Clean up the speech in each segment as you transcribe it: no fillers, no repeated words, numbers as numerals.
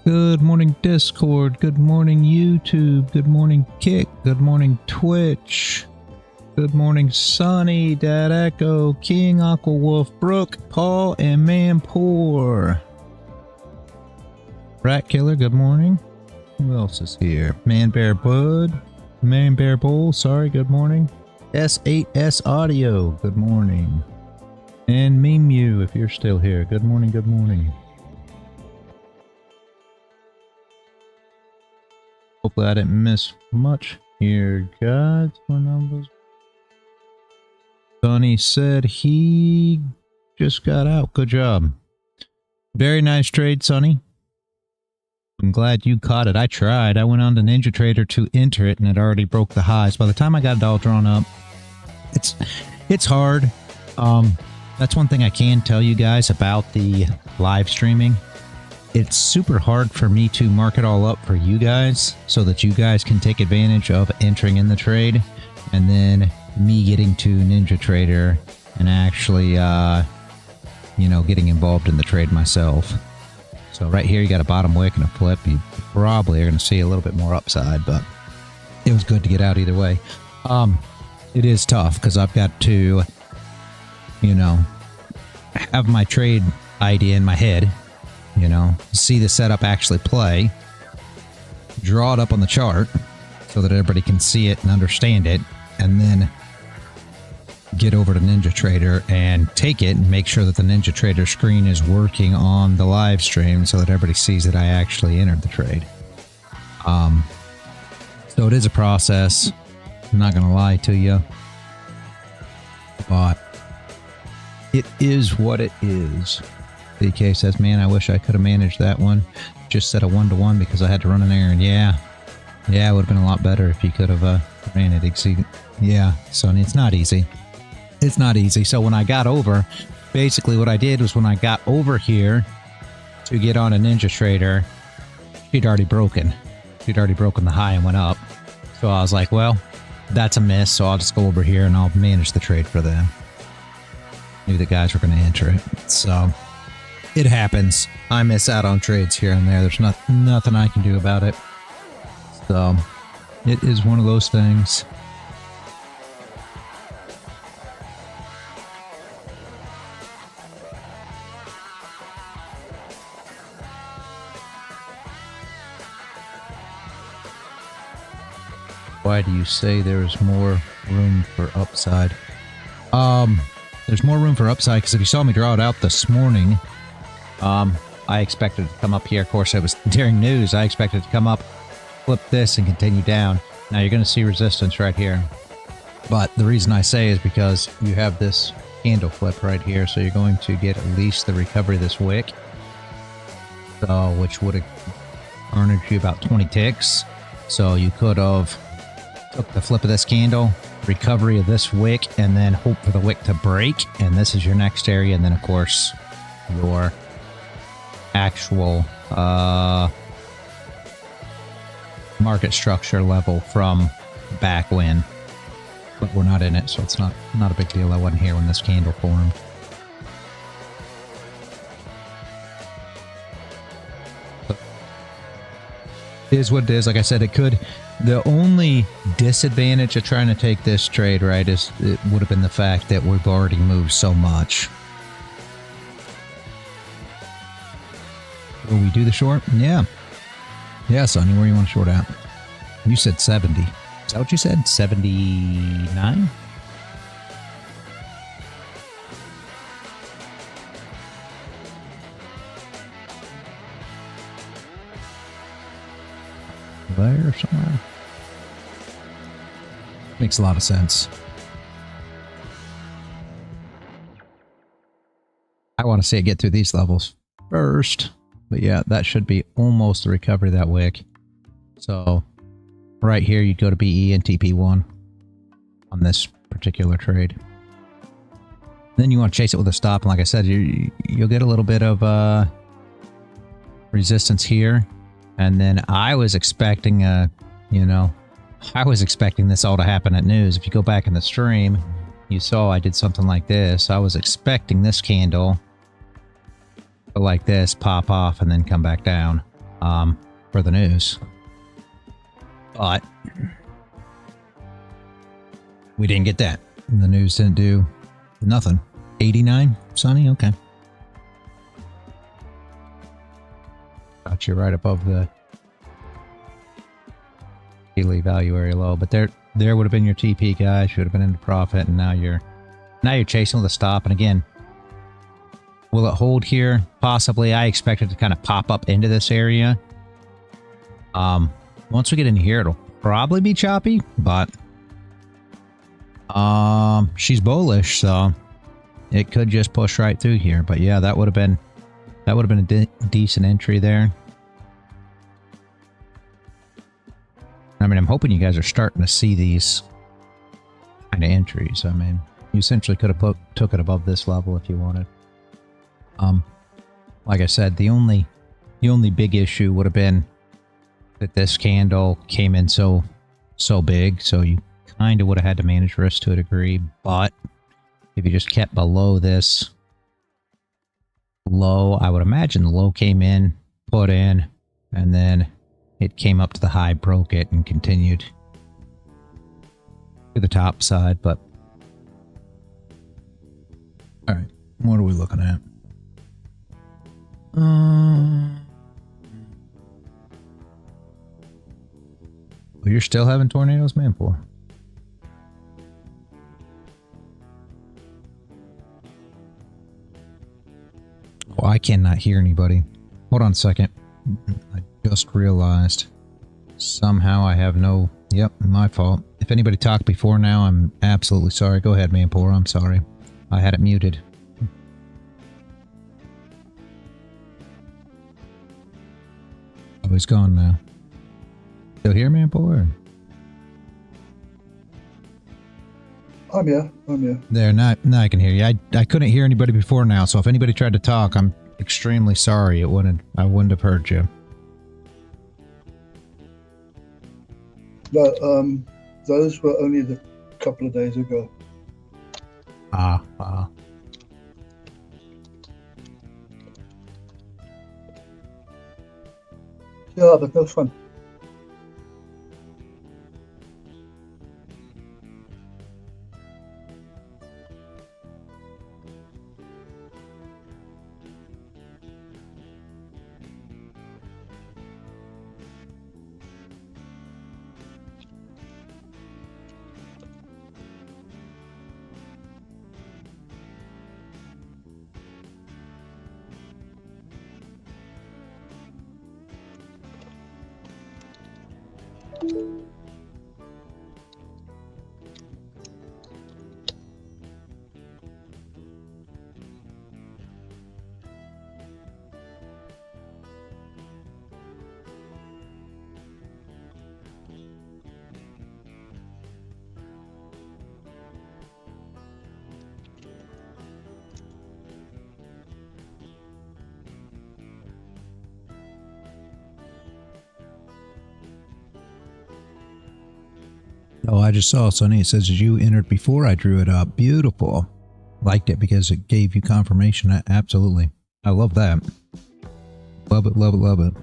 Good morning, Discord. Good morning, YouTube. Good morning, Kick. Good morning, Twitch. Good morning, Sonny, Dad Echo, King, Aqua Wolf, Brooke, Paul, and Manpour. Rat Killer, good morning. Who else is here? Man Bear Bud. Man Bear Bull, sorry, good morning. S8S Audio, good morning. And Memu, if you're still here, good morning, good morning. Hopefully I didn't miss much here, guys. When I was... Sonny said he just got out. Good job. Very nice trade, Sonny. I'm glad you caught it. I tried. I went on to NinjaTrader to enter it, and it already broke the highs. By the time I got it all drawn up, it's hard. That's one thing I can tell you guys about the live streaming. It's super hard for me to mark it all up for you guys so that you guys can take advantage of entering in the trade, and then me getting to NinjaTrader and actually, you know, getting involved in the trade myself. So right here, you got a bottom wick and a flip. You probably are going to see a little bit more upside, but it was good to get out either way. It is tough because I've got to, you know, have my trade idea in my head. You know, see the setup actually play, draw it up on the chart so that everybody can see it and understand it, and then get over to NinjaTrader and take it and make sure that the NinjaTrader screen is working on the live stream so that everybody sees that I actually entered the trade. So it is a process. I'm not going to lie to you, but it is what it is. DK says, man, I wish I could have managed that one. Just set a 1-to-1 because I had to run an errand. Yeah, it would have been a lot better if you could have ran it. Yeah, Sonny, it's not easy. It's not easy. So when I got over, basically what I did was when I got over here to get on a NinjaTrader, she'd already broken. She'd already broken the high and went up. So I was like, well, that's a miss, so I'll just go over here and I'll manage the trade for them. Knew the guys were going to enter it. So... it happens. I miss out on trades here and there. There's nothing I can do about it. So, it is one of those things. Why do you say there's more room for upside? There's more room for upside because if you saw me draw it out this morning, I expected it to come up here. Of course, it was during news. I expected it to come up, flip this, and continue down. Now you're going to see resistance right here. But the reason I say is because you have this candle flip right here, so you're going to get at least the recovery of this wick, so which would have earned you about 20 ticks. So you could have took the flip of this candle, recovery of this wick, and then hope for the wick to break, and this is your next area, and then of course your actual market structure level from back when, but we're not in it, so it's not a big deal. I wasn't here when this candle formed. is what it is. Like I said, it could. The only disadvantage of trying to take this trade, right, is it would have been the fact that we've already moved so much. Will we do the short? Yeah. Yeah, Sonny, where do you want to short out? You said 70. Is that what you said? 79? There somewhere. Makes a lot of sense. I want to see it get through these levels first. But yeah, that should be almost the recovery of that wick. So right here, you'd go to BE and TP1 on this particular trade. Then you want to chase it with a stop. And like I said, you'll get a little bit of resistance here. And then I was expecting, I was expecting this all to happen at news. If you go back in the stream, you saw I did something like this. I was expecting this candle to, like this, pop off and then come back down for the news. But we didn't get that. The news didn't do nothing. 89, Sonny? Okay. Got you right above the daily value area low, but there would have been your TP, guys. Should have been into profit, and now you're chasing with a stop. And again, will it hold here? Possibly. I expect it to kind of pop up into this area. Once we get in here, it'll probably be choppy, but she's bullish, so it could just push right through here. But yeah, that would have been a decent entry there. I mean, I'm hoping you guys are starting to see these kind of entries. I mean, you essentially could have took it above this level if you wanted. Like I said, the only big issue would have been that this candle came in so big, so you kind of would have had to manage risk to a degree. But if you just kept below this low, I would imagine the low came in, put in, and then it came up to the high, broke it, and continued to the top side. But all right, what are we looking at? Well, you're still having tornadoes, man, for? Oh, I cannot hear anybody. Hold on a second. I just realized somehow I have no... Yep, my fault. If anybody talked before now, I'm absolutely sorry. Go ahead, Manpour. I'm sorry. I had it muted. Oh, he's gone now. Still here, Manpour? I'm here. There, now I can hear you. I couldn't hear anybody before now, so if anybody tried to talk, I'm extremely sorry. I wouldn't have heard you. No, those were only the couple of days ago. Yeah, but no fun. Oh, I just saw Sonny. It says you entered before I drew it up. Beautiful. Liked it because it gave you confirmation. Absolutely. I love that. Love it, love it, love it.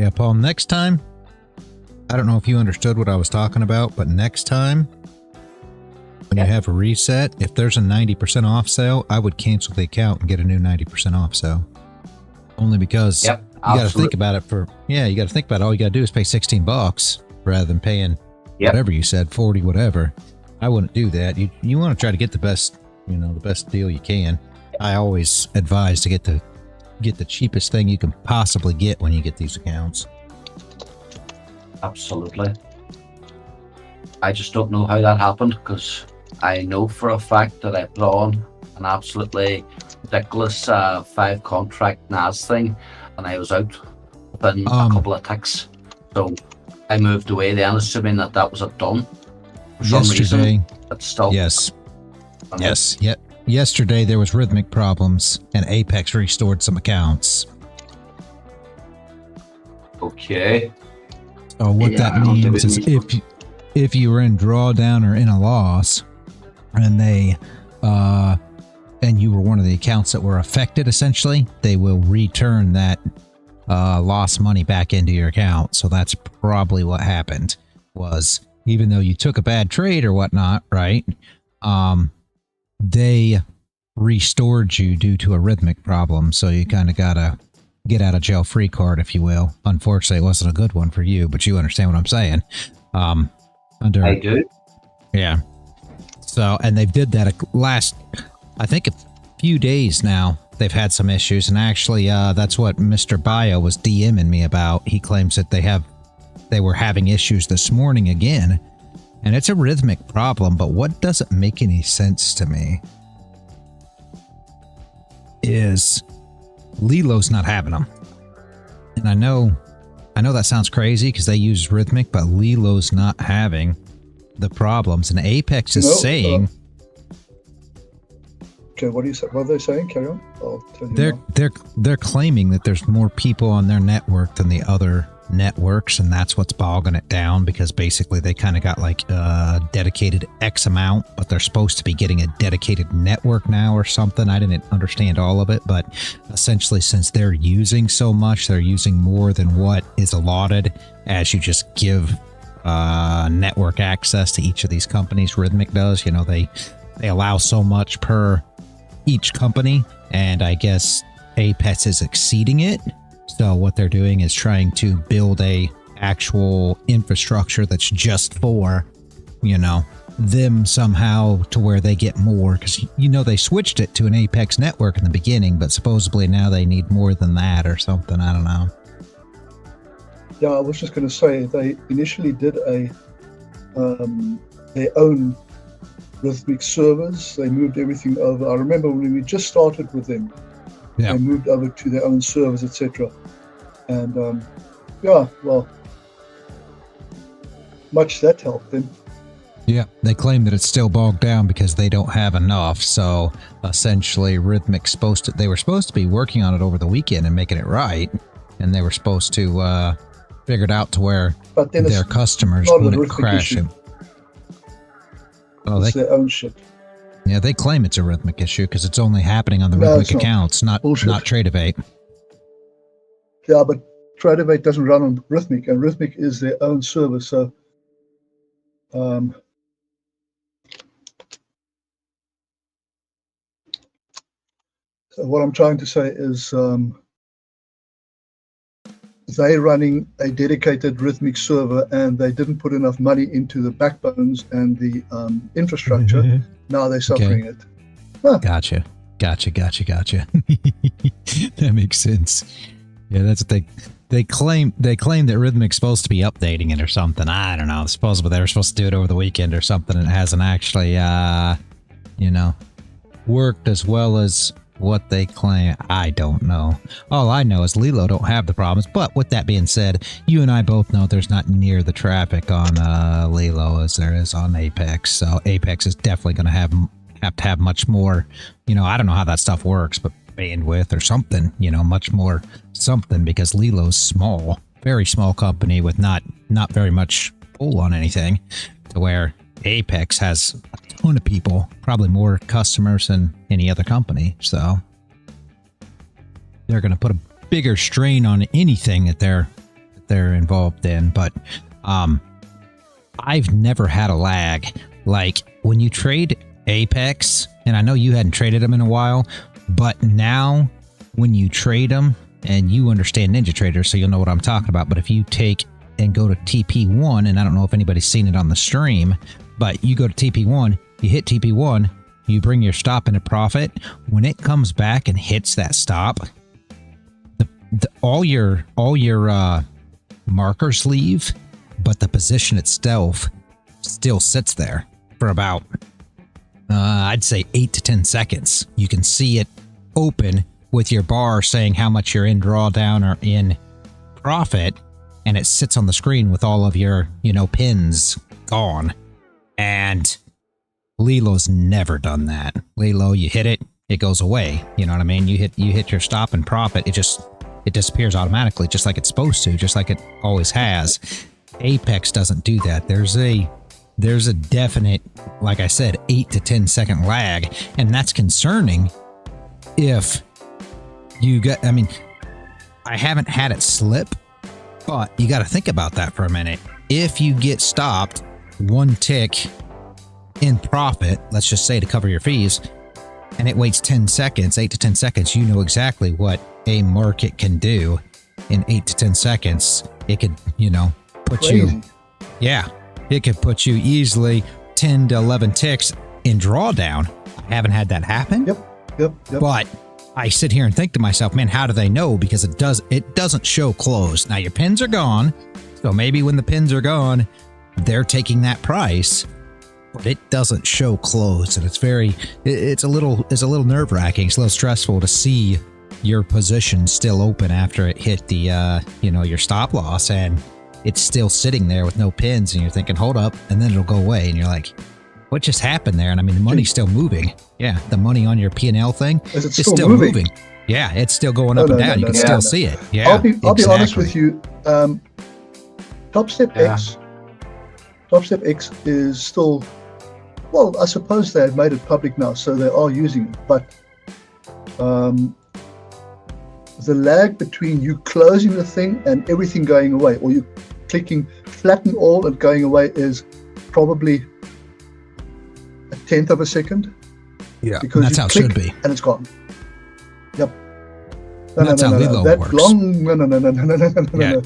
Yeah, Paul, next time, I don't know if you understood what I was talking about, but next time, when you have a reset, if there's a 90% off sale, I would cancel the account and get a new 90% off sale. Only because you got to think about it you got to think about it. All you got to do is pay $16 rather than paying whatever you said, 40, whatever. I wouldn't do that. You want to try to get the best, the best deal you can. I always advise to get the cheapest thing you can possibly get when you get these accounts. Absolutely. I just don't know how that happened, because I know for a fact that I put on an absolutely ridiculous 5-contract NAS thing, and I was out within a couple of ticks. So I moved away then, assuming that was a done. For some reason, it's still... Yes. Yesterday there was rhythmic problems, and Apex restored some accounts. Okay. So what that means is if you were in drawdown or in a loss, and and you were one of the accounts that were affected, essentially, they will return that lost money back into your account. So that's probably what happened, was even though you took a bad trade or whatnot, right? They restored you due to a rhythmic problem. So you kind of got a get out of jail free card, if you will. Unfortunately, it wasn't a good one for you, but you understand what I'm saying. I do. Yeah. So, and they did that last, I think, a few days now. They've had some issues, and actually, that's what Mr. Bio was DMing me about. He claims that they were having issues this morning again, and it's a rhythmic problem. But what doesn't make any sense to me is Lilo's not having them, and I know that sounds crazy because they use rhythmic, but Lilo's not having the problems, and Apex is saying. Okay, what are they saying? Carry on. I'll tell you. They're claiming that there's more people on their network than the other networks, and that's what's bogging it down, because basically they kind of got like dedicated X amount, but they're supposed to be getting a dedicated network now or something. I didn't understand all of it, but essentially, since they're using so much, they're using more than what is allotted as you just give network access to each of these companies. Rhythmic does, they allow so much per each company, and I guess Apex is exceeding it. So what they're doing is trying to build a actual infrastructure that's just for, them somehow, to where they get more, because they switched it to an Apex network in the beginning, but supposedly now they need more than that or something. I don't know. Yeah, I was just going to say, they initially did their own rhythmic servers. They moved everything over. I remember when we just started with them, they moved over to their own servers, etc. And much that helped them. Yeah, they claim that it's still bogged down because they don't have enough. So essentially, Rhythmic's they were supposed to be working on it over the weekend and making it right, and they were supposed to figure it out to where their customers wouldn't crash it. It's their own shit. Yeah, they claim it's a Rhythmic issue because it's only happening on the Rhythmic accounts, not TradeAvate. Yeah, but TradeAvate doesn't run on Rhythmic, and Rhythmic is their own server. So, so what I'm trying to say is, they're running a dedicated Rhythmic server, and they didn't put enough money into the backbones and the infrastructure. Now they're suffering it. Huh. Gotcha. That makes sense. Yeah, that's what they claim. They claim that Rhythmic's supposed to be updating it or something. I don't know. Supposedly they were supposed to do it over the weekend or something, and it hasn't actually, worked as well as what they claim. I don't know. All I know is Lilo don't have the problems. But with that being said, you and I both know there's not near the traffic on Lilo as there is on Apex. So Apex is definitely going to have to have much more. I don't know how that stuff works, but bandwidth or something. Much more something, because Lilo's small, very small company with not very much pull on anything, to where Apex has a ton of people, probably more customers than any other company. So they're going to put a bigger strain on anything that they're they're involved in, but I've never had a lag. Like when you trade Apex, and I know you hadn't traded them in a while, but now when you trade them, and you understand NinjaTrader, so you'll know what I'm talking about, but if you take and go to TP1, and I don't know if anybody's seen it on the stream, but you go to TP1, you hit TP1, you bring your stop into profit. When it comes back and hits that stop, all your markers leave, but the position itself still sits there for about, I'd say 8 to 10 seconds. You can see it open with your bar saying how much you're in drawdown or in profit, and it sits on the screen with all of your, pins gone. And Lilo's never done that. Lilo, you hit it, it goes away. You know what I mean? You hit your stop and profit, it disappears automatically, just like it's supposed to, just like it always has. Apex doesn't do that. There's a definite, like I said, 8 to 10 second lag, and that's concerning if you get, I haven't had it slip, but you got to think about that for a minute. If you get stopped one tick in profit, let's just say to cover your fees, and it waits 10 seconds, 8 to 10 seconds, you know exactly what a market can do in 8 to 10 seconds. It could, put Crazy. It could put you easily 10 to 11 ticks in drawdown. I haven't had that happen. Yep. But I sit here and think to myself, man, how do they know? Because it doesn't show closed. Now your pins are gone, so maybe when the pins are gone, they're taking that price, but it doesn't show closed, and it's a little nerve-wracking. It's a little stressful to see your position still open after it hit the your stop loss, and it's still sitting there with no pins, and you're thinking, hold up, and then it'll go away, and you're like, what just happened there? And the money's still moving. Yeah, the money on your P&L thing is still moving. Yeah, it's still going up and down. You can still see it. Yeah, I'll be honest with you. Top Step X is still, well, I suppose they've made it public now, so they are using it. But the lag between you closing the thing and everything going away, or you clicking flatten all and going away, is probably 1/10 of a second. Yeah, because that's how it should be, and it's gone. Yep. That's how Lilo works. No.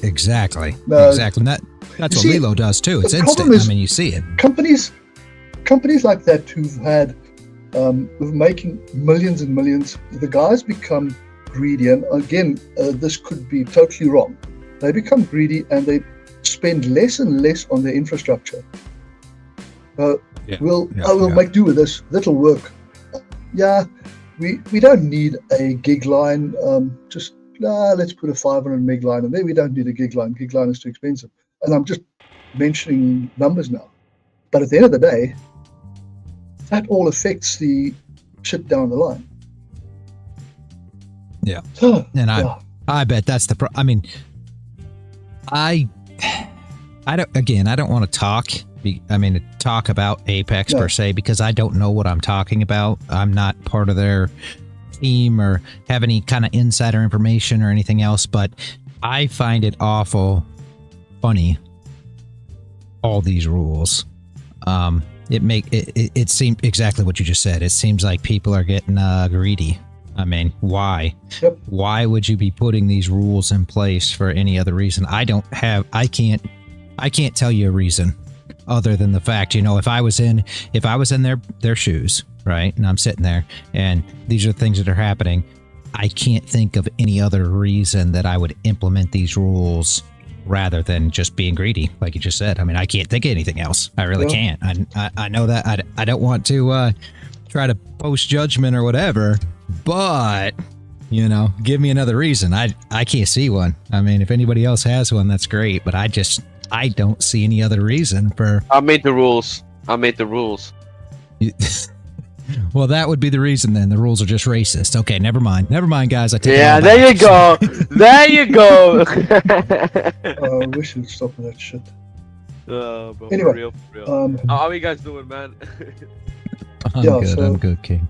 Exactly. No. Exactly. That's what Lilo does too. It's instant. You see it. Companies like that who've had, with making millions and millions, the guys become greedy. And again, this could be totally wrong. They become greedy and they spend less and less on their infrastructure. We'll make do with this. That'll work. Yeah, we don't need a gig line. Let's put a 500 meg line, and then we don't need a gig line. Gig line is too expensive. And I'm just mentioning numbers now. But at the end of the day, that all affects the shit down the line. Yeah. And I bet that's the I don't want to talk about Apex per se, because I don't know what I'm talking about. I'm not part of their team or have any kind of insider information or anything else, but I find it awful funny, all these rules. It seems exactly what you just said. It seems like people are getting greedy. Why? Yep. Why would you be putting these rules in place for any other reason? I can't tell you a reason other than the fact, if I was in their shoes, right, and I'm sitting there and these are things that are happening, I can't think of any other reason that I would implement these rules rather than just being greedy, like you just said. I can't think of anything else. I really can't. I know that. I don't want to try to post judgment or whatever, but give me another reason. I can't see one. If anybody else has one, that's great, but I don't see any other reason for... I made the rules. Well, that would be the reason then. The rules are just racist. Okay, never mind. Never mind, guys. I take it all there back. you go. There you go. We should stop with that shit. Bro, Anyway, for real. How are you guys doing, man? I'm good, King.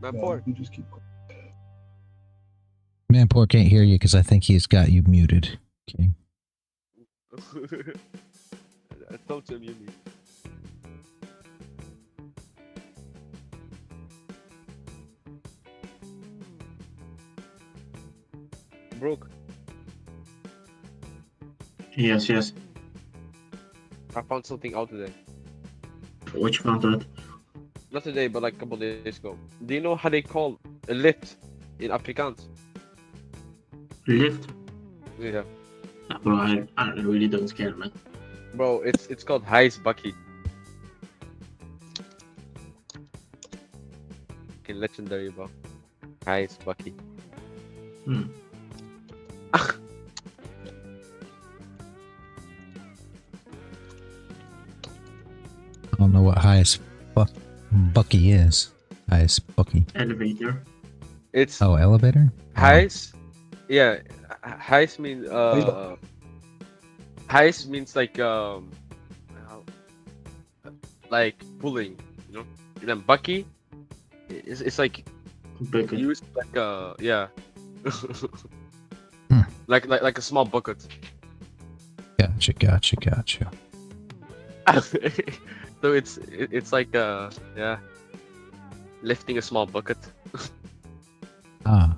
Man, poor. We just keep... Vanport can't hear you because I think he's got you muted. Okay. I told him you need. Brooke, Yes, yes. I found something out today. Which found that? Not today, but like a couple days ago. Do you know how they call a lift in Afrikaans? Lift? Yeah. Bro, I really don't care, man. Bro, it's called Bucky. Fucking legendary, bro. Bucky. Hmm. I don't know what highest Bucky is. Highest Bucky. Elevator. It's Oh, elevator? Heist. Yeah, heist means heist means like pulling, you know. And then Bucky, it's like Bucket. used like yeah, Hmm. like a small bucket. Gotcha. So it's like yeah, lifting a small bucket. Ah,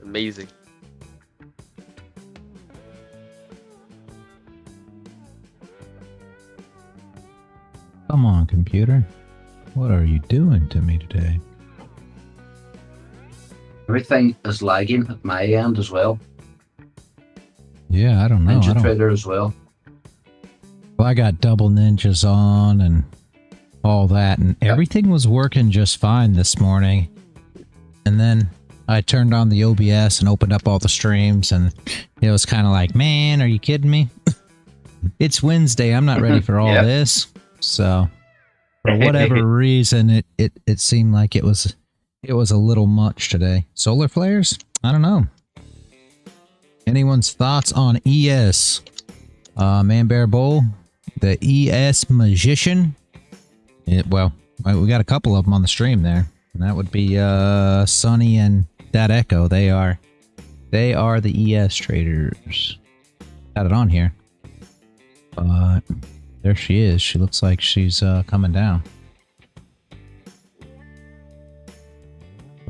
Amazing. come on, computer. What are you doing to me today? Everything is lagging at my end as well. Yeah, I don't know. Ninja Trader as well. Well, I got double ninjas on and all that, and everything was working just fine this morning. And then I turned on the OBS and opened up all the streams, and it was kind of like, man, are you kidding me? It's Wednesday. I'm not ready for all this. So, for whatever reason, it seemed like it was a little much today. Solar flares? I don't know. Anyone's thoughts on ES? Man Bear Bull, the ES Magician. Well, we got a couple of them on the stream there. And that would be Sunny and that Echo. They are the ES traders. Got it on here. But there she is. She looks like she's coming down.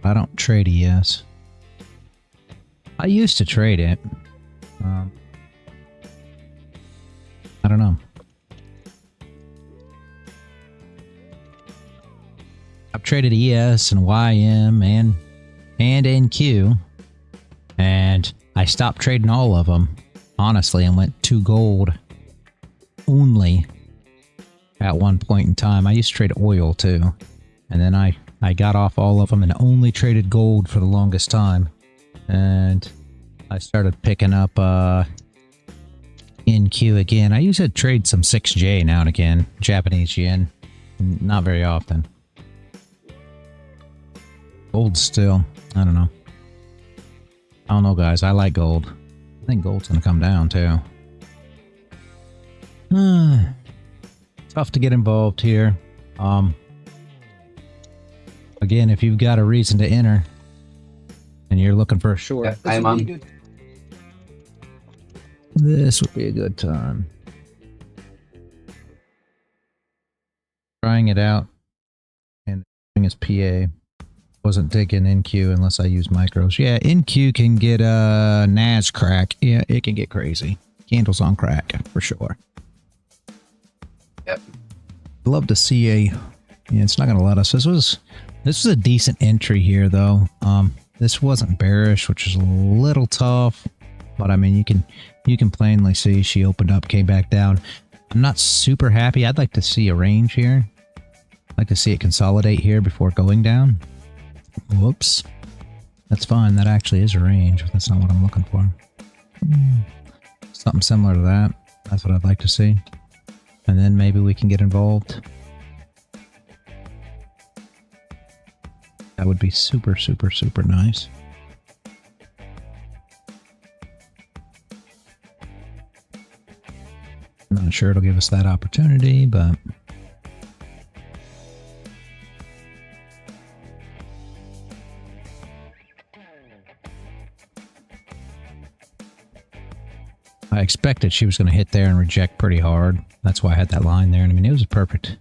I don't trade ES. I used to trade it. I don't know. I've traded ES and YM and NQ, and I stopped trading all of them, honestly, and went to gold only at one point in time. I used to trade oil too, and then I got off all of them and only traded gold for the longest time. And I started picking up NQ again. I used to trade some 6J now and again, Japanese yen, not very often. Gold still, I don't know. I don't know, guys. I like gold. I think gold's gonna come down too. Tough to get involved here. Again, if you've got a reason to enter and you're looking for a short, this would be a good time. Trying it out and doing his PA. Wasn't digging NQ unless I use micros. Yeah, NQ can get NAS crack. Yeah, it can get crazy. Candles on crack for sure. Yep. Love to see a. Yeah, it's not gonna let us. This was a decent entry here though. This wasn't bearish, which is a little tough, but I mean you can plainly see she opened up, came back down. I'm not super happy. I'd like to see a range here. I'd like to see it consolidate here before going down. Whoops. That's fine. That actually is a range, but that's not what I'm looking for. Something similar to that. That's what I'd like to see. And then maybe we can get involved. That would be super, super, super nice. I'm not sure it'll give us that opportunity, but... I expected she was going to hit there and reject pretty hard. That's why I had that line there. And I mean, it was a perfect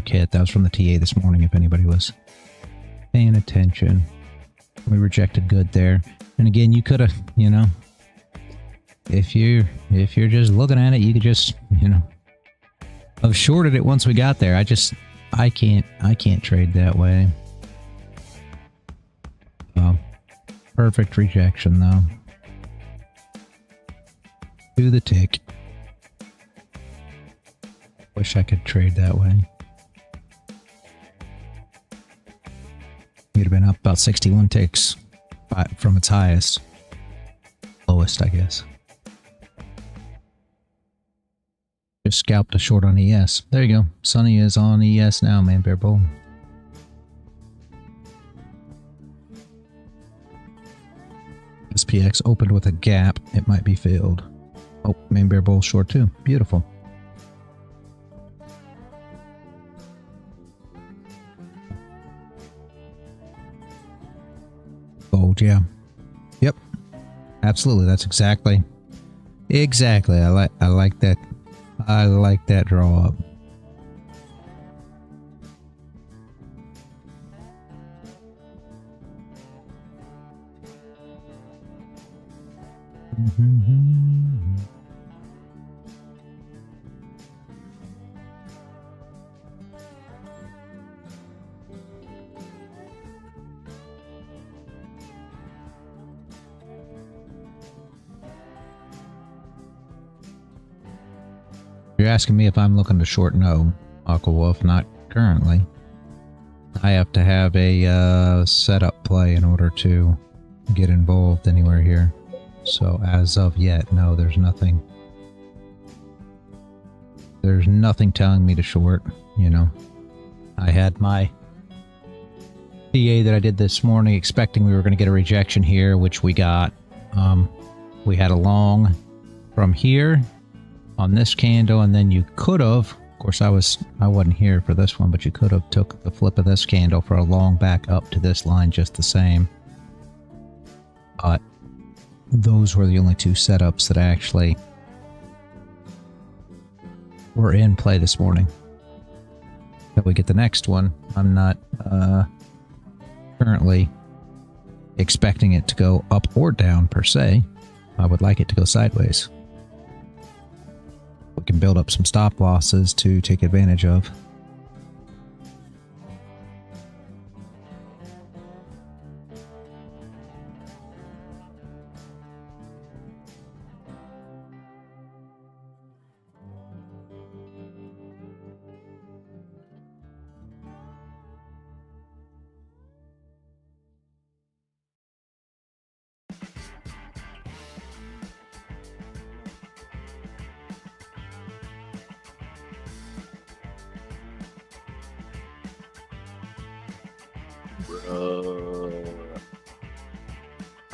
hit. That was from the TA this morning, if anybody was paying attention. We rejected good there. And again, you could have, you know, if you're just looking at it, you could just, you know, have shorted it once we got there. I can't trade that way. Perfect rejection though. To the tick. Wish I could trade that way. You'd have been up about 61 ticks from its highest. Lowest, I guess. Just scalped a short on ES. There you go. Sunny is on ES now, man. Bear Bull. SPX opened with a gap. It might be filled. Oh, main bear bull short too. Beautiful. Gold, yeah. Yep. Absolutely. That's exactly. I like that. I like that draw up. You're asking me if I'm looking to short? No, Aqua Wolf, not currently. I have to have a setup play in order to get involved anywhere here. So as of yet, no, there's nothing. There's nothing telling me to short, you know. I had my TA that I did this morning expecting we were going to get a rejection here, which we got. We had a long from here on this candle, and then you could have, of course I wasn't here for this one, but you could have took the flip of this candle for a long back up to this line just the same. But those were the only two setups that actually were in play this morning. If we get the next one, I'm not currently expecting it to go up or down per se. I would like it to go sideways. We can build up some stop losses to take advantage of.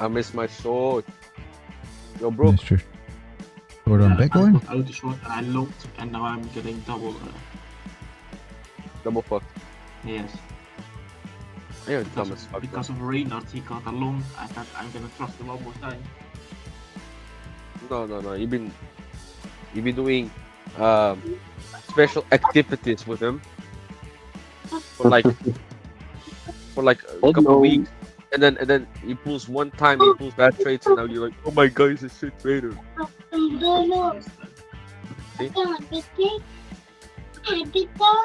I missed my short. Yo, bro. Mr. Short on Bitcoin? I put out the short and I looked, and now I'm getting double fucked. yes. Yeah, Because of Reynard, he got a long. I thought I'm gonna trust him one more time. No. You've been doing special activities with him for like a couple of weeks, and then he pulls one time, he pulls bad trades, and now you're like, oh my god, he's a shit trader. See?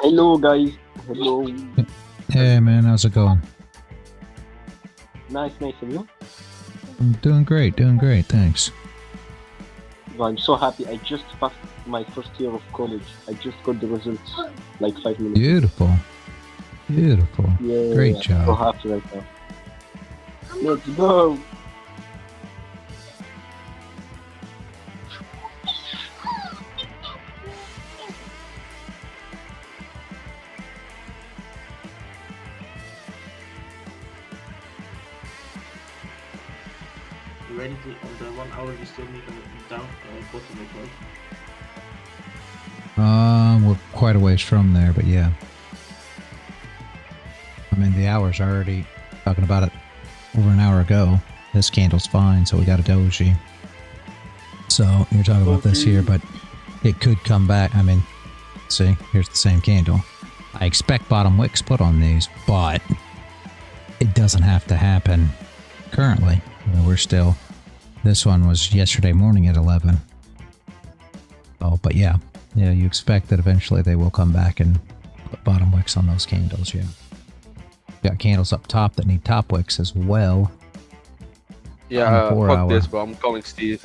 Hello guys. Hello. Hey man, how's it going? Nice and you? I'm doing great, thanks. Well, I'm so happy. I just passed my first year of college. I just got the results like 5 minutes. Beautiful. Yeah, Great I'm job. so happy right now. Let's go. You ready to on the 1 hour? You still need to down bottom as well. We're quite a ways from there, but yeah. I mean, the hour's already talking about it over an hour ago. This candle's fine, so we got a doji. So you're talking about this here, but it could come back. I mean, see, here's the same candle. I expect bottom wicks put on these, but it doesn't have to happen currently. I mean, we're still, this one was yesterday morning at 11. Oh, but yeah, you expect that eventually they will come back and put bottom wicks on those candles, yeah. Got candles up top that need top wicks as well. Yeah, On the 4 fuck hour. this, bro. I'm calling Steve.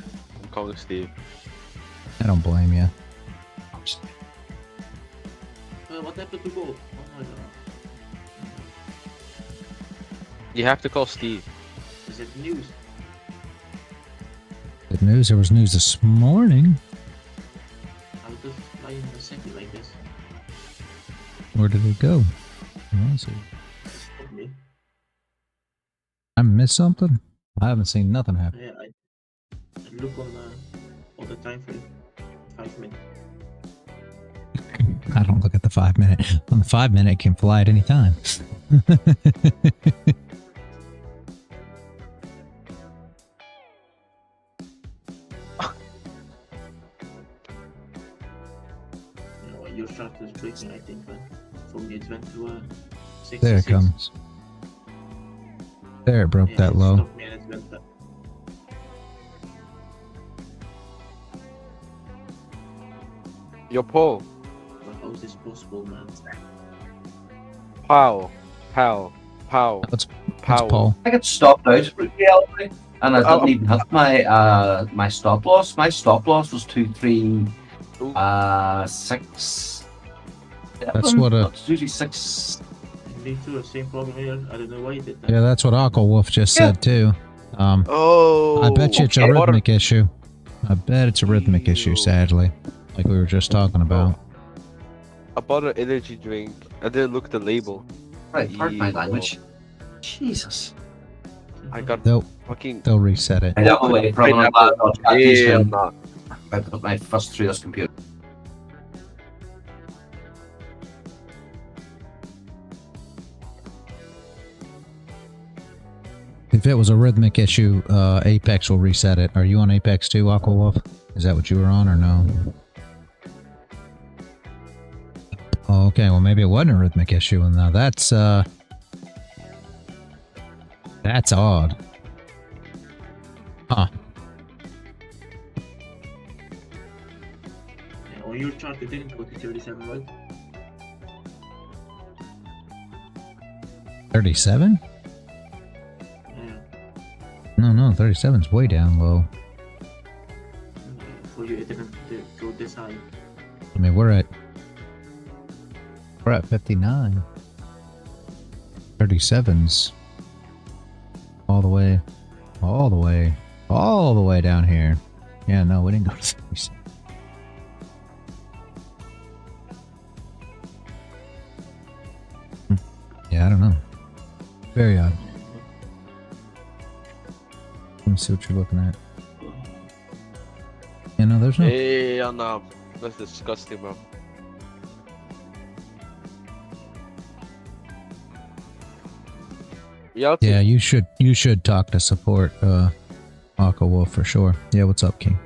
I don't blame you. What happened to gold? Oh my god. You have to call Steve. Is it news? Good news, there was news this morning. How does it fly in the city like this? Where did it go? Let's see. Stop me. I missed something? I haven't seen nothing happen. Yeah, I look on the time frame. 5 minutes. I don't look at the 5 minute. On the 5 minute, it can fly at any time. Your chart is breaking, I think, man. For me, it went to 66. There it comes. There, it broke that it low. stopped me and it went up. Yo, Paul. But how is this possible, man? How? That's Paul. I got stopped out of reality, and I didn't even hit my my stop loss. My stop loss was 236. That's what a- It's usually 6. Me too, the same problem here. I don't know why it did that. Yeah, that's what Aqua Wolf just said too. Oh. I bet you it's a okay. rhythmic issue. I bet it's a rhythmic issue, Ew. sadly. Like we were just talking about. I bought an energy drink. I didn't look at the label. Right, pardon my Ew. language. Jesus. I got They'll fucking. they'll reset it. I got away from Pineapple. I'm not. I put my first through this computer. If it was a rhythmic issue, Apex will reset it. Are you on Apex too, Aqua Wolf? Is that what you were on or no? Oh, okay, well maybe it wasn't a rhythmic issue, and now that's odd. Huh. Yeah, on your chart, it didn't go to 37, right? 37? Yeah. No, 37's way down low. For you, it didn't go this high. I mean, we're at 59. 37's all the way down here. Yeah, no, we didn't go to 37. Yeah, I don't know. Very odd. Let me see what you're looking at. Yeah, no, there's no. Hey, no. That's disgusting, bro. Yeah, you should talk to support Aqua Wolf for sure. Yeah, what's up, King?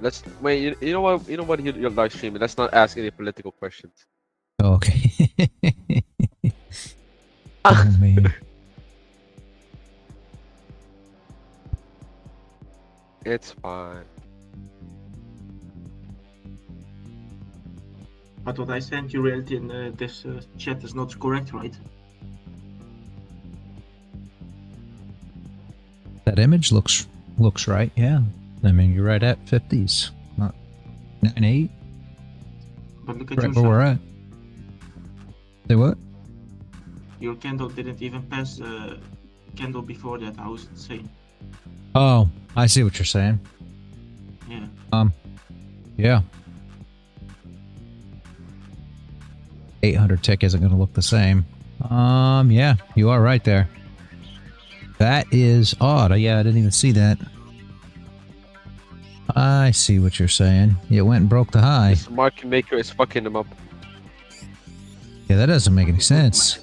Let's wait. You know what? You're live streaming. Let's not ask any political questions. Oh, okay. Oh, man. It's fine. But what I sent you reality in this chat is not correct, right? That image looks right. Yeah, I mean you're right at 50s, not 98. But look at Right your where we're chart. at. Say what? Your candle didn't even pass candle before that. How is it saying? Oh, I see what you're saying. Yeah. Yeah. 800 tick isn't going to look the same. Yeah, you are right there. That is odd. Yeah, I didn't even see that. I see what you're saying. It went and broke the high. This market maker is fucking them up. Yeah, that doesn't make any sense.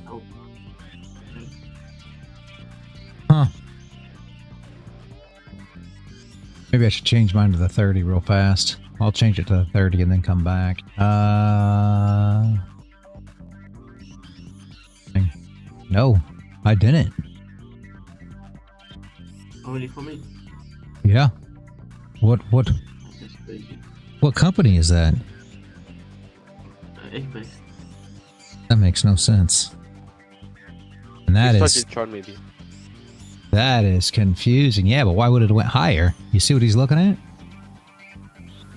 Maybe I should change mine to the 30 real fast. I'll change it to the 30 and then come back. No, I didn't. Only for me. Yeah. What That's crazy. what company is that? Apex. That makes no sense. And that is confusing. Yeah, but why would it have went higher? You see what he's looking at?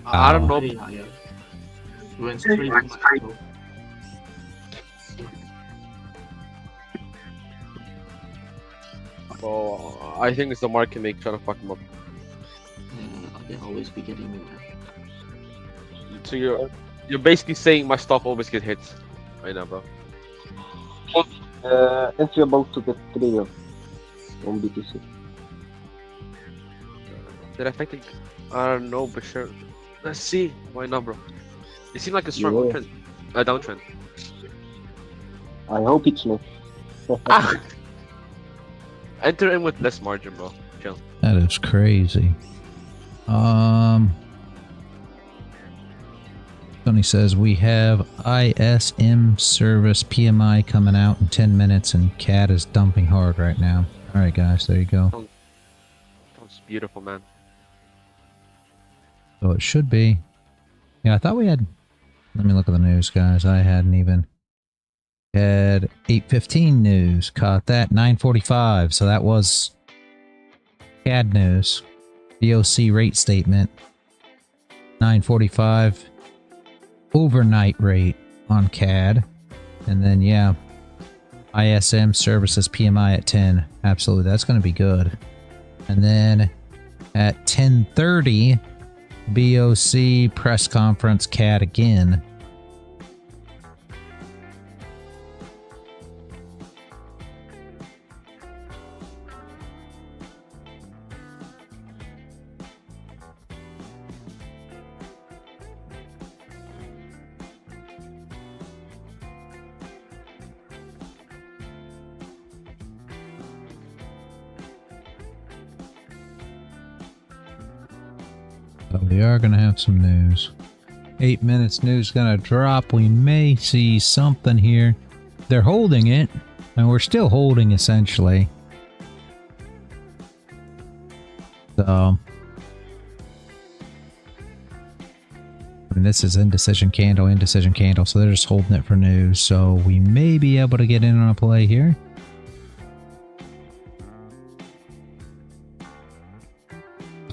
I don't know. Very high. Went straight to my top. Oh, I think it's the market make trying to fuck him up. They always be getting me, man. So you're basically saying my stock always get hits right now, bro. Entry about to get triggered on BTC. Did I affect it? I don't know, but sure. Let's see. Why not, bro? It seemed like a strong Yeah. uptrend. A downtrend. I hope it's not. Ah! Enter in with less margin, bro. Chill. That is crazy. Tony says we have ISM service PMI coming out in 10 minutes and CAD is dumping hard right now. All right, guys, there you go. That's beautiful, man. So it should be. Yeah, I thought we had. Let me look at the news, guys. I hadn't even had 8:15 news. Caught that 9:45. So that was CAD news. BOC rate statement 9:45. Overnight rate on CAD, and then yeah, ISM services PMI at 10. Absolutely, that's going to be good. And then at 10:30. BOC press conference CAD again. So we are going to have some news. 8 minutes news going to drop. We may see something here. They're holding it, and we're still holding essentially. So, I mean, this is indecision candle, so they're just holding it for news. So we may be able to get in on a play here.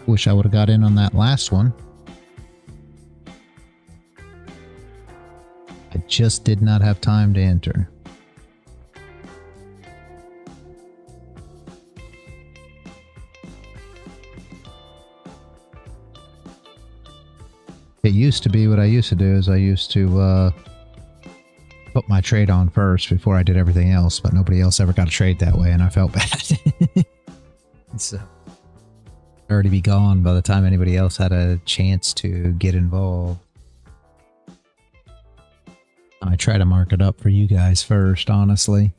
Wish I would have got in on that last one. I just did not have time to enter. It used to be what I used to do is I used to put my trade on first before I did everything else, but nobody else ever got a trade that way and I felt bad. So already be gone by the time anybody else had a chance to get involved. I try to mark it up for you guys first, honestly.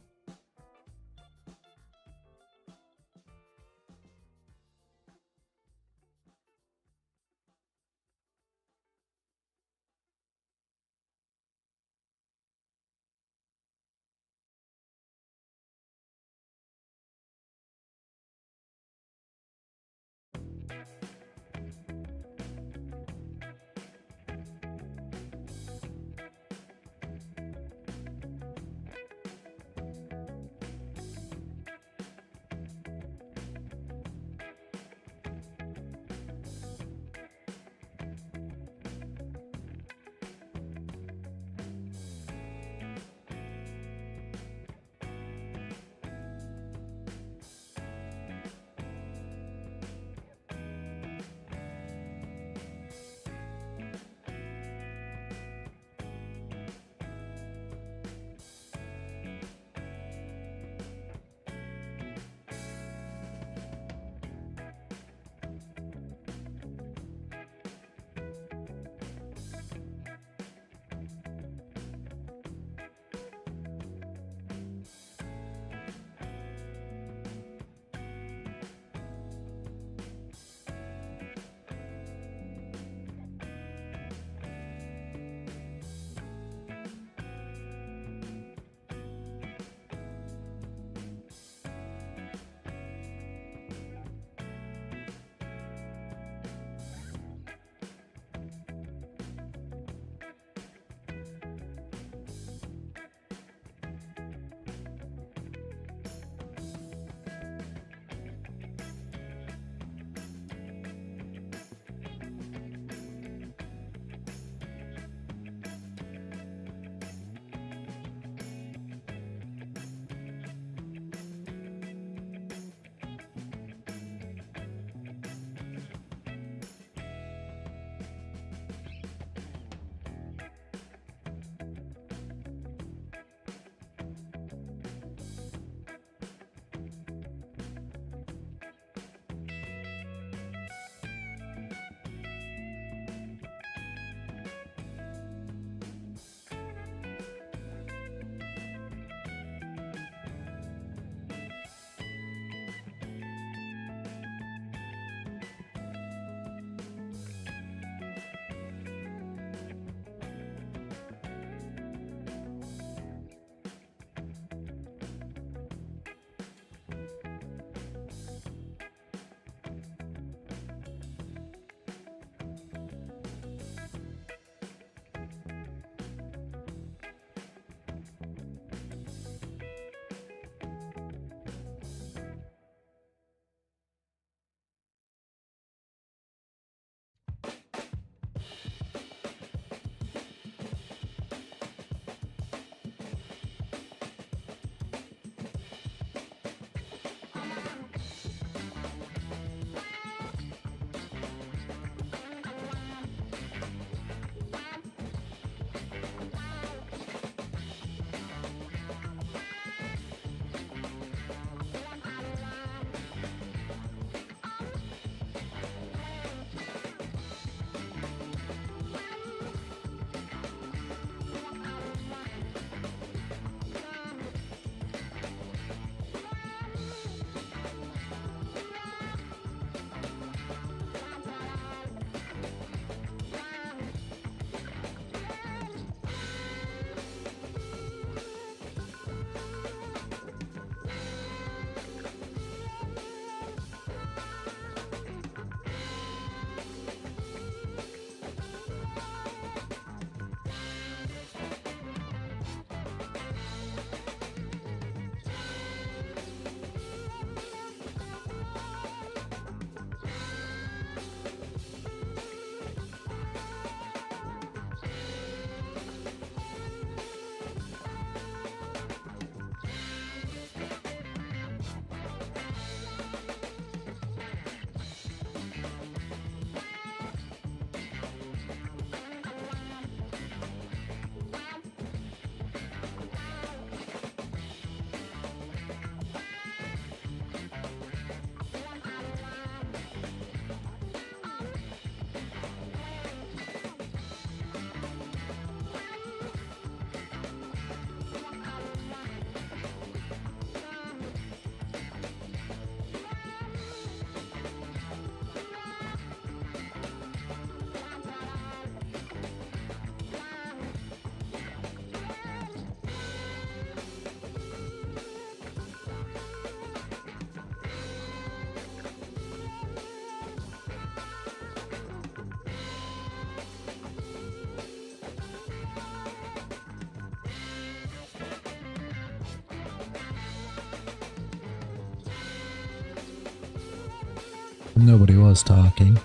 Nobody was talking.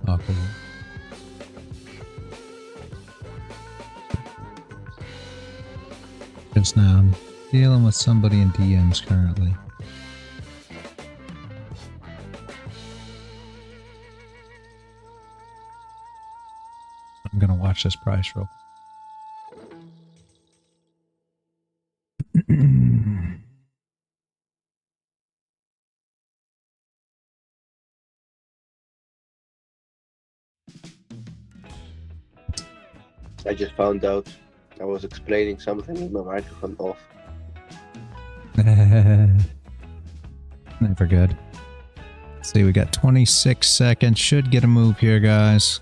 Awkward. Just now, I'm dealing with somebody in DMs currently. I'm gonna watch this price real. I just found out I was explaining something with my microphone off. Never good. Let's see, we got 26 seconds. Should get a move here, guys.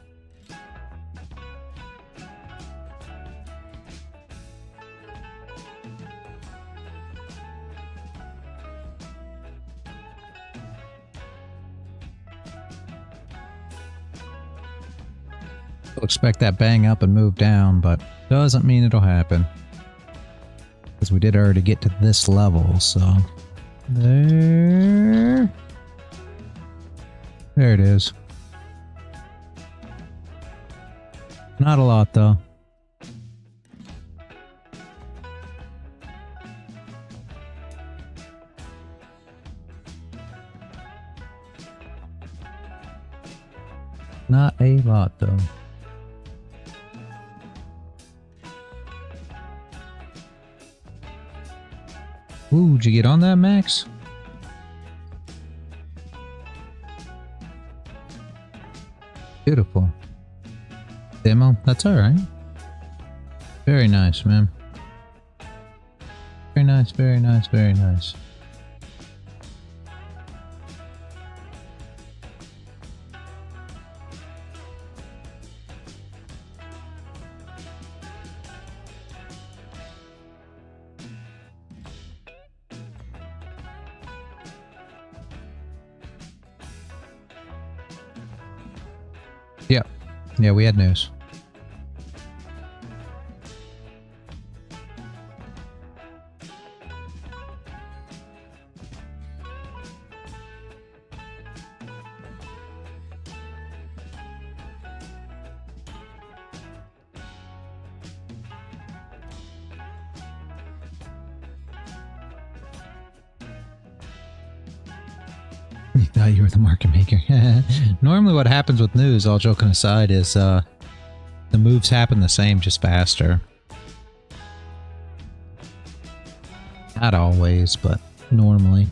Expect that bang up and move down, but doesn't mean it'll happen. Because we did already get to this level, so... There it is. Not a lot, though. Not a lot, though. Ooh, did you get on that, Max? Beautiful. Demo? That's alright. Very nice, man. Very nice, very nice, very nice. Yeah, we had news. You thought you were the market maker. Normally what happens with news, all joking aside, is the moves happen the same, just faster. Not always, but normally.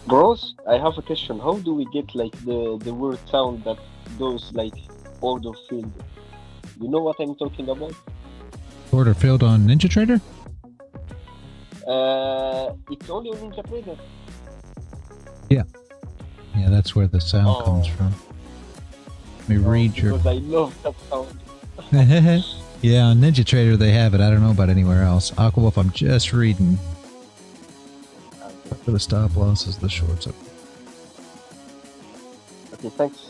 Bros, I have a question. How do we get like the word sound that those like order field? You know what I'm talking about? Order filled on NinjaTrader? It's only on NinjaTrader. Yeah, that's where the sound comes from. Let me read your... Because I love that sound. Yeah, on NinjaTrader they have it. I don't know about anywhere else. Aquawolf, I'm just reading. For the stop losses, the shorts up. Okay, thanks.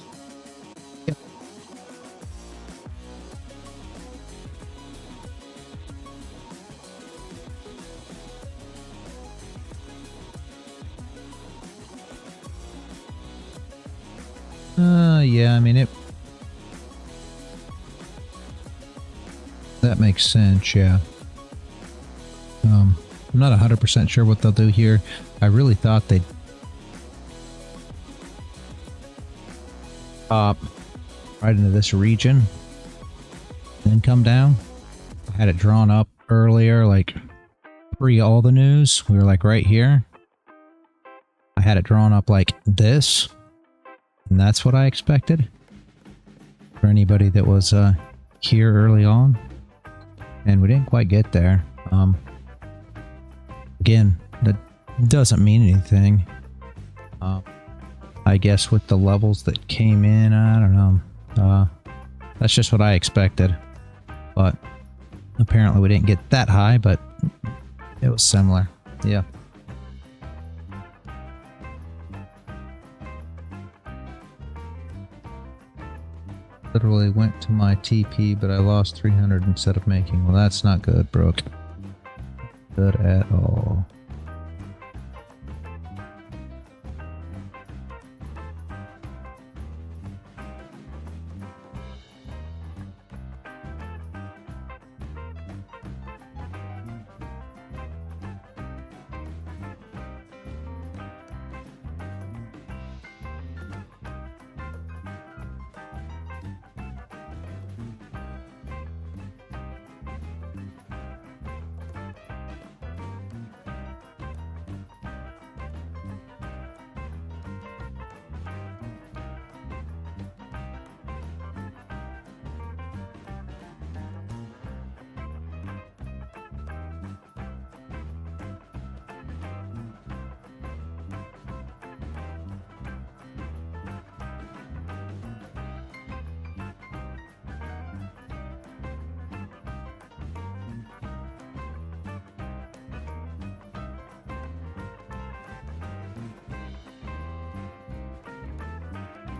Yeah, I mean that makes sense, yeah. I'm not 100% sure what they'll do here. I really thought they'd pop right into this region, then come down. I had it drawn up earlier, like pre all the news. We were like right here. I had it drawn up like this, and that's what I expected for anybody that was here early on, and we didn't quite get there. Again, that doesn't mean anything. I guess with the levels that came in, I don't know. That's just what I expected. But apparently we didn't get that high, but it was similar. Yeah. Literally went to my TP, but I lost 300 instead of making. Well, that's not good, Brooke. Good at all.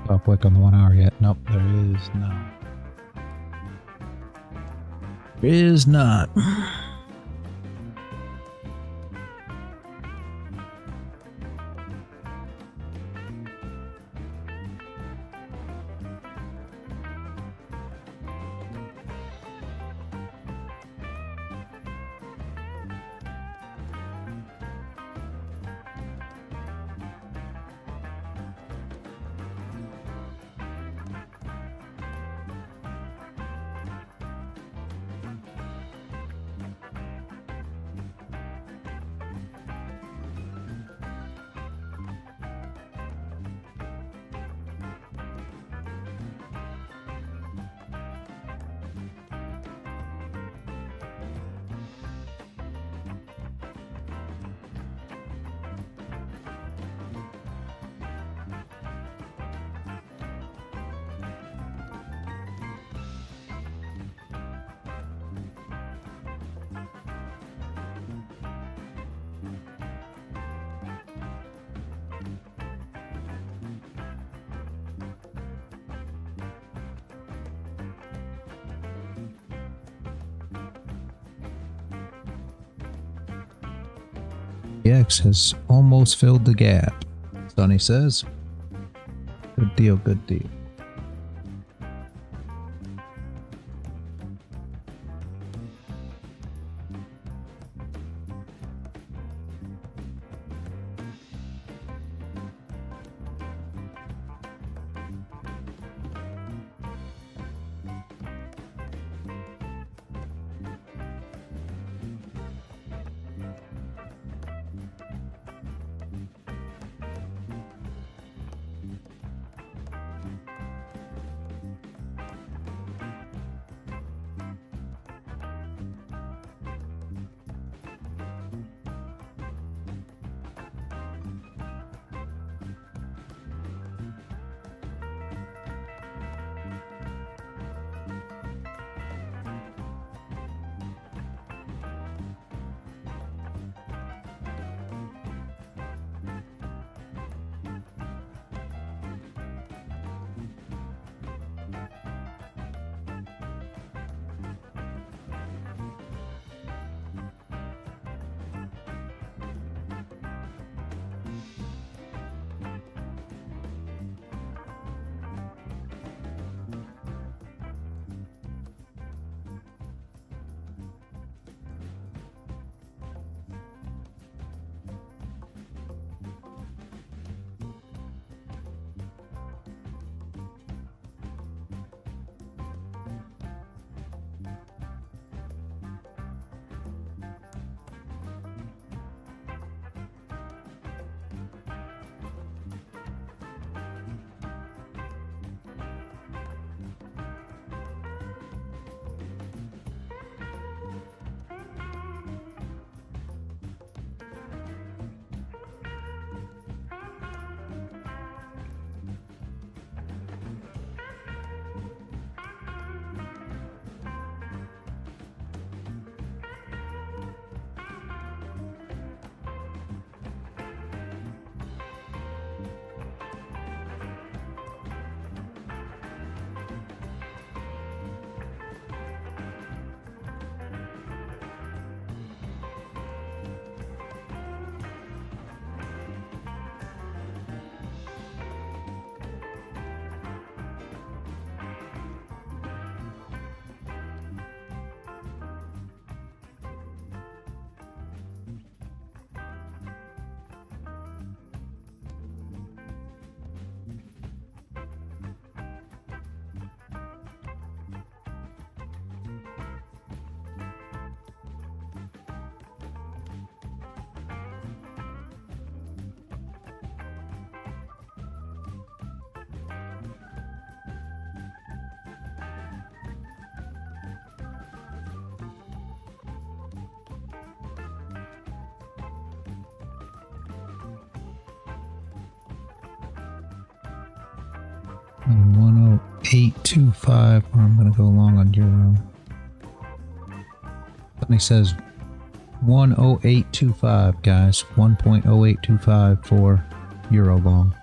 Stop wick on the 1 hour yet? Nope, there is not. There is not. X has almost filled the gap, Sonny says. Good deal, good deal. 10825, or I'm going to go long on euro. Something says 10825, guys. 1.0825 for euro long.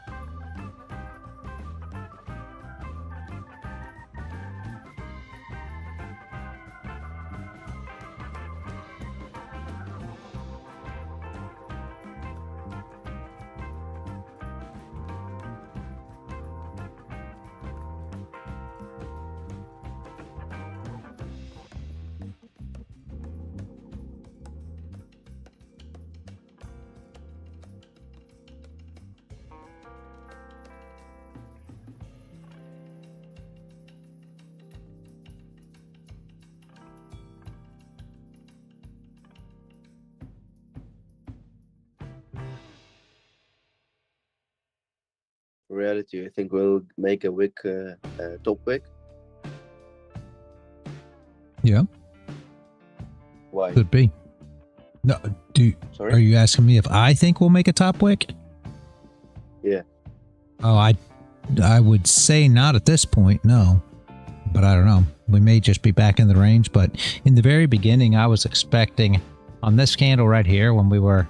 Reality, I think we'll make a wick, top wick. Yeah, Why? could be. No, Sorry? are you asking me if I think we'll make a top wick? Yeah. Oh, I would say not at this point, no. But I don't know. We may just be back in the range. But in the very beginning, I was expecting on this candle right here when we were,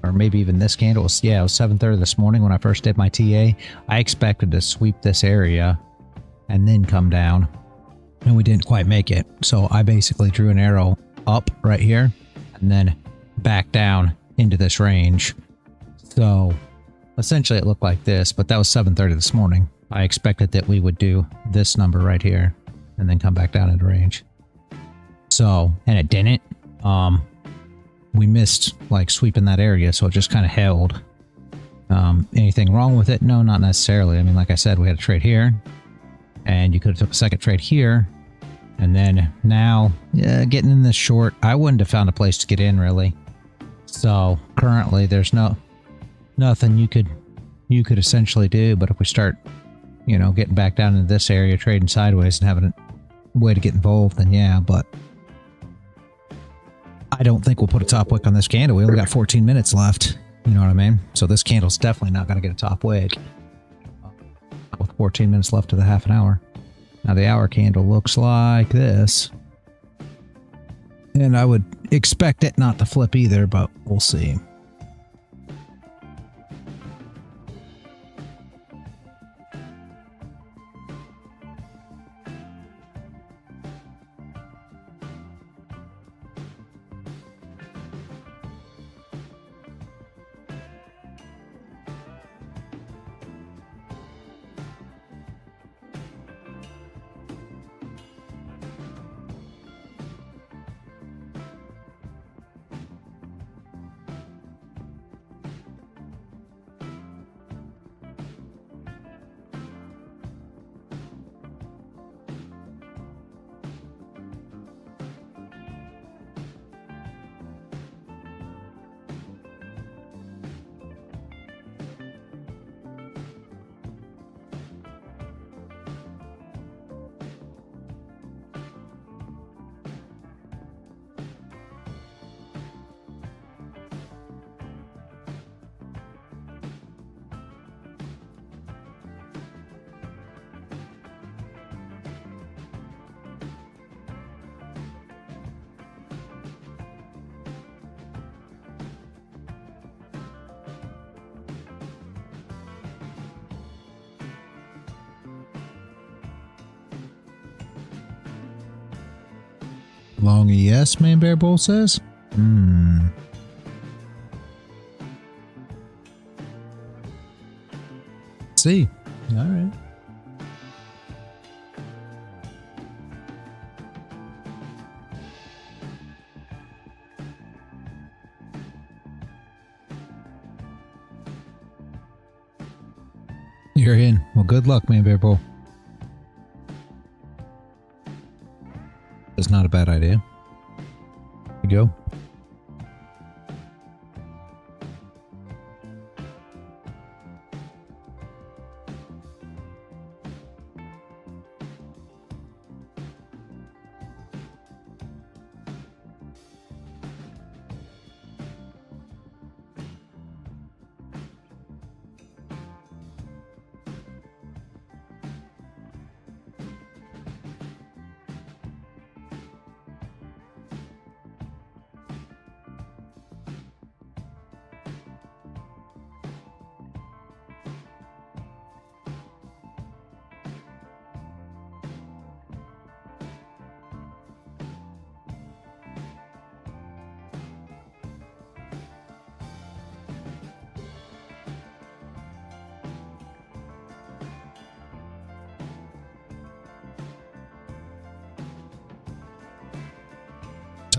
or maybe even this candle, it was 7:30 this morning when I first did my TA. I expected to sweep this area and then come down. And we didn't quite make it. So I basically drew an arrow up right here and then back down into this range. So essentially it looked like this, but that was 7:30 this morning. I expected that we would do this number right here and then come back down into range. So, and it didn't. We missed like sweeping that area, so it just kind of held. Anything wrong with it? No, not necessarily. I mean, like I said, we had a trade here, and you could have took a second trade here, and then now getting in this short, I wouldn't have found a place to get in really. So currently, there's nothing you could essentially do. But if we start, getting back down into this area, trading sideways, and having a way to get involved, then yeah, but. I don't think we'll put a top wick on this candle. We only got 14 minutes left. You know what I mean? So this candle's definitely not going to get a top wick. With 14 minutes left of the half an hour. Now the hour candle looks like this. And I would expect it not to flip either, but we'll see. Long ES, Man Bear Bull says. See. All right. You're in. Well, good luck, Man Bear Bull. That's not a bad idea. There you go.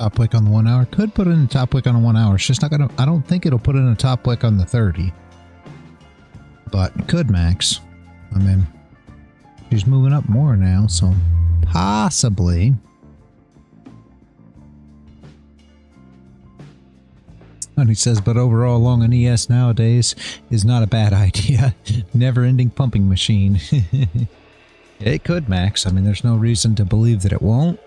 top wick on the 1 hour. Could put in a top wick on a 1 hour. It's just not gonna. I don't think it'll put in a top wick on the 30. But it could, Max. I mean, she's moving up more now, so possibly. And he says, but overall, long an ES nowadays is not a bad idea. Never-ending pumping machine. It could, Max. I mean, there's no reason to believe that it won't.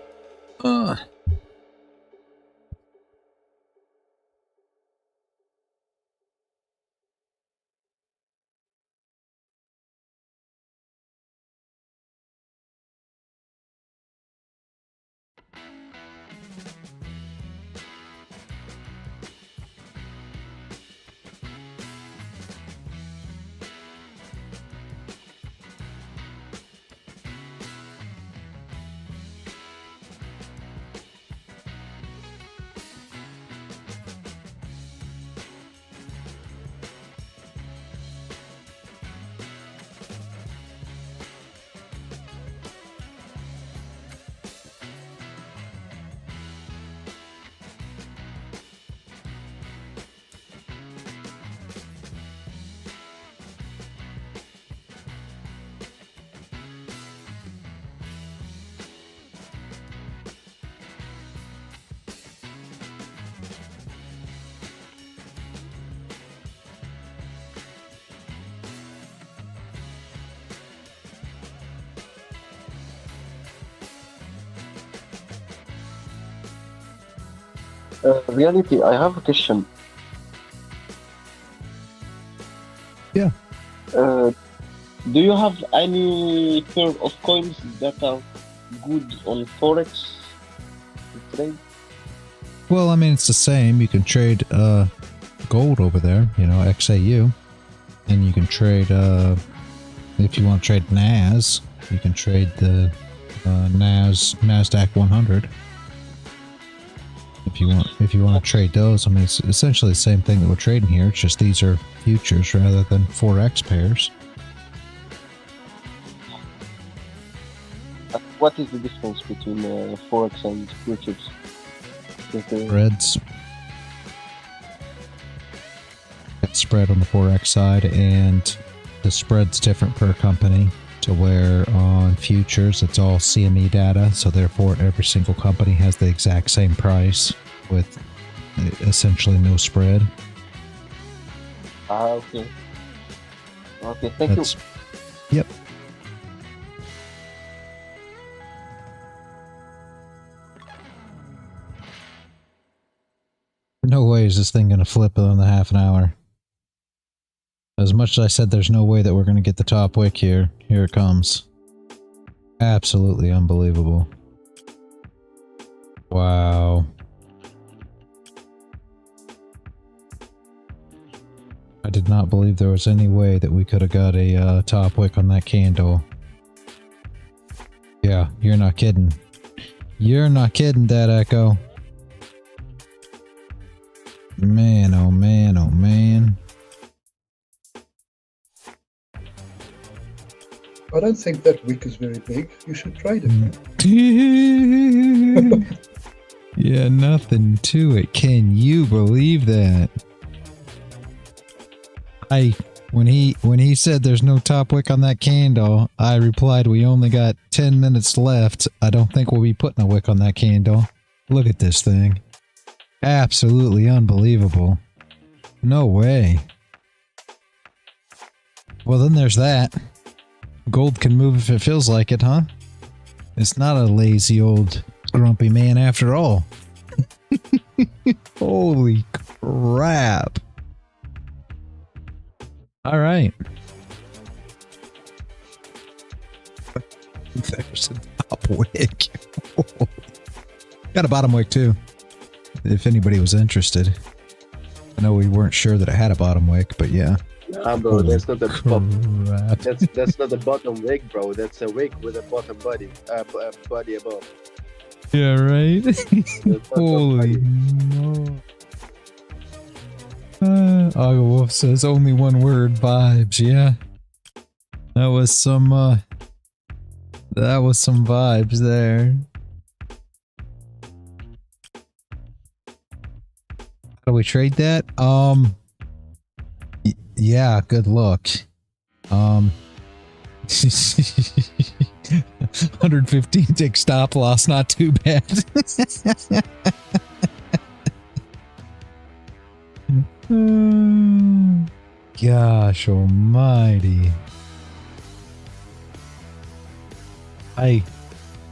Reality, I have a question. Yeah. Do you have any pair of coins that are good on Forex to trade? Well, I mean, it's the same. You can trade gold over there, you know, XAU. And you can trade, if you want to trade NAS, you can trade the Nasdaq 100. If you want to trade those, I mean, it's essentially the same thing that we're trading here. It's just these are futures rather than Forex pairs. What is the difference between Forex and futures? Spreads. Spread on the Forex side, and the spread's different per company, to where on futures it's all CME data, so therefore every single company has the exact same price with essentially no spread. Okay. Okay, thank you. Yep. No way is this thing going to flip in the half an hour. As much as I said there's no way that we're going to get the top wick here, here it comes. Absolutely unbelievable. Wow. I did not believe there was any way that we could have got a top wick on that candle. Yeah, you're not kidding. You're not kidding, Dad Echo. Man, oh man, oh man. I don't think that wick is very big. You should trade it. Yeah, nothing to it. Can you believe that? When he said there's no top wick on that candle, I replied, we only got 10 minutes left. I don't think we'll be putting a wick on that candle. Look at this thing. Absolutely unbelievable. No way. Well, then there's that. Gold can move if it feels like it, huh? It's not a lazy old grumpy man after all. Holy crap. All right. There's a top wick. Got a bottom wick too, if anybody was interested. I know we weren't sure that it had a bottom wick, but yeah. Nah, bro, that's not a Crap. that's not a bottom wig, bro. That's a wig with a bottom body, body above. Yeah, right? The bottom Holy body. no. Aga Wolf says only one word, vibes. Yeah. That was some vibes there. How do we trade that? Yeah, good luck. 115 tick stop loss, not too bad. Gosh almighty.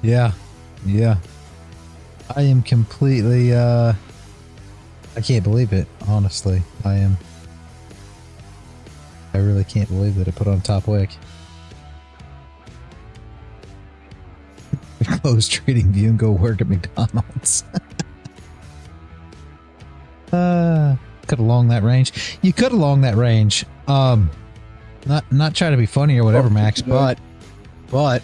Yeah. I am completely, I can't believe it, honestly. I really can't believe that it put on top wick. Close trading view and go work at McDonald's. Could have long that range. You could have long that range. Not trying to be funny or whatever, Max, but why?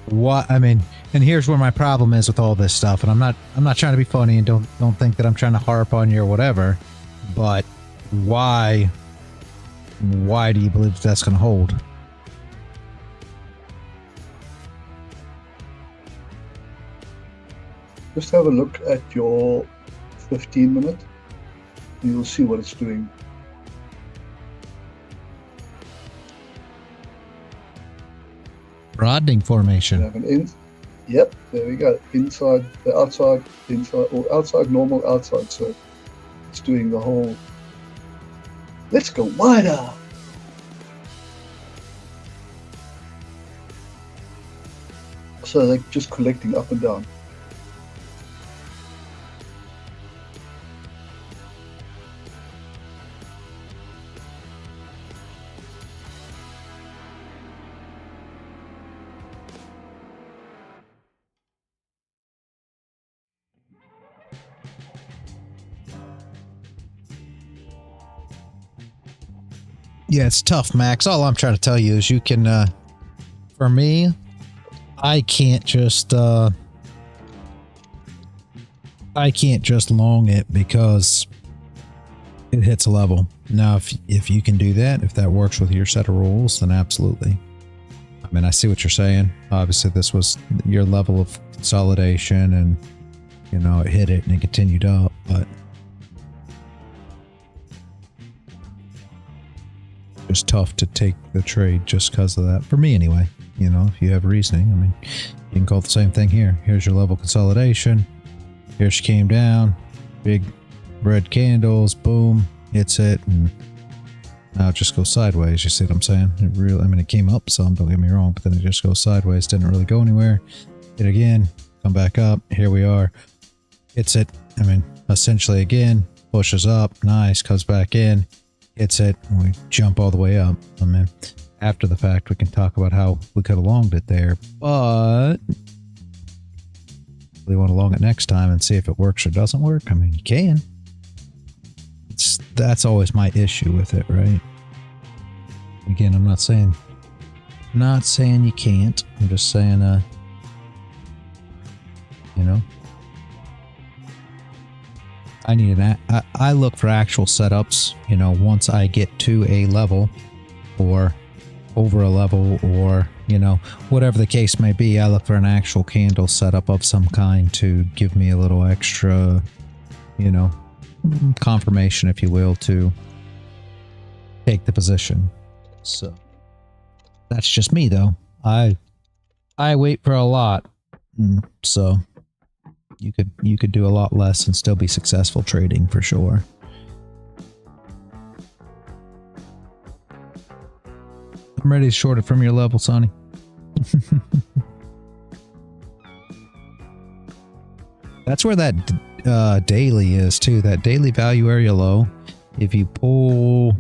What? I mean, and here's where my problem is with all this stuff, and I'm not trying to be funny, and don't think that I'm trying to harp on you or whatever, but why do you believe that's going to hold? Just have a look at your 15-minute, and you'll see what it's doing. Broadening formation. You have an yep, there we go. Inside, the outside, inside, or outside, normal, outside. So it's doing the whole. Let's go wider. So they're just collecting up and down. Yeah, it's tough, Max. All I'm trying to tell you is you can, for me, I can't just long it because it hits a level. Now, if you can do that, if that works with your set of rules, then absolutely. I mean, I see what you're saying. Obviously, this was your level of consolidation and, you know, it hit it and it continued up, but it's tough to take the trade just because of that. For me, anyway. You know, if you have reasoning, I mean, you can call it the same thing here. Here's your level consolidation. Here she came down. Big red candles. Boom. Hits it. And now it just goes sideways. You see what I'm saying? It really, I mean, it came up some, don't get me wrong, but then it just goes sideways. Didn't really go anywhere. Hit again. Come back up. Here we are. Hits it. I mean, essentially again. Pushes up. Nice. Comes back in. Hits it. And we jump all the way up. I mean, after the fact, we can talk about how we could have longed it there, but we want to long it next time and see if it works or doesn't work. I mean, you can. That's always my issue with it, right? Again, I'm not saying you can't. I'm just saying, you know, I need I look for actual setups. You know, once I get to a level or over a level, or, you know, whatever the case may be, I look for an actual candle setup of some kind to give me a little extra, you know, confirmation, if you will, to take the position. So that's just me, though. I wait for a lot, so you could do a lot less and still be successful trading for sure. I'm ready to short it from your level, Sonny. That's where that daily is too. That daily value area low. If you pull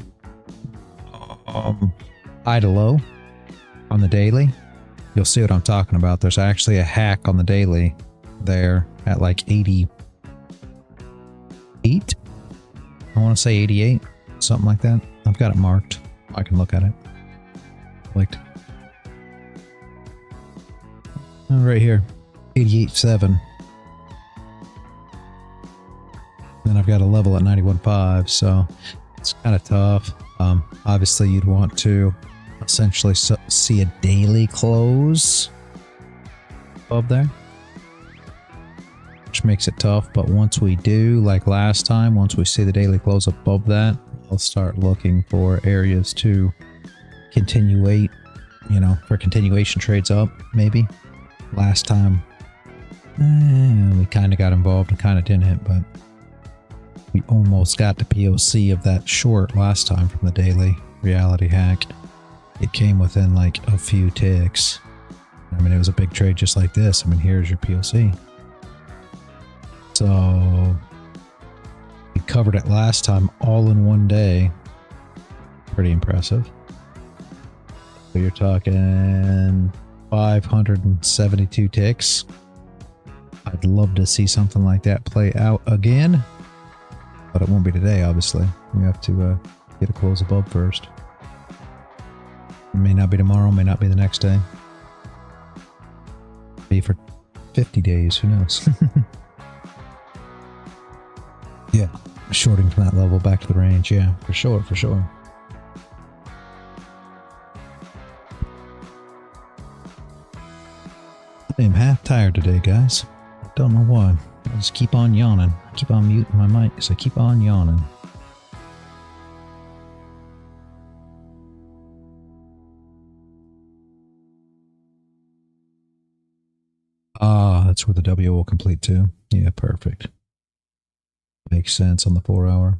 high to low on the daily, you'll see what I'm talking about. There's actually a hack on the daily there at like 88. I want to say 88, something like that. I've got it marked. I can look at it. Right here, 88.7. Then I've got a level at 91.5, so it's kind of tough. Obviously, you'd want to essentially see a daily close above there, which which makes it tough. But once we do, like last time, once we see the daily close above that, I'll start looking for areas to continuate, you know, for continuation trades up, maybe. Last time, we kind of got involved and kind of didn't hit, but we almost got the POC of that short last time from the daily reality hack. It came within like a few ticks. I mean, it was a big trade just like this. I mean, here's your POC. So we covered it last time all in one day. Pretty impressive. So you're talking 572 ticks. I'd love to see something like that play out again, but it won't be today, obviously. We have to get a close above first. It may not be tomorrow, may not be the next day. Be for 50 days, who knows? Yeah, shorting from that level back to the range, yeah, for sure, for sure. I am half tired today, guys. I don't know why. I just keep on yawning. I keep on muting my mic because I keep on yawning. Ah, that's where the W will complete to. Yeah, perfect. Makes sense on the 4 hour.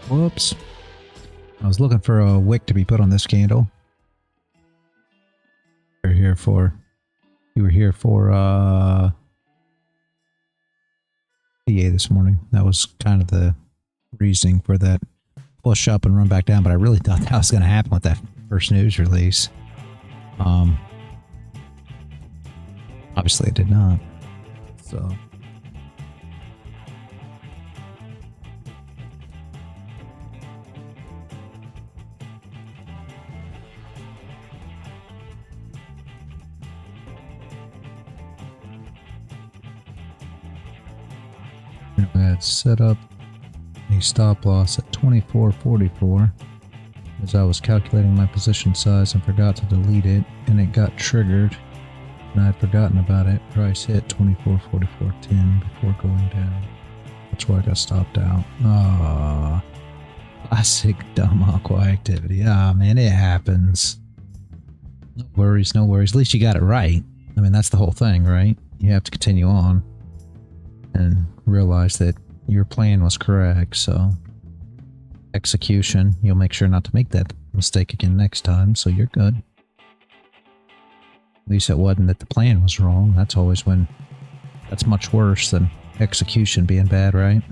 Whoops. I was looking for a wick to be put on this candle. You were here for PA this morning. That was kind of the reasoning for that push up and run back down, but I really thought that was going to happen with that first news release. Obviously it did not. So I had set up a stop loss at 24.44 as I was calculating my position size and forgot to delete it, and it got triggered and I had forgotten about it. Price hit 24.44.10 before going down. That's why I got stopped out. Classic dumb aqua activity. Ah, man, it happens. No worries, no worries. At least you got it right. I mean, that's the whole thing, right? You have to continue on and realize that your plan was correct, so execution, you'll make sure not to make that mistake again next time, so you're good. At least it wasn't that the plan was wrong. That's always when... That's much worse than execution being bad, right?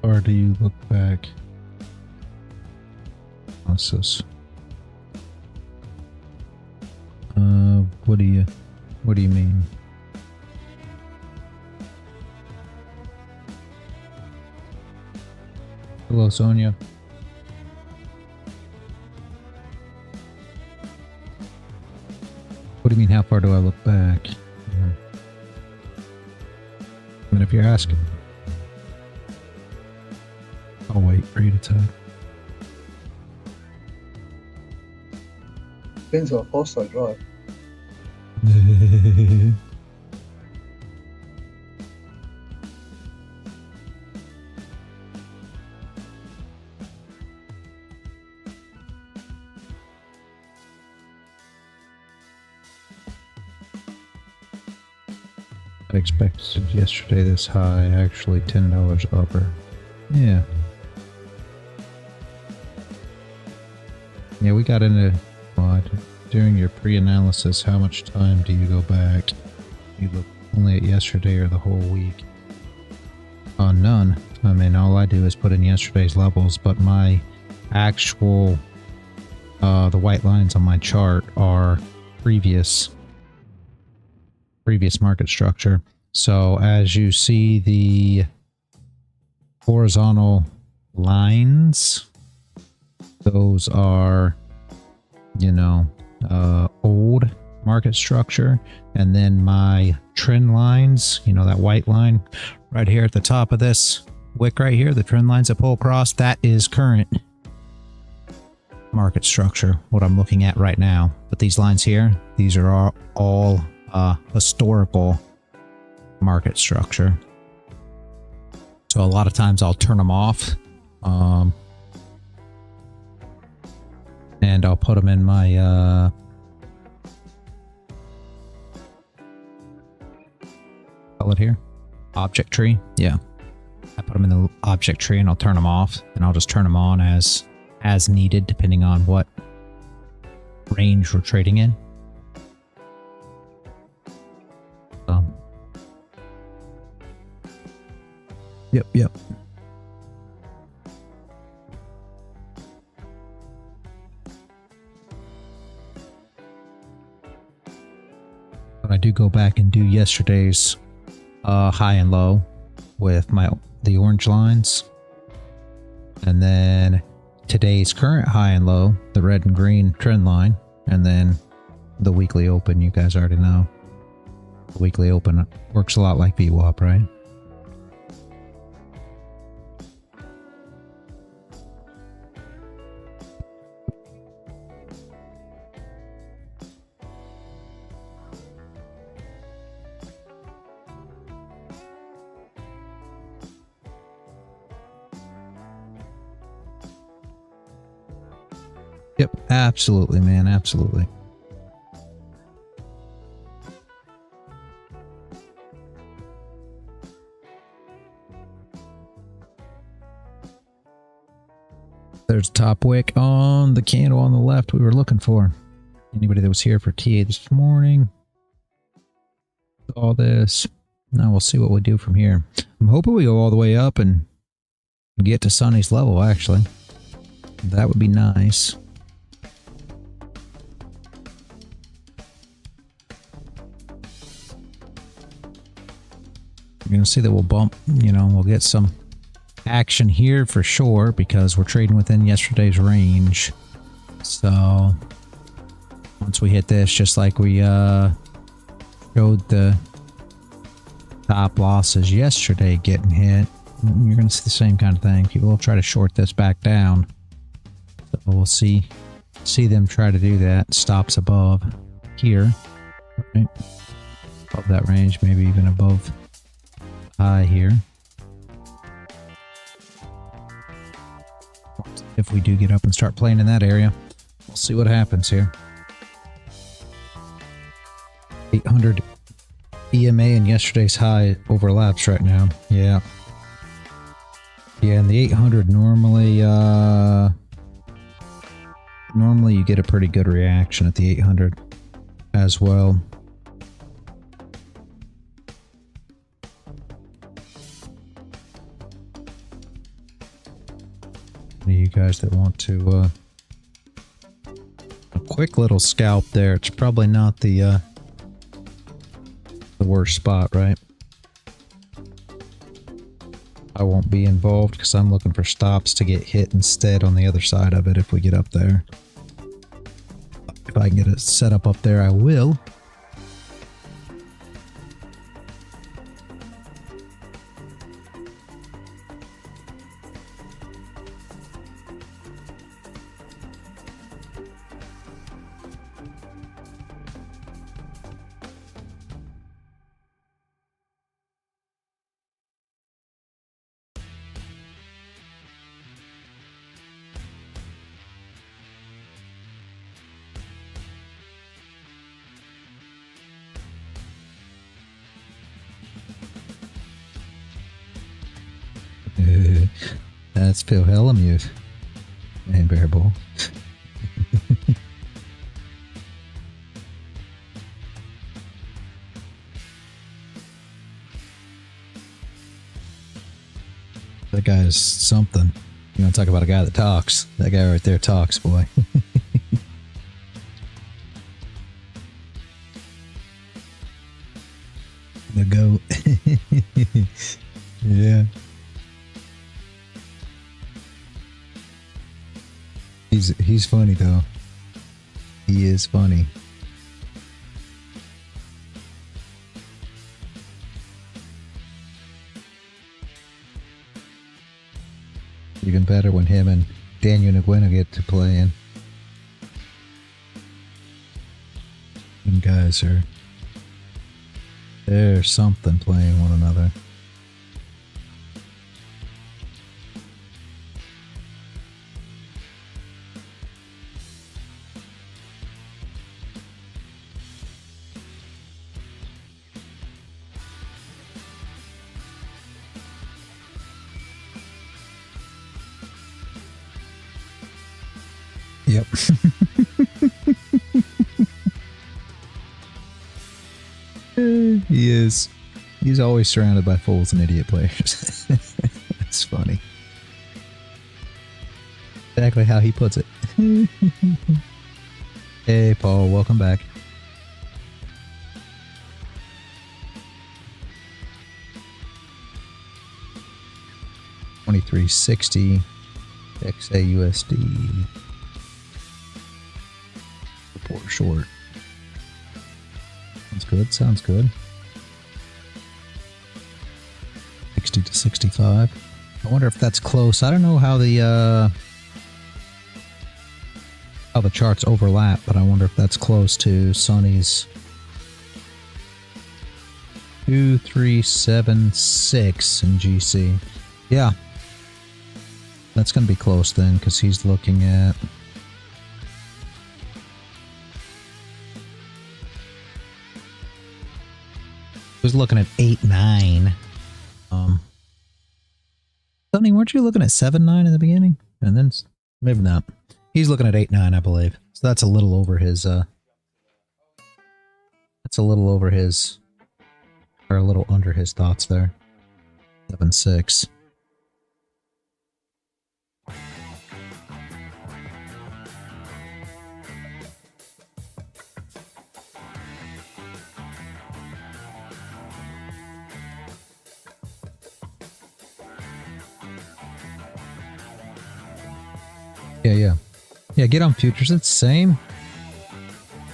Or do you look back? Analysis. What do you mean? Hello, Sonia. What do you mean, how far do I look back? I mean, if you're asking. I'll wait for you to talk. Depends how fast I drive. I expected yesterday this high, actually $10 upper. Yeah. Yeah, we got into during your pre-analysis. How much time do you go back? You look only at yesterday or the whole week? None. I mean, all I do is put in yesterday's levels, but my actual the white lines on my chart are previous market structure. So as you see the horizontal lines, those are, you know, old market structure. And then my trend lines, you know, that white line right here at the top of this wick right here, the trend lines that pull across, that is current market structure, what I'm looking at right now. But these lines here, these are all historical market structure. So a lot of times I'll turn them off, and I'll put them in my Call it here. Object tree. Yeah. I put them in the object tree and I'll turn them off, and I'll just turn them on as needed depending on what range we're trading in. Yep. But I do go back and do yesterday's high and low with the orange lines, and then today's current high and low, the red and green trend line, and then the weekly open. You guys already know the weekly open works a lot like VWAP, right? Yep, absolutely, man, absolutely. There's top wick on the candle on the left we were looking for. Anybody that was here for TA this morning saw this. Now we'll see what we do from here. I'm hoping we go all the way up and get to Sonny's level, actually. That would be nice. You're going to see that we'll bump, we'll get some action here for sure because we're trading within yesterday's range. So once we hit this, just like we showed the top losses yesterday getting hit, you're going to see the same kind of thing. People will try to short this back down. So we'll see them try to do that. Stops above here, right? Above that range, maybe even above high here. If we do get up and start playing in that area, we'll see what happens here. 800 EMA and yesterday's high overlaps right now. Yeah, and the 800 normally you get a pretty good reaction at the 800 as well. You guys that want to a quick little scalp there, it's probably not the worst spot, right? I won't be involved because I'm looking for stops to get hit instead on the other side of it if we get up there. If I can get it set up there, I will. That's Phil Hellemuth and Bear Bull. That guy is something. You want to talk about a guy that talks? That guy right there talks, boy. The goat. Yeah. He's funny though. He is funny. Even better when him and Daniel Nguyen get to play in. And guys they're something playing one another. Yep. He is. He's always surrounded by fools and idiot players. That's funny. Exactly how he puts it. Hey, Paul, welcome back. $23.60 XAUSD. Report short. Sounds good. Sounds good. 60 to 65. I wonder if that's close. I don't know how the charts overlap, but I wonder if that's close to Sonny's 2376 in GC. Yeah. That's going to be close then, because he's looking at... He was looking at 8.9. Sonny, weren't you looking at 7.9 in the beginning? And then, maybe not. He's looking at 8.9, I believe. So that's a little over his, that's a little over his, or a little under his thoughts there. 7.6. Yeah, get on futures. It's the same.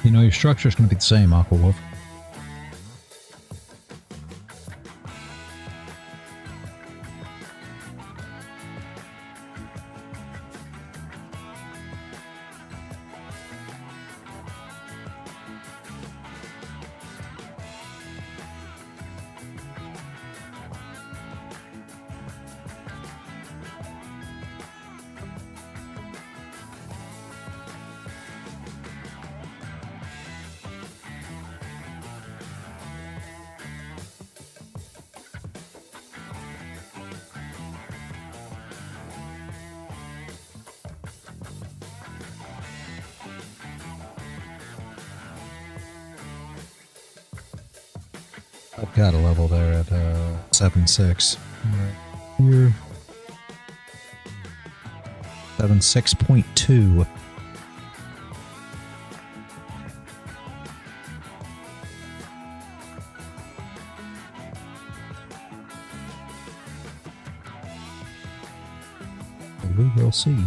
You know, your structure is going to be the same, Aqua Wolf. I've got a level there at 7.6. Right here. 7.6.2. We will see.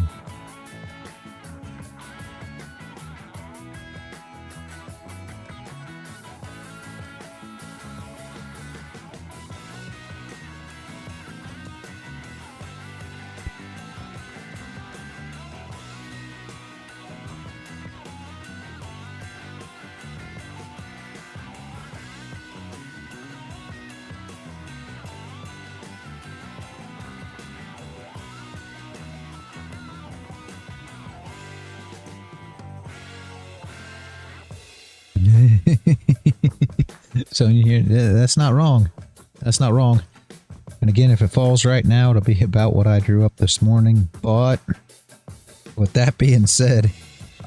So you hear, that's not wrong. That's not wrong. And again, if it falls right now, it'll be about what I drew up this morning. But with that being said,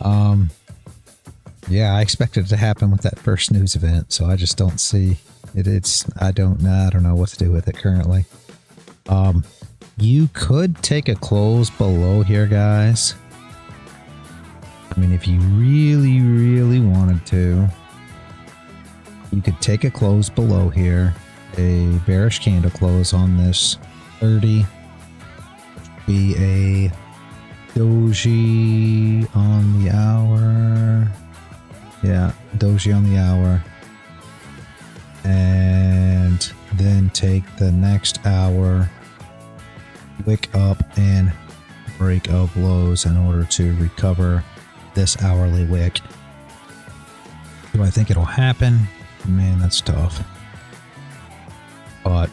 yeah, I expected it to happen with that first news event. So I just don't see it. I don't know what to do with it currently. You could take a close below here, guys. I mean, if you really, really wanted to, you could take a close below here, a bearish candle close on this 30, be a doji on the hour. Yeah, doji on the hour. And then take the next hour, wick up and break of lows in order to recover this hourly wick. Do I think it'll happen? Man, that's tough. But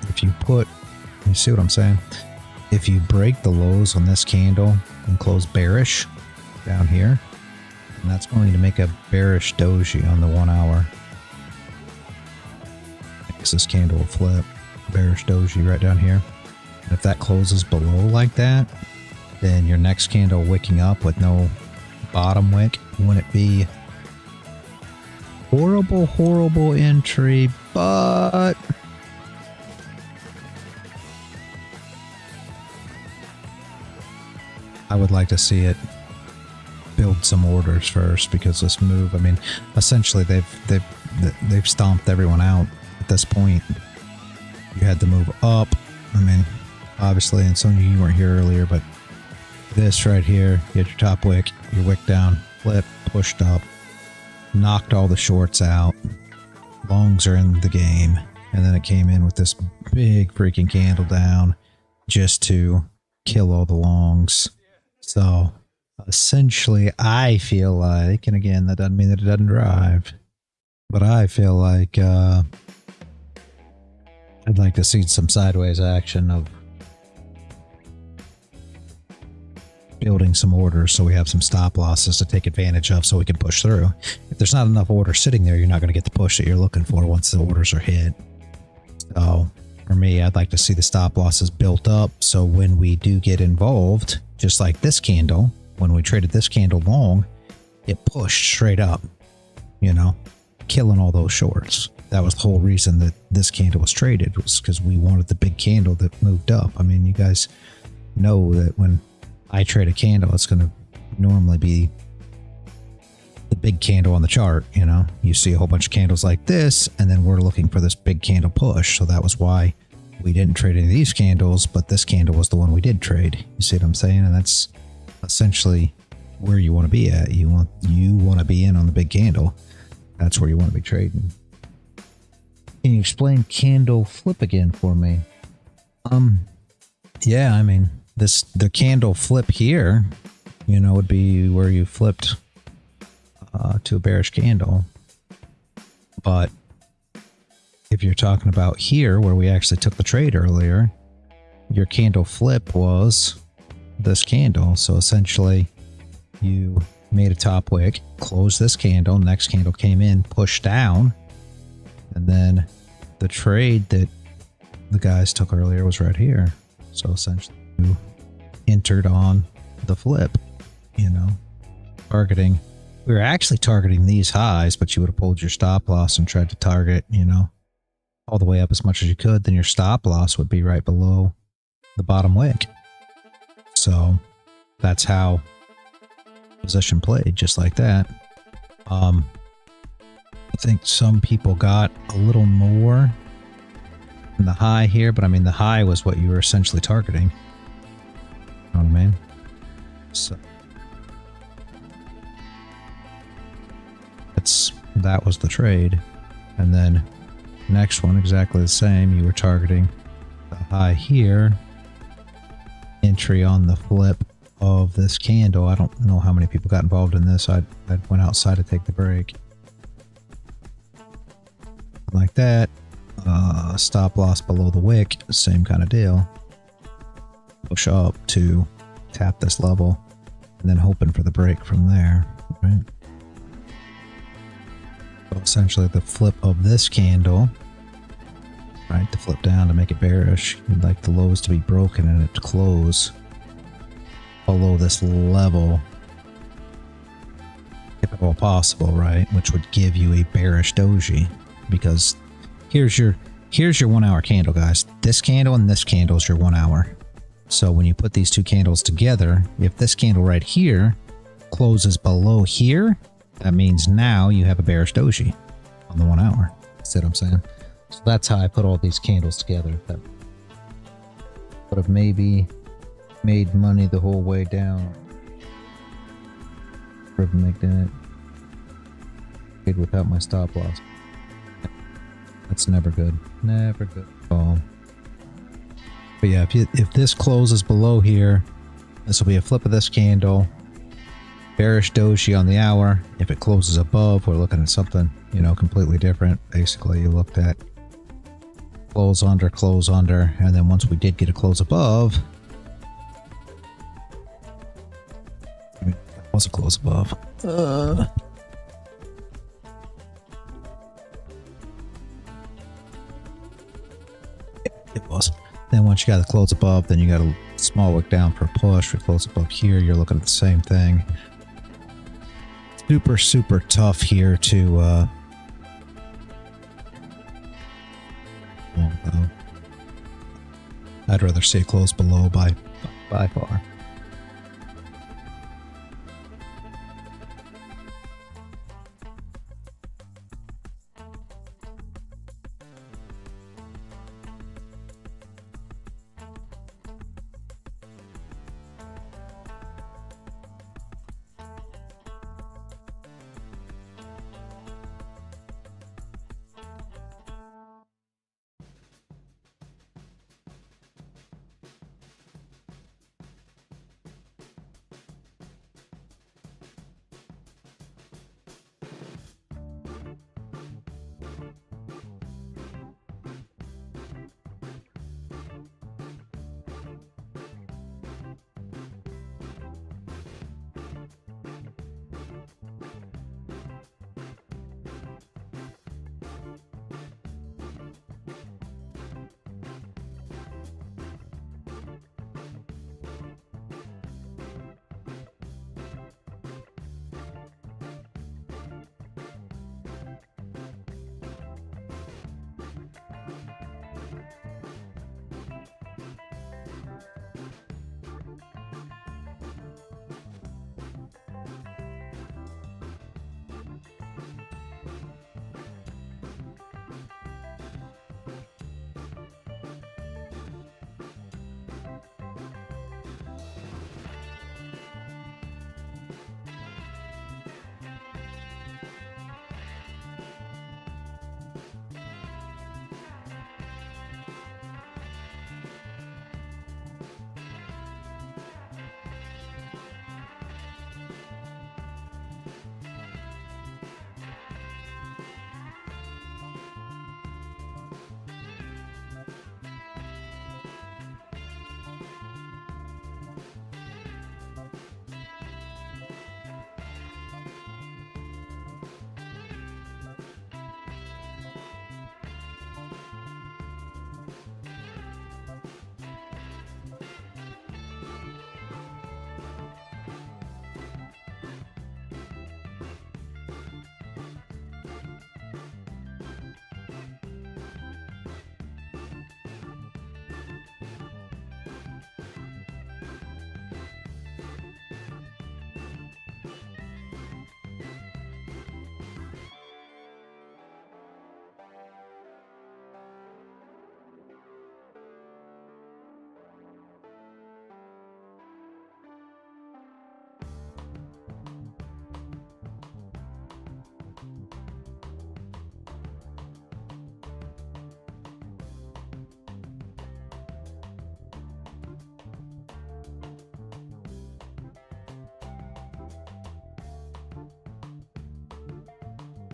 if you put, you see what I'm saying? If you break the lows on this candle and close bearish down here, and that's going to make a bearish doji on the 1 hour. I guess this candle will flip. Bearish doji right down here. And if that closes below like that, then your next candle wicking up with no bottom wick, wouldn't it be horrible entry? But I would like to see it build some orders first, because this move, I mean, essentially they've stomped everyone out at this point. You had to move up. I mean, obviously, and some of you weren't here earlier, but this right here, you had your top wick, your wick down, flip, pushed up, knocked all the shorts out. Longs are in the game, and then it came in with this big freaking candle down just to kill all the longs. So essentially, I feel like, and again, that doesn't mean that it doesn't drive, but I feel like I'd like to see some sideways action of building some orders so we have some stop losses to take advantage of so we can push through. If there's not enough orders sitting there, you're not going to get the push that you're looking for once the orders are hit. So for me, I'd like to see the stop losses built up so when we do get involved, just like this candle, when we traded this candle long, it pushed straight up, you know, killing all those shorts. That was the whole reason that this candle was traded, was because we wanted the big candle that moved up. I mean, you guys know that when I trade a candle, it's going to normally be the big candle on the chart. You know, you see a whole bunch of candles like this, and then we're looking for this big candle push. So that was why we didn't trade any of these candles, but this candle was the one we did trade. You see what I'm saying? And that's essentially where you want to be at. You want to be in on the big candle. That's where you want to be trading. Can you explain candle flip again for me? Yeah, I mean, the candle flip here, you know, would be where you flipped to a bearish candle. But if you're talking about here, where we actually took the trade earlier, your candle flip was this candle. So essentially, you made a top wick, closed this candle, next candle came in, pushed down, and then the trade that the guys took earlier was right here. So essentially, you entered on the flip, you know, targeting. We were actually targeting these highs, but you would have pulled your stop loss and tried to target, you know, all the way up as much as you could. Then your stop loss would be right below the bottom wick. So that's how position played, just like that. I think some people got a little more in the high here, but I mean, the high was what you were essentially targeting. You know what I mean? So that was the trade. And then next one, exactly the same. You were targeting the high here, entry on the flip of this candle. I don't know how many people got involved in this. I went outside to take the break. Like that. Stop loss below the wick, same kind of deal. Push up to tap this level, and then hoping for the break from there, right? So essentially the flip of this candle, right, to flip down to make it bearish, you'd like the lows to be broken and it to close below this level, if at all possible, right? Which would give you a bearish doji, because here's your 1 hour candle, guys. This candle and this candle is your 1 hour. So when you put these two candles together, if this candle right here closes below here, that means now you have a bearish doji on the 1 hour. See what I'm saying? So that's how I put all these candles together. That would have maybe made money the whole way down. Didn't it? Without my stop loss. That's never good. Never good. Oh. But yeah, if this closes below here, this will be a flip of this candle. Bearish doji on the hour. If it closes above, we're looking at something, you know, completely different. Basically, you looked at close under, and then once we did get a close above, I mean, that was a close above. It was. Then once you got the close above, then you got to Small wick down for a push. We close above here. You're looking at the same thing. Super, super tough here to I'd rather see it close below by far.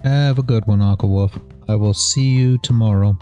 Have a good one, Aqua Wolf. I will see you tomorrow.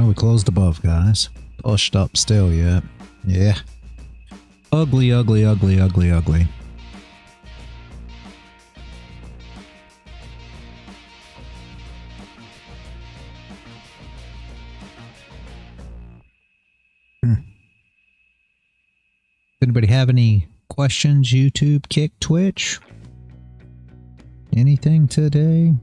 Well, we closed above, guys. Pushed up still yet. Yeah. Ugly, ugly, ugly, ugly, ugly. Anybody have any questions? YouTube, Kick, Twitch? Anything today?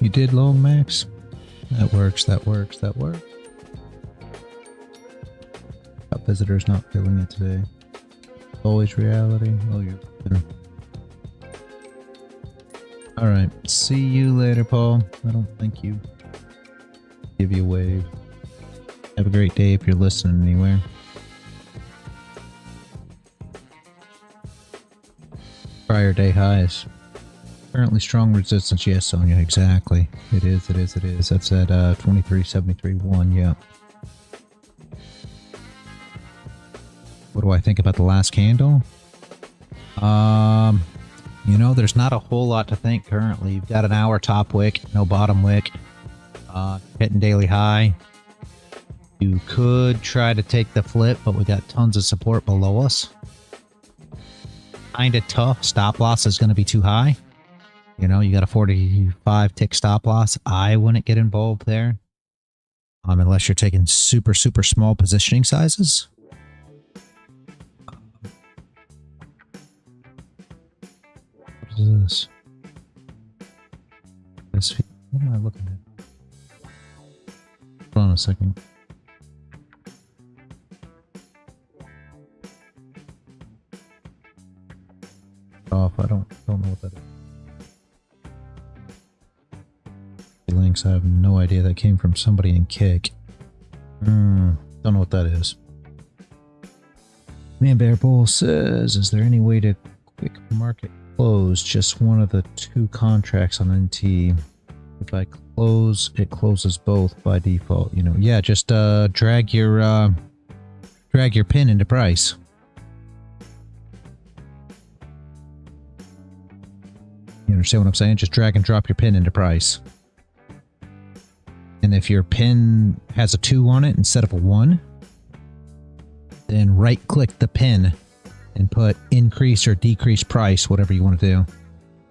You did long max? That works, that works, that works. Got visitors not feeling it today. Always reality. Oh, you're kidding. Alright, see you later, Paul. I don't think you give you a wave. Have a great day if you're listening anywhere. Prior day highs. Currently strong resistance. Yes, Sonia, exactly. It is, it is, it is. That's at 2373.1, yeah. What do I think about the last candle? You know, there's not a whole lot to think currently. You've got an hour top wick, no bottom wick, hitting daily high. You could try to take the flip, but we got tons of support below us. Kind of tough. Stop loss is going to be too high. You know, you got a 45 tick stop loss. I wouldn't get involved there. Unless you're taking super, super small positioning sizes. What is this? What am I looking at? Hold on a second. Off. I don't know what that is. Links. I have no idea. That came from somebody in Kick. Don't know what that is. Man Bear Bull says, is there any way to quick market close just one of the two contracts on NT? If I close, it closes both by default. You know, yeah, just drag your pin into price. You understand what I'm saying? Just drag and drop your pin into price. And if your pin has a 2 on it instead of a 1, then right click the pin and put increase or decrease price, whatever you want to do.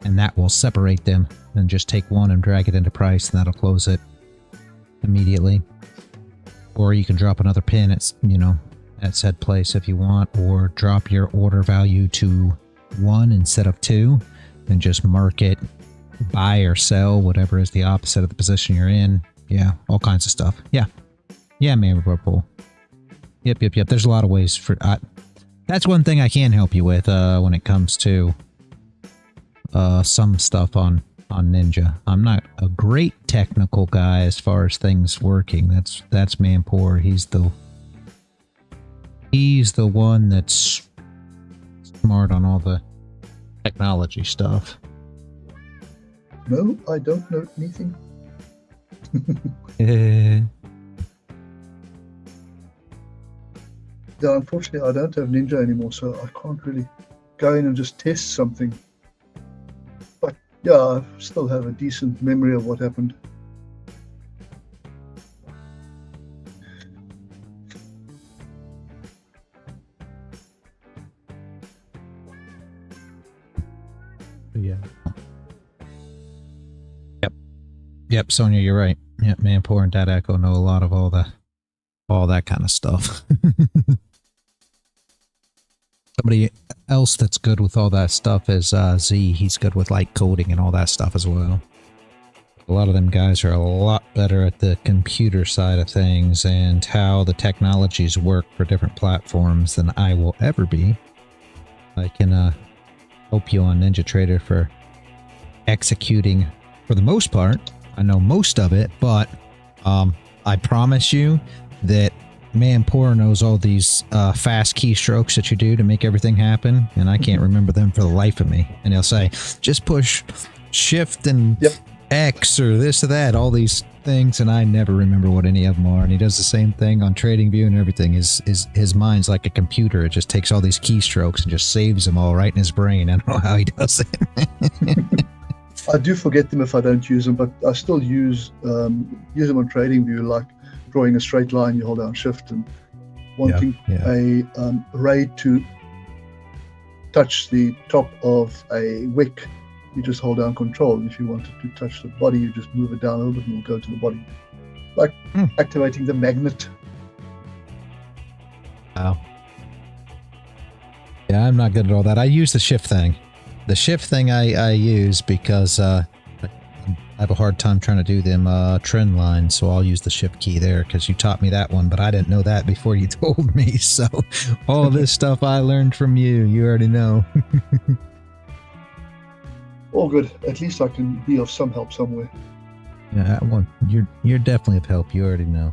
And that will separate them. Then just take one and drag it into price, and that'll close it immediately. Or you can drop another pin at, you know, at said place if you want, or drop your order value to 1 instead of 2, and just mark it buy or sell, whatever is the opposite of the position you're in. Yeah, all kinds of stuff. Yeah. Yeah, man, Pool. Yep. There's a lot of ways for... that's one thing I can help you with when it comes to some stuff on Ninja. I'm not a great technical guy as far as things working. That's Manpour. He's the one that's smart on all the technology stuff. No, I don't know anything. Yeah, unfortunately, I don't have Ninja anymore, so I can't really go in and just test something. But yeah, I still have a decent memory of what happened. Yeah. Yep, Sonia, you're right. Yep, Manpour and Dad Echo know a lot of all that kind of stuff. Somebody else that's good with all that stuff is Z. He's good with light coding and all that stuff as well. A lot of them guys are a lot better at the computer side of things and how the technologies work for different platforms than I will ever be. I can help you on NinjaTrader for executing for the most part. I know most of it, but I promise you that Manpour knows all these fast keystrokes that you do to make everything happen, and I can't remember them for the life of me. And he'll say, just push shift and X or this or that, all these things, and I never remember what any of them are. And he does the same thing on TradingView and everything. His mind's like a computer. It just takes all these keystrokes and just saves them all right in his brain. I don't know how he does it. I do forget them if I don't use them, but I still use them on TradingView, like drawing a straight line, you hold down shift, and wanting a raid to touch the top of a wick, you just hold down control. And if you wanted to touch the body, you just move it down a little bit and it'll go to the body. Like activating the magnet. Wow. Yeah, I'm not good at all that. I use the shift thing. The shift thing I use because I have a hard time trying to do them trend lines, so I'll use the shift key there because you taught me that one, but I didn't know that before you told me. So all this stuff I learned from you. You already know. All good. At least I can be of some help somewhere. Yeah, well, you're definitely of help. You already know.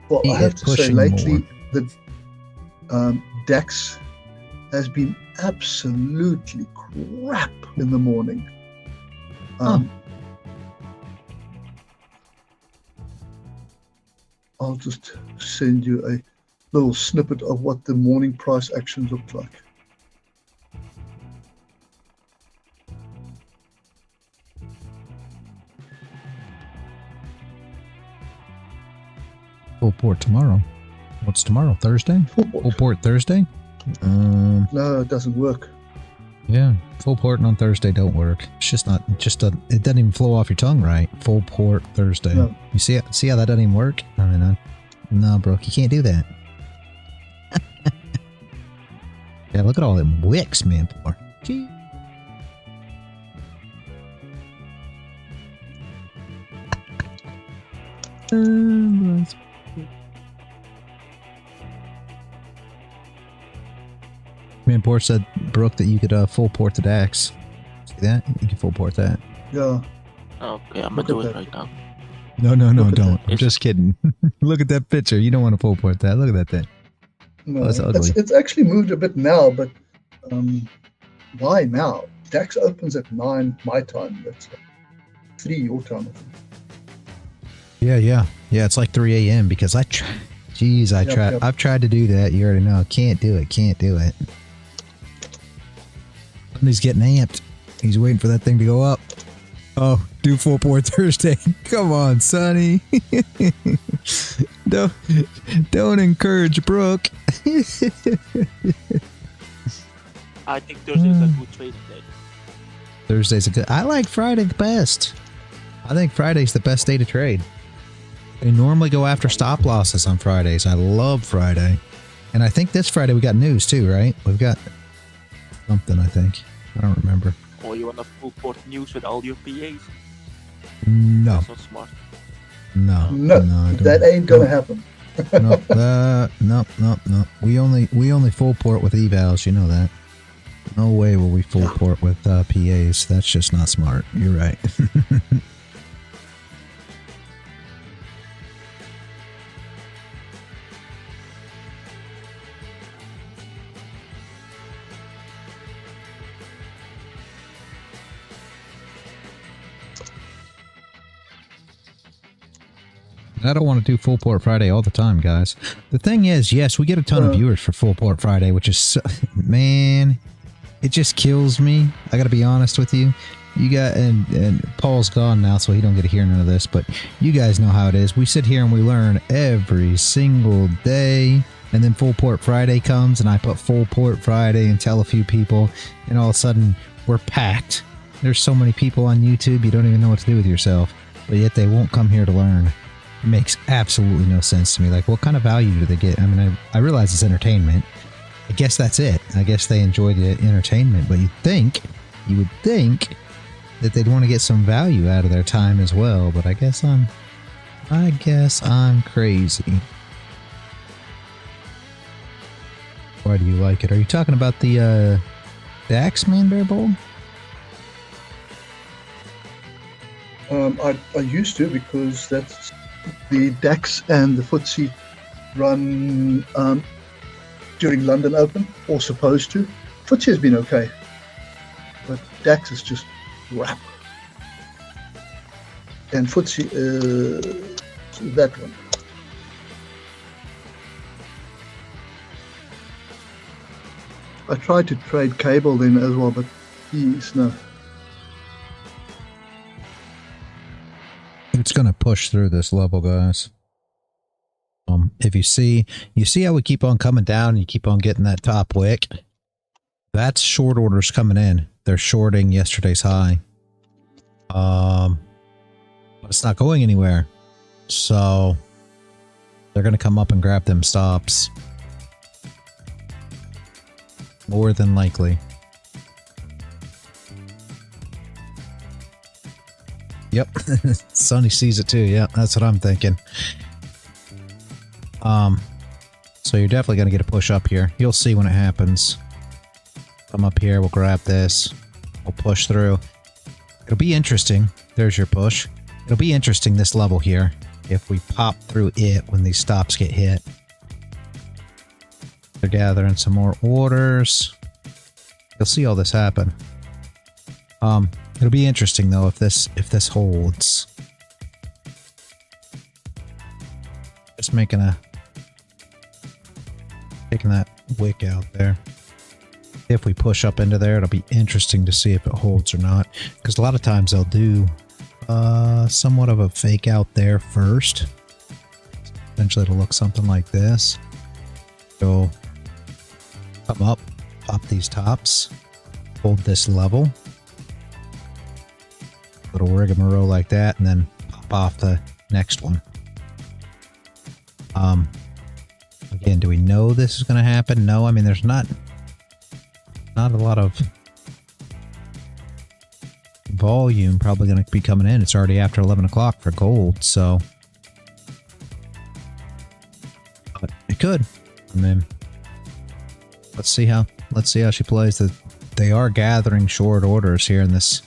Well, I have to say lately that DAX has been absolutely crap in the morning. I'll just send you a little snippet of what the morning price action looked like. Full port tomorrow. What's tomorrow? Thursday? Full port Thursday? No, it doesn't work. Yeah, full porting on Thursday don't work. It's just not, it doesn't even flow off your tongue right. Full port Thursday. No. You see how that doesn't even work? I mean, no, bro, you can't do that. Yeah, look at all them wicks, man. Poor. Gee. Man, Poor said, Brooke, that you could full port the DAX. See that? You can full port that. Yeah. Okay, I'm gonna do it right now. No, Look at don't. that. I'm just kidding. Look at that picture. You don't want to full port that. Look at that thing. No, Oh, that's ugly. it's actually moved a bit now, but why now? DAX opens at 9 my time. That's 3 your time, I think. Yeah. It's like 3 a.m. because I try. Jeez, I Yep, tried. yep. I've tried to do that. You already know. Can't do it. Somebody's getting amped. He's waiting for that thing to go up. Oh, do full port Thursday. Come on, Sonny. Don't encourage Brooke. I think Thursday is a good trading day. Thursday's a good. I like Friday the best. I think Friday's the best day to trade. They normally go after stop losses on Fridays. I love Friday. And I think this Friday we got news too, right? We've got something, I think. I don't remember. Or you wanna full port news with all your PAs? No. That's not smart. No. No, I don't- that ain't gonna happen. No. We only full port with evals, you know that. No way will we full port with PAs. That's just not smart. You're right. I don't want to do Full Port Friday all the time, guys. The thing is, yes, we get a ton of viewers for Full Port Friday, which is, so, man, it just kills me. I got to be honest with you. You got, and Paul's gone now, so he don't get to hear none of this, but you guys know how it is. We sit here and we learn every single day, and then Full Port Friday comes, and I put Full Port Friday and tell a few people, and all of a sudden, we're packed. There's so many people on YouTube, you don't even know what to do with yourself, but yet they won't come here to learn. It makes absolutely no sense to me. Like, what kind of value do they get? I mean, I realize it's entertainment. I guess that's it. I guess they enjoy the entertainment, but you would think that they'd want to get some value out of their time as well, but I guess I'm crazy. Why do you like it? Are you talking about the DAX, man, Bear Bowl? I used to, because that's the DAX and the FTSE run during London Open, or supposed to. FTSE has been okay, but DAX is just crap. And FTSE is that one. I tried to trade cable then as well, but geez, no. It's going to push through this level, guys. If you see how we keep on coming down and you keep on getting that top wick? That's short orders coming in. They're shorting yesterday's high. But it's not going anywhere. So they're going to come up and grab them stops. More than likely. Yep. Sonny sees it too. Yeah, that's what I'm thinking. So you're definitely going to get a push up here. You'll see when it happens. Come up here. We'll grab this. We'll push through. It'll be interesting. There's your push. It'll be interesting, this level here, if we pop through it when these stops get hit. They're gathering some more orders. You'll see all this happen. It'll be interesting though if this holds. just taking that wick out there. If we push up into there, it'll be interesting to see if it holds or not. Because a lot of times they'll do somewhat of a fake out there first. Eventually it'll look something like this. Go come up, pop these tops, hold this level. Little rigmarole like that, and then pop off the next one. Again, do we know this is going to happen? No, I mean, there's not a lot of volume probably going to be coming in. It's already after 11 o'clock for gold, so but it could. I mean, let's see how she plays. That they are gathering short orders here in this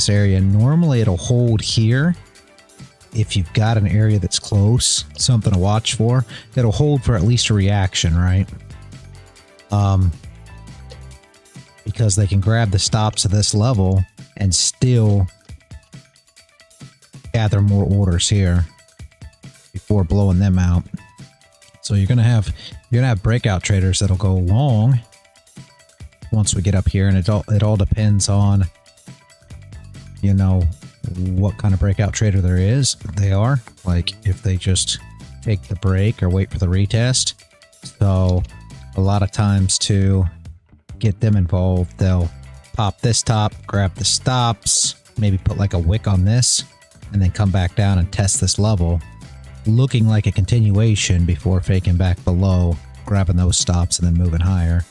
area. Normally it'll hold here. If you've got an area that's close, something to watch for, it'll hold for at least a reaction, right? Because they can grab the stops of this level and still gather more orders here before blowing them out. So you're gonna have breakout traders that'll go long once we get up here, and it all depends on, you know, what kind of breakout trader they are. Like if they just take the break or wait for the retest. So a lot of times to get them involved, they'll pop this top, grab the stops, maybe put like a wick on this, and then come back down and test this level, looking like a continuation before faking back below, grabbing those stops and then moving higher.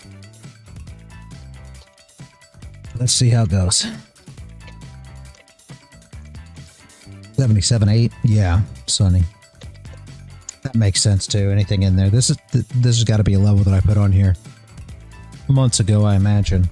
Let's see how it goes. 77.8, yeah, Sonny. That makes sense too. Anything in there? This has got to be a level that I put on here months ago, I imagine.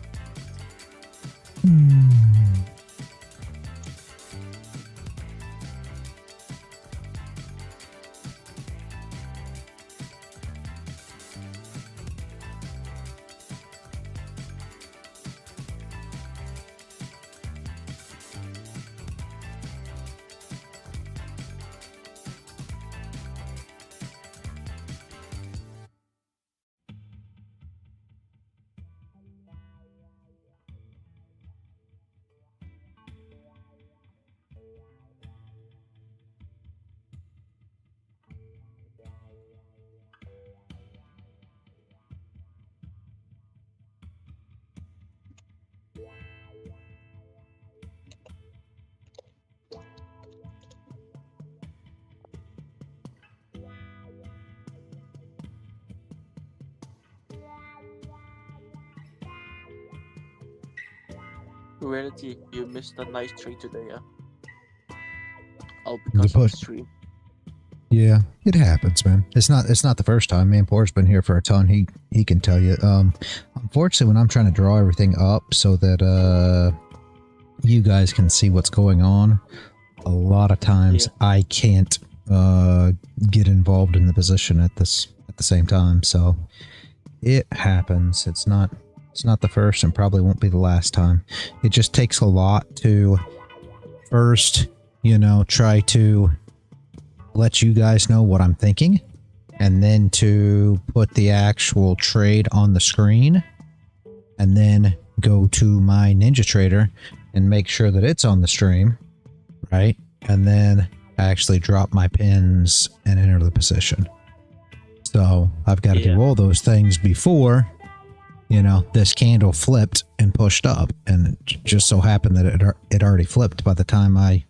Reality, you missed a nice trade today, yeah? All because of the stream. Yeah, it happens, man. It's not the first time. Man, Poor's been here for a ton. He can tell you. Unfortunately, when I'm trying to draw everything up so that you guys can see what's going on, a lot of times I can't get involved in the position at the same time. So it happens. It's not the first and probably won't be the last time. It just takes a lot to first, you know, try to let you guys know what I'm thinking, and then to put the actual trade on the screen, and then go to my NinjaTrader and make sure that it's on the stream, right? And then actually drop my pins and enter the position. So I've got to do all those things before, you know, this candle flipped and pushed up, and it just so happened that it already flipped by the time I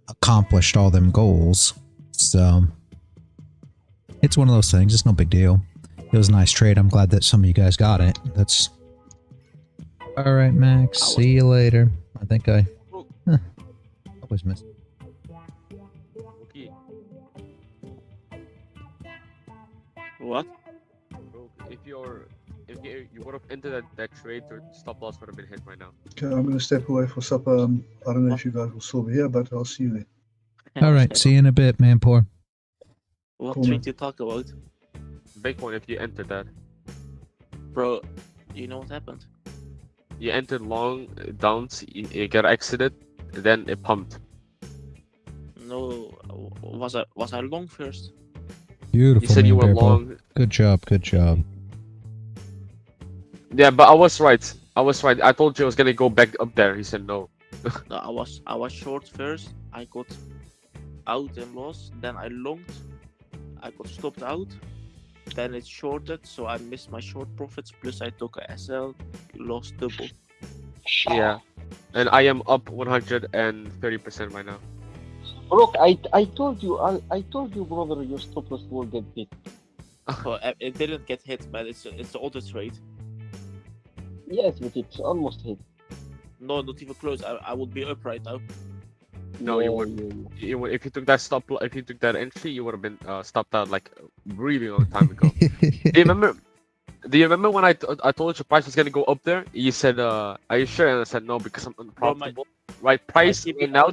accomplished all them goals. So it's one of those things. It's no big deal. It was a nice trade. I'm glad that some of you guys got it. That's all right, Max. See you later. I think I always miss. Okay. What? If you would have entered that trade, your stop loss would have been hit right now. Okay, I'm going to step away for supper. I don't know if you guys will still be here, but I'll see you there. All right, see you in a bit, man. Poor. What Cool, trade man. you talk about? Big one if you entered that. Bro, you know what happened? You entered long downs, you got exited, then it pumped. No, Was I long first? Beautiful. You said man, you were Bear Paw. long. Good job. Good job. Yeah, but I was right. I told you I was gonna go back up there. He said no. No, I was short first. I got out and lost. Then I longed. I got stopped out. Then it shorted, so I missed my short profits. Plus I took a SL, lost double. Yeah, and I am up 130% right now. Brock, I told you, I told you, brother, your stop loss will get hit. But it didn't get hit, man. It's the auto trade. Yes, but it's almost hit. No, not even close. I would be up right now. No, you Yeah, wouldn't. yeah, You would, if you took that if you took that entry, you would have been stopped out like a really long time ago. Do you remember when I told you price was gonna go up there? You said, "Are you sure?" And I said, "No, because I'm unprofitable." Right, price TP right now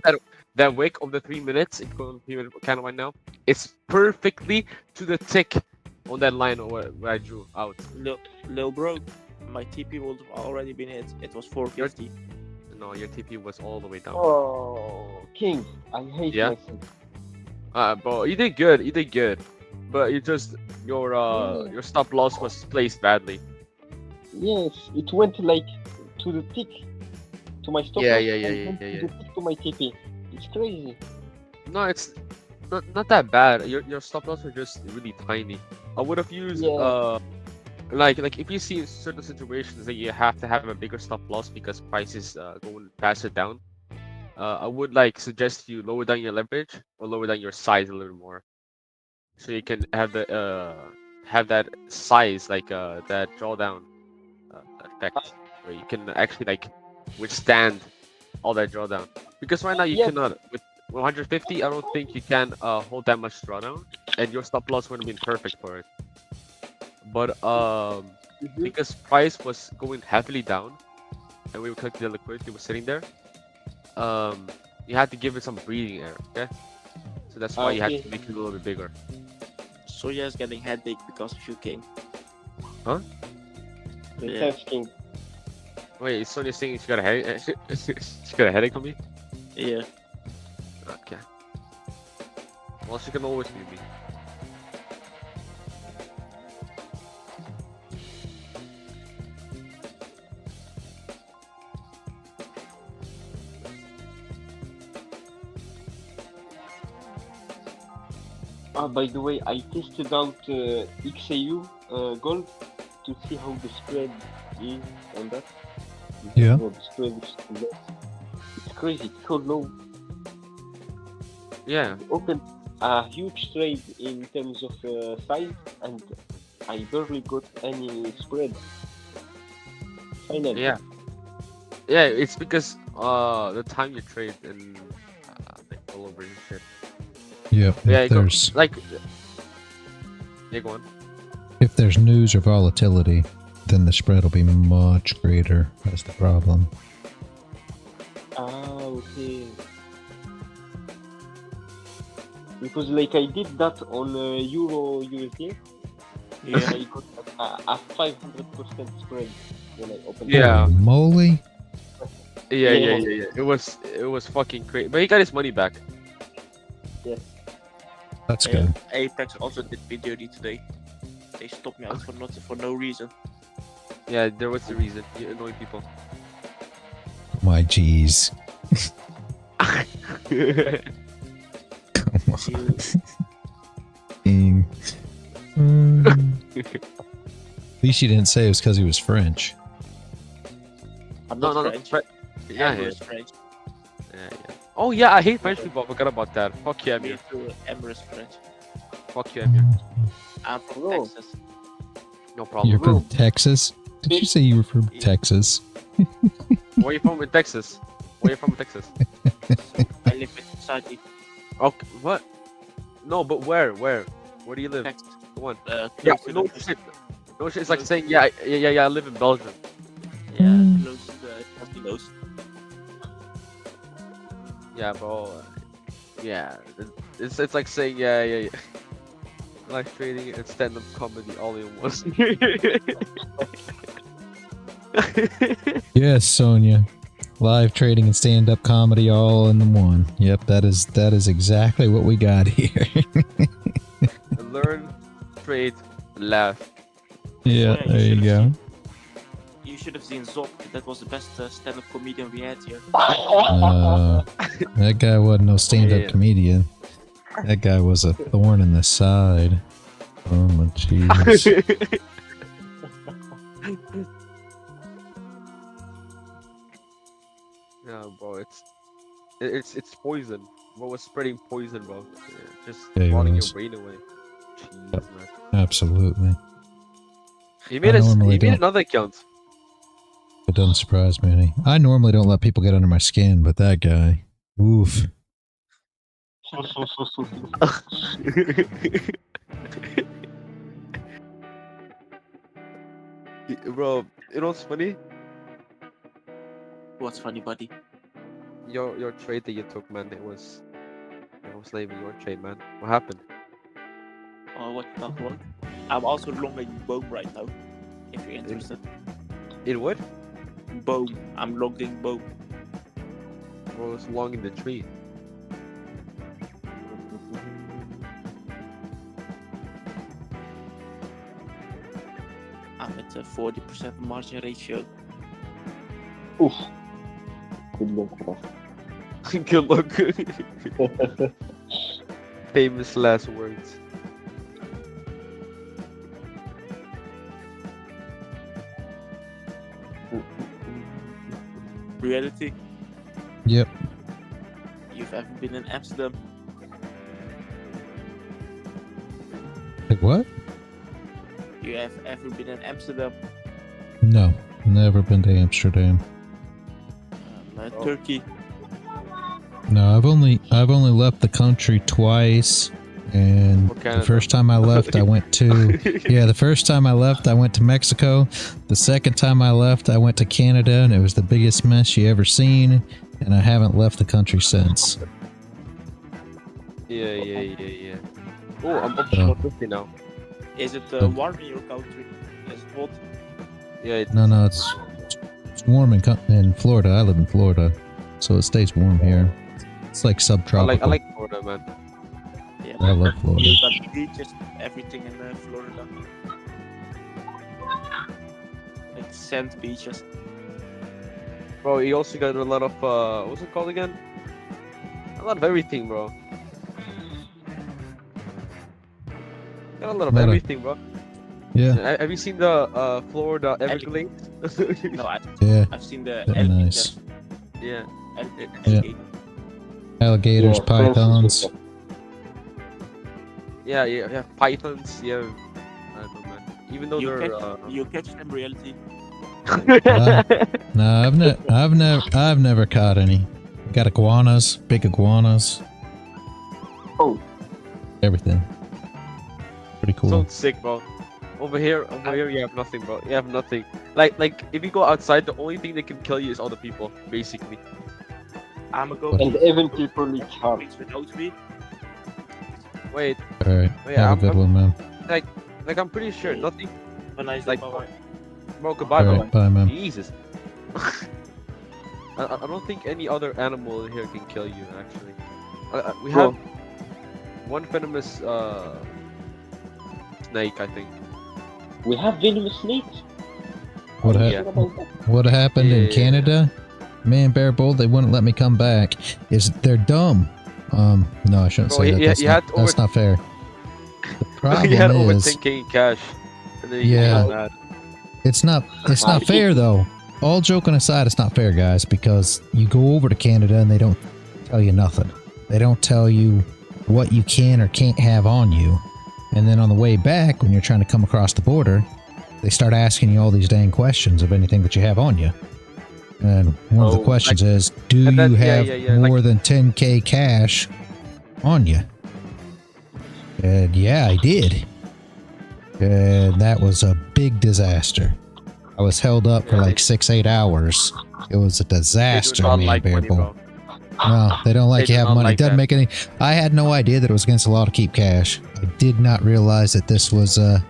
that wick of the 3 minutes, if you go on 3-minute candle right now, it's perfectly to the tick on that line where I drew out. Lil bro, my TP would have already been hit. It was 450. No, your TP was all the way down. Oh, King, I hate Yeah? myself. Bro, you did good. You did good, but your stop loss was placed badly. Yes, it went like to the tick, to my stop Yeah, loss, yeah, and yeah, went yeah, to yeah. the tick to my TP. It's crazy. No, it's not that bad. Your stop loss were just really tiny. I would have used Yeah. like if you see certain situations that you have to have a bigger stop loss because price is going faster down. I would like suggest you lower down your leverage or lower down your size a little more, so you can have that size like that drawdown effect where you can actually like withstand all that drawdown. Because right now you Yeah. cannot with 150. I don't think you can hold that much drawdown, and your stop loss would have been perfect for it. But because price was going heavily down, and we were collecting the liquidity was sitting there, you had to give it some breathing air. Okay, so that's why you had to make it a little bit bigger. Soya's getting headache because of you, King. Huh? Yeah. Thanks, King. Wait, is Sonia saying she got a headache? She got a headache on me? Yeah. Okay. Well, she can always be me. By the way, I tested out XAU Gold to see how the spread is on that. Yeah. Oh, the spread is too low. It's crazy, it's so low. Yeah. I opened a huge trade in terms of size, and I barely got any spread. Finally. Yeah. Yeah, it's because the time you trade and like all over and shit. Yeah. Yeah, If there's go on. if there's news or volatility, then the spread will be much greater. That's the problem. Okay. Because like I did that on Euro USD, Yeah. I got a 500% spread when I opened. Yeah. Holy moly. Yeah. It was fucking crazy, but he got his money back. Yes. That's good. Apex also did video today. They stopped me out for no reason. Yeah, there was the reason. You annoy people. My jeez. Come on. You, At least you didn't say it was because he was French. I'm No, not no, French. Yeah, Emma yeah. is French. Yeah. Oh yeah, I hate French people. I forgot about that. Fuck yeah, Me Amir. too. Emma is French. Fuck yeah, Amir. I'm from Bro. Texas. No problem. You're from Texas? Did you say you were from Texas? Where you from in Texas? Where you from in Texas? I live in Saudi, Okay, what? No, but where? Where do you live? Texas. Go on. Close Yeah, to no the- shit. No shit. It's like saying yeah. I live in Belgium. Yeah, close to the casinos. Yeah, bro. Yeah, it's like saying yeah. Live trading and stand-up comedy all in one. Yes, Sonia. Live trading and stand-up comedy all in the one. Yep, that is exactly what we got here. Learn, trade, laugh. Yeah, Yeah, there you go. You should have seen Zop. That was the best stand-up comedian we had here. That guy wasn't no stand-up Yeah. comedian. That guy was a thorn in the side. Oh my jeez. Yeah, bro, it's poison. Bro was spreading poison, bro. Yeah, just Yeah, he rotting your was. brain away. Jeez, Yep. man. Absolutely. He made normally don't. another account. It doesn't surprise me any. I normally don't let people get under my skin, but that guy, oof. Bro, you know what's funny? What's funny, buddy? Your trade that you took, man, it was not even your trade, man. What happened? What you talk about? I'm also longing Boom right now. If you're interested. In what? Boom. I'm logging Boom. Bro, it's long in the tree. I'm at a 40% margin ratio. Oof. Good luck, bro. Good luck. Famous last words. Reality. Yep. You've ever been in Amsterdam? Like what? You have ever been in Amsterdam? No, never been to Amsterdam. Turkey. No, I've only left the country twice, and Or the Canada. first time I left, I went to the first time I left, I went to Mexico. The second time I left, I went to Canada, and it was the biggest mess you ever seen. And I haven't left the country since. Yeah. Oh, I'm up Oh. to 50 now. Is it Oh. warm in your country? Is it hot? Yeah, it's No, it's warm in Florida. I live in Florida, so it stays warm here. It's like I subtropical. like Florida, man. Yeah. I love Florida. You got beaches, everything in Florida. Like sand beaches. Bro, you also got a lot of what's it called again? A lot of everything, bro. Got a lot of Lot of- everything, bro. Yeah, Have you seen the Florida Everglades? No, yeah. I've seen the Very nice. Yeah. alligators. Alligators, Yeah, pythons. Yeah, pythons, yeah. I don't know, man. Even though they're You catch them reality. No, I've never caught any. Got iguanas, big iguanas, Oh, everything. Pretty cool. so sick, bro. Over here, you have nothing, bro. You have nothing. Like if you go outside, the only thing that can kill you is other people, basically. I'm a go. What? and even people eat hard. Mix without me. Wait, All right, yeah, have a good one, man. like I'm pretty sure nothing. When I Like- bye-bye. Bro, goodbye, All bro. right, bye, man. Jesus. I don't think any other animal here can kill you, actually. We Bro. have one venomous snake, I think. We have venomous snakes. What, Are you hap- sure about that? what happened in Yeah. Canada? Man, Bear Bold, they wouldn't let me come back. They're dumb. No, I shouldn't Bro, say you- that. you- That's, you not, had over- that's not fair. The problem He had over is, 10k in cash. And then he Yeah. got mad. it's not fair though. All joking aside, it's not fair, guys, because you go over to Canada and they don't tell you nothing. They don't tell you what you can or can't have on you. And then on the way back, when you're trying to come across the border, they start asking you all these dang questions of anything that you have on you. And one of the Oh, questions is, do and then- you yeah, have yeah, yeah, more like- than 10k cash on you? And yeah, I did. And that was a big disaster. I was held up for Yeah, like they- 6-8 hours. It was a They do disaster, not man, like Bear money, Bowl. bro. No, they don't like They you do have not money. like Doesn't that. make any. I had no idea that it was against the law to keep cash. I did not realize that this was a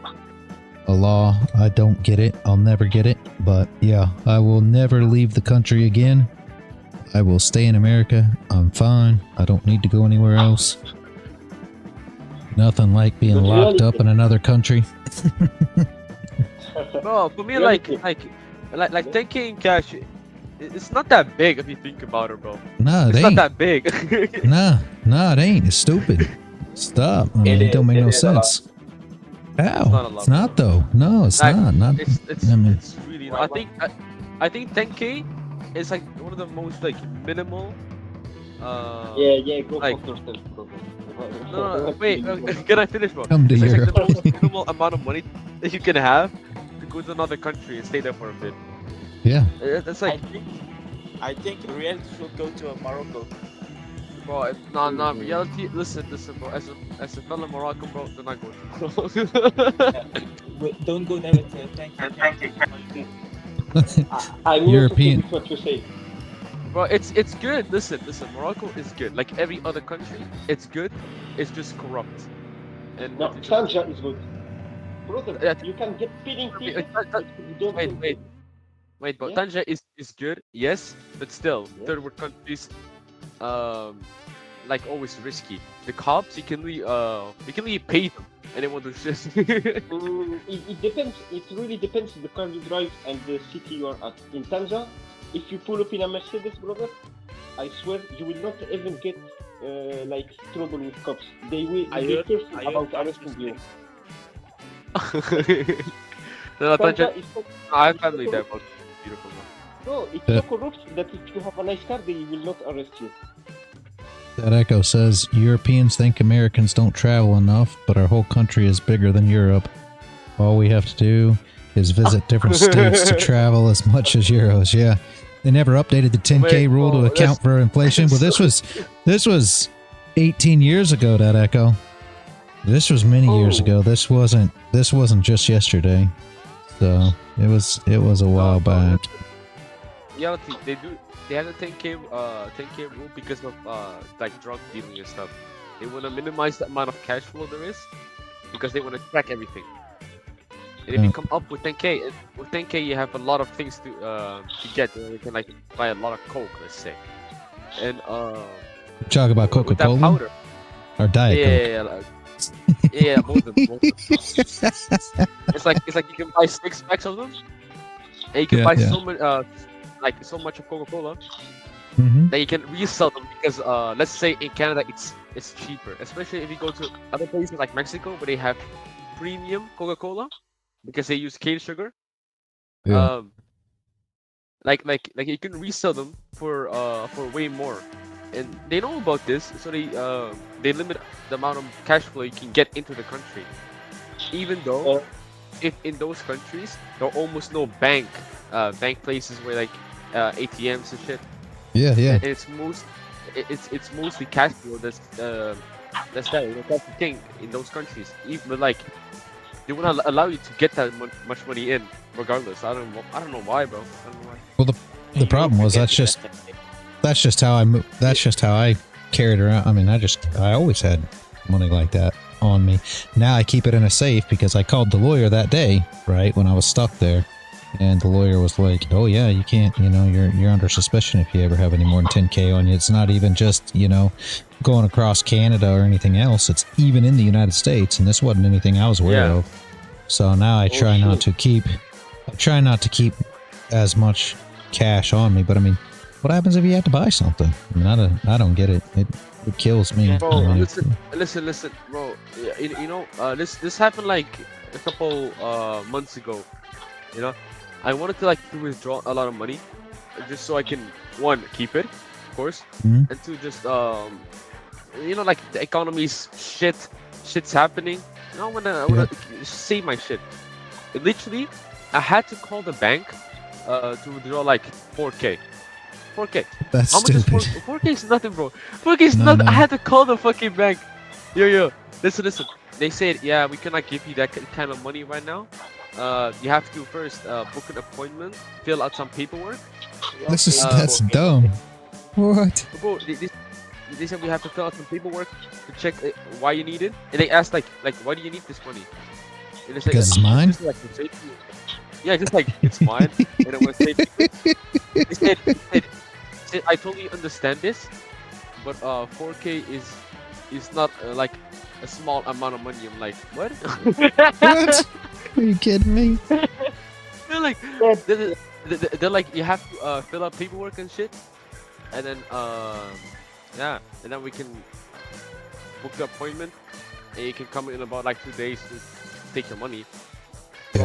law. I don't get it. I'll never get it. But yeah, I will never leave the country again. I will stay in America. I'm fine. I don't need to go anywhere else. Nothing like being But locked reality- up in another country. Bro, for me, Reality. like 10K in cash, it's not that big if you think about it, bro. Nah, it It's not ain't. that big. Nah, it ain't. It's stupid. Stop. I mean, it don't make no sense. How? not a lot. It's not though. No, it's Like, not. It's I mean- it's really. I think 10K is like one of the most like minimal. Yeah, go like- fuck yourself, bro. No, wait. Can I finish, bro? Come to It's like Europe. the most minimal amount of money that you can have to go to another country and stay there for a bit. Yeah. That's like, I think reality should go to Morocco. bro. Nah. Reality. Listen, bro. As a fellow Moroccan, bro, do not go to. Wait, don't go there with thank you. I'm European. not what you say. Bro, it's good. Listen. Morocco is good. Like every other country, it's good. It's just corrupt. And No, Tanja is good. Brother, Yeah. you can get speeding Wait, tickets wait, if you don't wait, do wait. it. Wait, but Yeah. Tanja is good, yes, but still, Yeah. third world countries, like always risky. The cops, you can really pay them, and they won't do shit. It depends. It really depends the car you drive and the city you are at. In Tanja, if you pull up in a Mercedes, brother, I swear you will not even get like trouble with cops. They will I be heard- careful I heard about cops arresting you. No, Tanja, Tanja is so, I have family there, but beautiful. Man. no, it's Yeah. so corrupt that if you have a nice car, they will not arrest you. That Echo says Europeans think Americans don't travel enough, but our whole country is bigger than Europe. All we have to do is visit different states to travel as much as Euros. Yeah. They never updated the 10K Wait, rule to oh, account for inflation. Well, this was 18 years ago, that Echo. This was many years Oh. ago. This wasn't just yesterday. So it was a while back. Reality, they had a 10K rule because of like drug dealing and stuff. They want to minimize the amount of cash flow there is because they want to track everything. And if you come up with 10K, with 10K you have a lot of things to get. You can like buy a lot of coke, let's say, and Talk about with that Coca-Cola powder. or Diet Coke. Yeah, both of them. It's like you can buy 6 packs of them, and you can Yeah, buy yeah. so many like so much of Coca-Cola Mhm. that you can resell them because let's say in Canada it's cheaper, especially if you go to other places like Mexico where they have premium Coca-Cola because they use cane sugar. Yeah. Like you can resell them for way more, and they know about this, so they limit the amount of cash flow you can get into the country, even though if in those countries there are almost no bank places where like ATMs and shit. Yeah. And it's mostly cash flow that's that's the thing in those countries. Even like they won't allow you to get that much money in regardless. I don't know why, bro. I don't know why. Well, the problem was that's just how I moved. That's just how I carried around. I mean, I always had money like that on me. Now I keep it in a safe because I called the lawyer that day, right, when I was stuck there. And the lawyer was like, "Oh yeah, you can't. You know, you're under suspicion if you ever have any more than 10K on you. It's not even just going across Canada or anything else. It's even in the United States. And this wasn't anything I was aware Yeah. of. So now I try not to keep. I try not to keep as much cash on me. But I mean, what happens if you have to buy something? I mean, I don't get it. It kills me. Bro, I mean, listen, bro. This happened like a couple months ago. I wanted to withdraw a lot of money, just so I can keep it, of course, Mhm. and two just like the economy's shit's happening. I wanna save my shit. Literally, I had to call the bank to withdraw like 4K. 4K. that's How much is stupid. 4K is nothing, bro. 4K is No, nothing. no. I had to call the fucking bank. Yo. Listen. They said, yeah, we cannot give you that kind of money right now. You have to first book an appointment, fill out some paperwork. That's dumb. What? Bro, they said we have to fill out some paperwork to check why you need it. And they asked like why do you need this money? And they said, Because it's mine? Just like for safety. Yeah, just like it's mine. And it was safety. They said I totally understand this, but 4K is not like a small amount of money. I'm like, what? What? Are you kidding me? They're like, they're like, you have to fill out paperwork and shit, and then yeah, and then we can book the appointment, and you can come in about like 2 days to take your money. So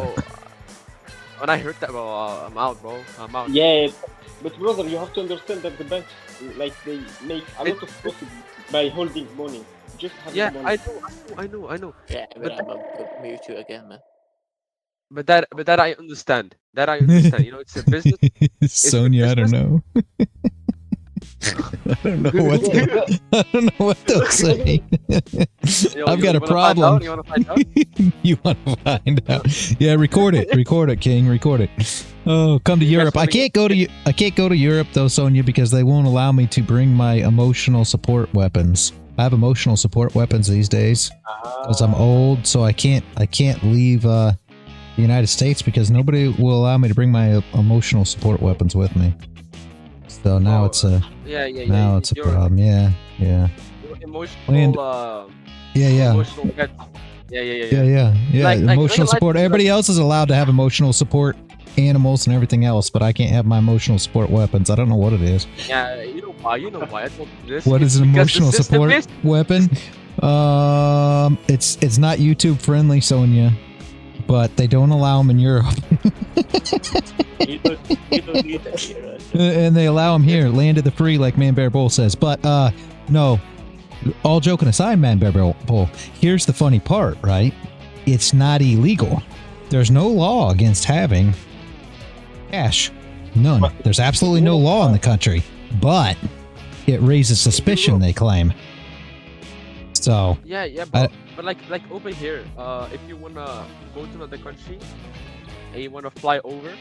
when I heard that, bro, I'm out, bro. I'm out. Yeah, but brother, you have to understand that the banks, like, they make a lot of profit by holding money. Just have Yeah, the money. I know. Yeah, but I'm gonna mute you again, man. But that I understand. That I understand. You know, it's a business. Sonia, I don't know. I don't know what I don't know what they'll say. Yo, I've you got a wanna find problem. out? You wanna find out? You want to find out? Yeah, record it, King, record it. Oh, come to You guys Europe. I wanna can't go to I can't go to Europe though, Sonia, because they won't allow me to bring my emotional support weapons. I have emotional support weapons these days because I'm old, so I can't leave the United States because nobody will allow me to bring my emotional support weapons with me. So now it's a Yeah. now it's a Your problem. Yeah. emotional. Yeah. Emotional pet. Yeah. Yeah. Like Emotional like- support. Everybody else is allowed to have emotional support animals and everything else, but I can't have my emotional support weapons. I don't know what it is. Yeah, you know why? I told you this. What It's is an because the emotional system support is- weapon? It's not YouTube friendly, Sonia, but they don't allow them in Europe, You don't need that here. and they allow them here. Land of the free, like Man Bear Bull says. But no. All joking aside, Man Bear Bull. Here's the funny part, right? It's not illegal. There's no law against having cash. None. There's absolutely no law in the country, but it raises suspicion, they claim. So, Yeah, but like over here, if you wanna go to another country and you wanna fly over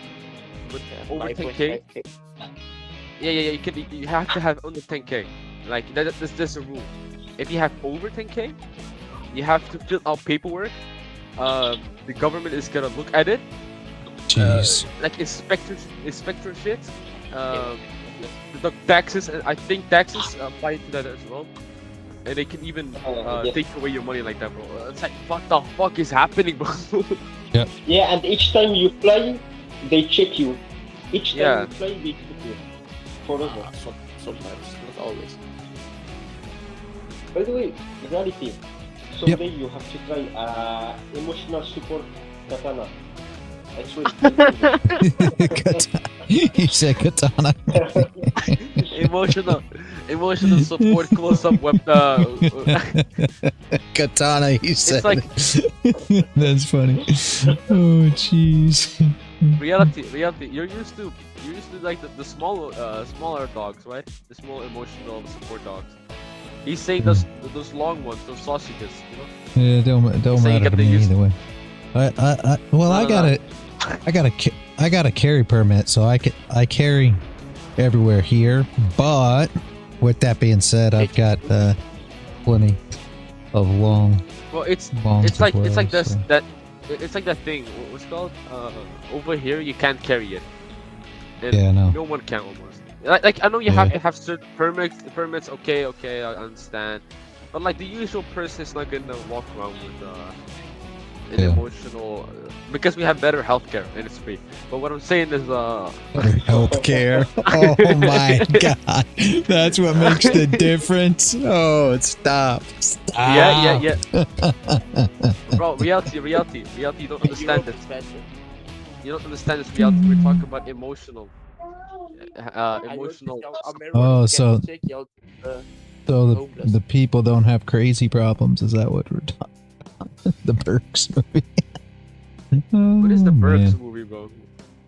with over 10K, 5.5K. yeah, you have to have under 10K. Like that's a rule. If you have over 10K, you have to fill out paperwork. The government is gonna look at it. jeez. Like inspector shit. The taxes, and I think taxes apply to that as well. And they can even Yes. take away your money like that, bro. It's like, what the fuck is happening, bro? Yeah, and each time you fly, they check you. Each time Yeah. you fly, they check you. Forever. Sometimes, not always. By the way, reality. Someday you have to try emotional support katana. I swear. He said katana. emotional support close-up Katana, he said. like- That's funny. Oh, jeez. reality. You're used to like the smaller dogs, right? The small emotional support dogs. He's saying those long ones, those sausages, you know. Yeah, don't So you matter get to the me use- either way. I got a carry permit, so I carry everywhere here. But with that being said, I've got plenty of long. Well, it's Bonds like as it's like well, this so. it's like that thing. What's it called? Over here you can't carry it. And Yeah, no. no one can almost. Like I know you have to have certain permits. Okay, I understand. But like the usual person is not gonna walk around with an Yeah. emotional because we have better healthcare and it's free. But what I'm saying is Healthcare. Oh my god, that's what makes the difference. Oh, stop. yeah. Bro, reality. You don't understand this. You don't understand this reality. We're talking about emotional. Emotional. Oh, so- So Homeless. the people don't have crazy problems. Is that what we're talking about? The Burks movie. What is the Oh, Burks man. movie, bro?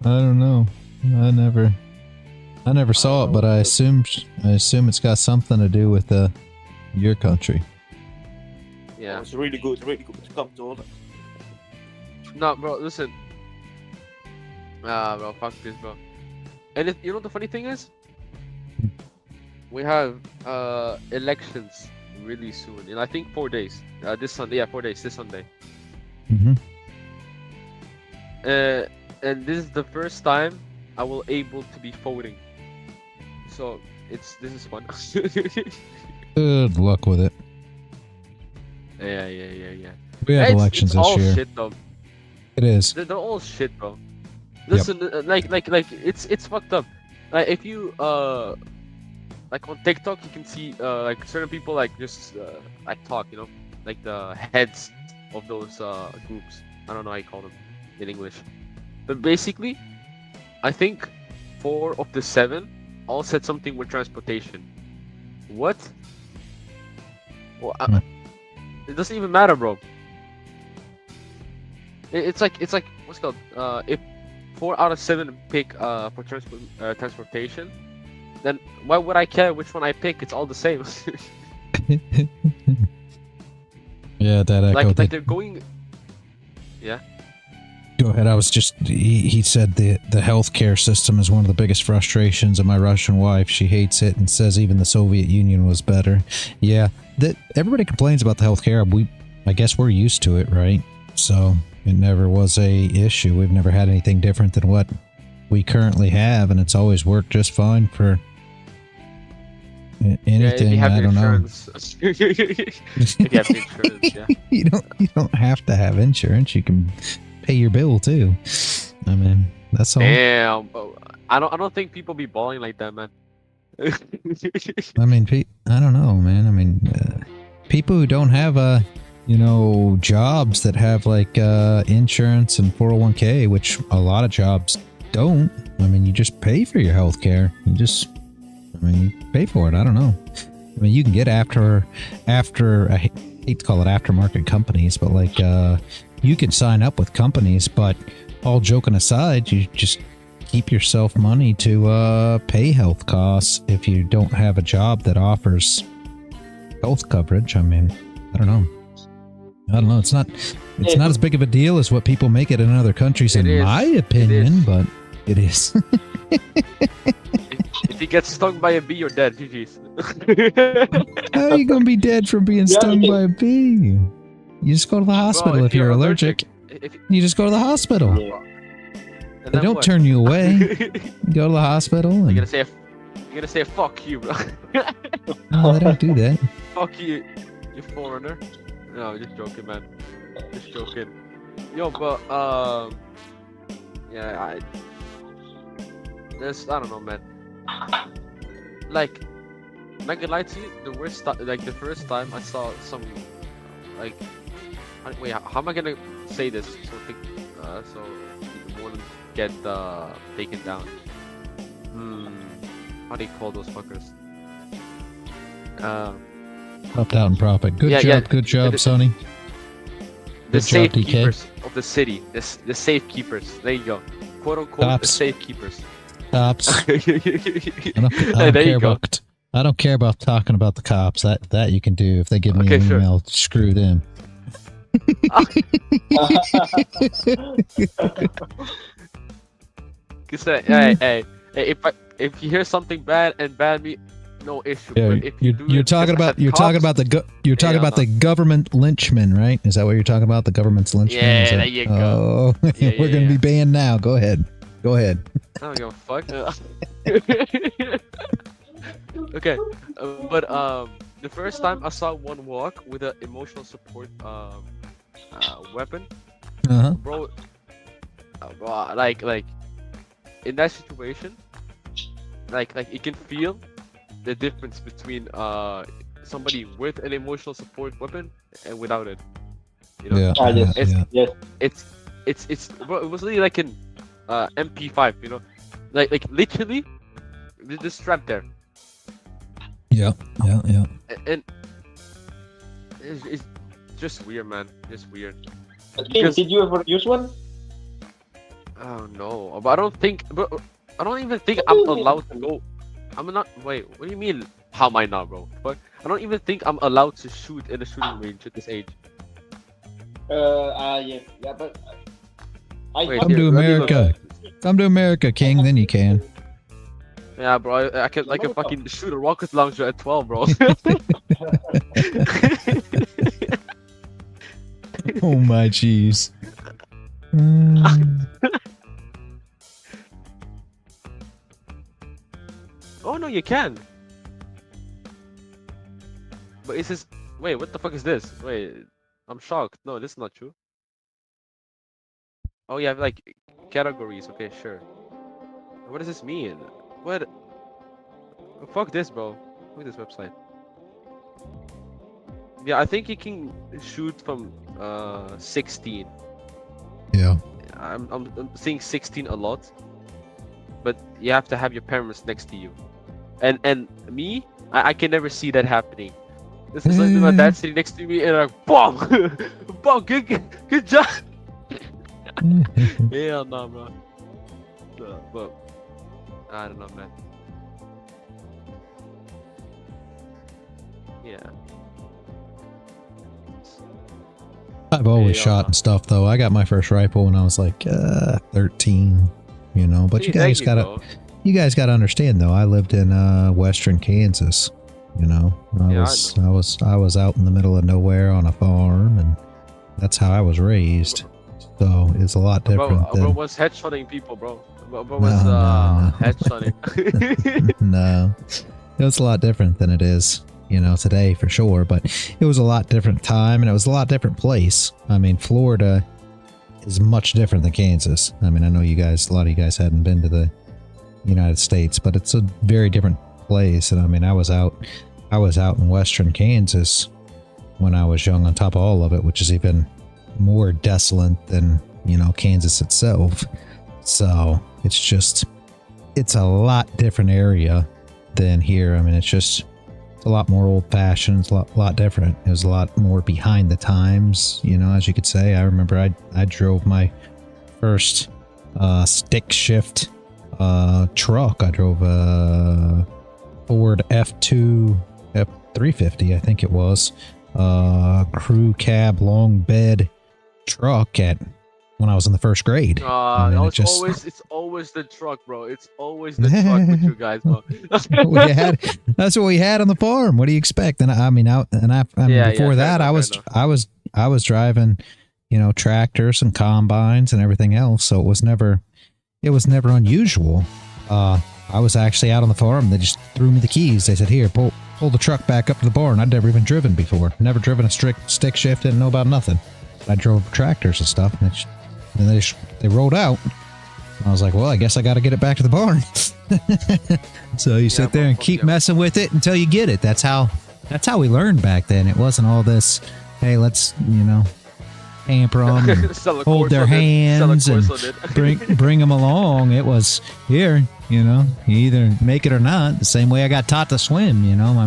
I don't know. I never saw it, but I assume it's got something to do with your country. Yeah. It's really good. Come to Holland. No, bro, listen. Bro, fuck this, bro. And you know what the funny thing is? We have elections really soon. In I think 4 days. This Sunday. Yeah, 4 days. This Sunday. Mm-hmm. And this is the first time I will able to be voting. So this is fun. Good luck with it. Yeah. We have It's elections all this year. shit though. It is. They're all shit, bro. Listen, like it's fucked up. Like if you like on TikTok, you can see like certain people like just like talk, you know, like the heads of those groups. I don't know how you call them in English, but basically, I think 4 of the 7 all said something with transportation. What? Well, it doesn't even matter, bro. It's like what's it called? If 4 out of 7 pick for transportation, then why would I care which one I pick? It's all the same. Yeah, that echo. like they're going. Yeah. Go ahead. I was just. He said the healthcare system is one of the biggest frustrations of my Russian wife. She hates it and says even the Soviet Union was better. Yeah, that everybody complains about the healthcare. I guess we're used to it, right? So it never was a issue. We've never had anything different than what we currently have, and it's always worked just fine for anything. Yeah, I don't know. if you have the insurance, yeah. You don't have to have insurance. You can pay your bill too. I mean, that's all. Damn, I don't think people be balling like that, man. I mean, I don't know, man. I mean, people who don't have jobs that have like insurance and 401k, which a lot of jobs don't. I mean, you just pay for your health care. You pay for it. I don't know. I mean, you can get after I hate to call it aftermarket companies, but like you can sign up with companies, but all joking aside, you just keep yourself money to pay health costs if you don't have a job that offers health coverage. I mean, I don't know. It's not as big of a deal as what people make it in other countries, in my opinion, but it is. If you get stung by a bee, you're dead. GG's. How are you gonna be dead from being stung by a bee? You just go to the hospital. Bro, if you're allergic. You just go to the hospital. And They don't turn you away. You go to the hospital. And... You're gonna say fuck you, bro. No, they don't do that. Fuck you, you foreigner. No, just joking, man. Just joking. Yo, but yeah, I don't know, man. Like, I'm not gonna lie to you. The first time I saw some, like, wait, how am I gonna say this so it won't get taken down? How do you call those fuckers? Popped out in profit. Good job, Sony. The Good job, DK. safekeepers of the city. The safekeepers. There you go. Quote unquote, Cops. the safekeepers. Cops. I don't care about talking about the cops. That you can do if they give me an email. Screw them. Hey, if you hear something bad and ban me, no issue. Yeah, but if you're talking about the government lynchmen, right? Is that what you're talking about? The government's lynchmen? Yeah, there you go. Oh, we're gonna be banned now. Go ahead. I don't give a fuck. Okay, but the first time I saw one walk with an emotional support weapon, bro, like in that situation, like you can feel the difference between somebody with an emotional support weapon and without it. You know? It's bro, it was really like an MP5, you know, like literally the strap there. Yeah. And it's just weird, man. Just weird. Did you ever use one? Oh no, but I don't even think I'm allowed to go. I'm not. Wait, what do you mean? How am I not, bro? But I don't even think I'm allowed to shoot in a shooting range at this age. Yeah, but Come to America. Come to America, King. Then you can. Yeah, bro. I can fucking shoot a rocket launcher at 12, bro. Oh my jeez. Oh no, you can. But it's just wait, what the fuck is this? Wait, I'm shocked. No, this is not true. Oh, you have like categories. Okay, sure. What does this mean? What? Fuck this, bro. Look at this website. Yeah, I think you can shoot from 16. Yeah. I'm seeing 16 a lot, but you have to have your parents next to you, and me, I can never see that happening. This is like my dad sitting next to me and like, boom, boom, good job. Hell no, bro. But I don't know, man. Yeah. I've always Yeah. shot and stuff though. I got my first rifle when I was like 13, you know. But you guys gotta understand though. I lived in western Kansas, you know. I was out in the middle of nowhere on a farm, and that's how I was raised. So it's a lot different. Bro was headshotting people, bro. Bro was headshotting. No, it was a lot different than it is, you know, today for sure. But it was a lot different time, and it was a lot different place. I mean, Florida is much different than Kansas. I mean, I know a lot of you guys hadn't been to the United States, but it's a very different place. And I mean, I was out in western Kansas when I was young, on top of all of it, which is even more desolate than, you know, Kansas itself. So it's a lot different area than here. I mean, it's a lot more old-fashioned. It's a lot different. It was a lot more behind the times, you know, as you could say. I remember I drove my first stick shift truck. I drove a Ford F350, I think it was, crew cab long bed truck when I was in the first grade. I mean, it's always the truck, bro. It's always the truck with you guys, bro. That's what we had on the farm. What do you expect? And I mean, before that, I was driving, you know, tractors and combines and everything else. So it was never unusual. I was actually out on the farm. They just threw me the keys. They said, "Here, pull the truck back up to the barn." I'd never even driven before. Never driven a stick shift. Didn't know about nothing. I drove tractors and stuff, and they rolled out. I was like, well, I guess I got to get it back to the barn. So you sit there and keep messing with it until you get it. That's how we learned back then. It wasn't all this, hey, let's, you know, pamper them, and hold their hands and bring them along. It was here, you know, you either make it or not. The same way I got taught to swim, you know. My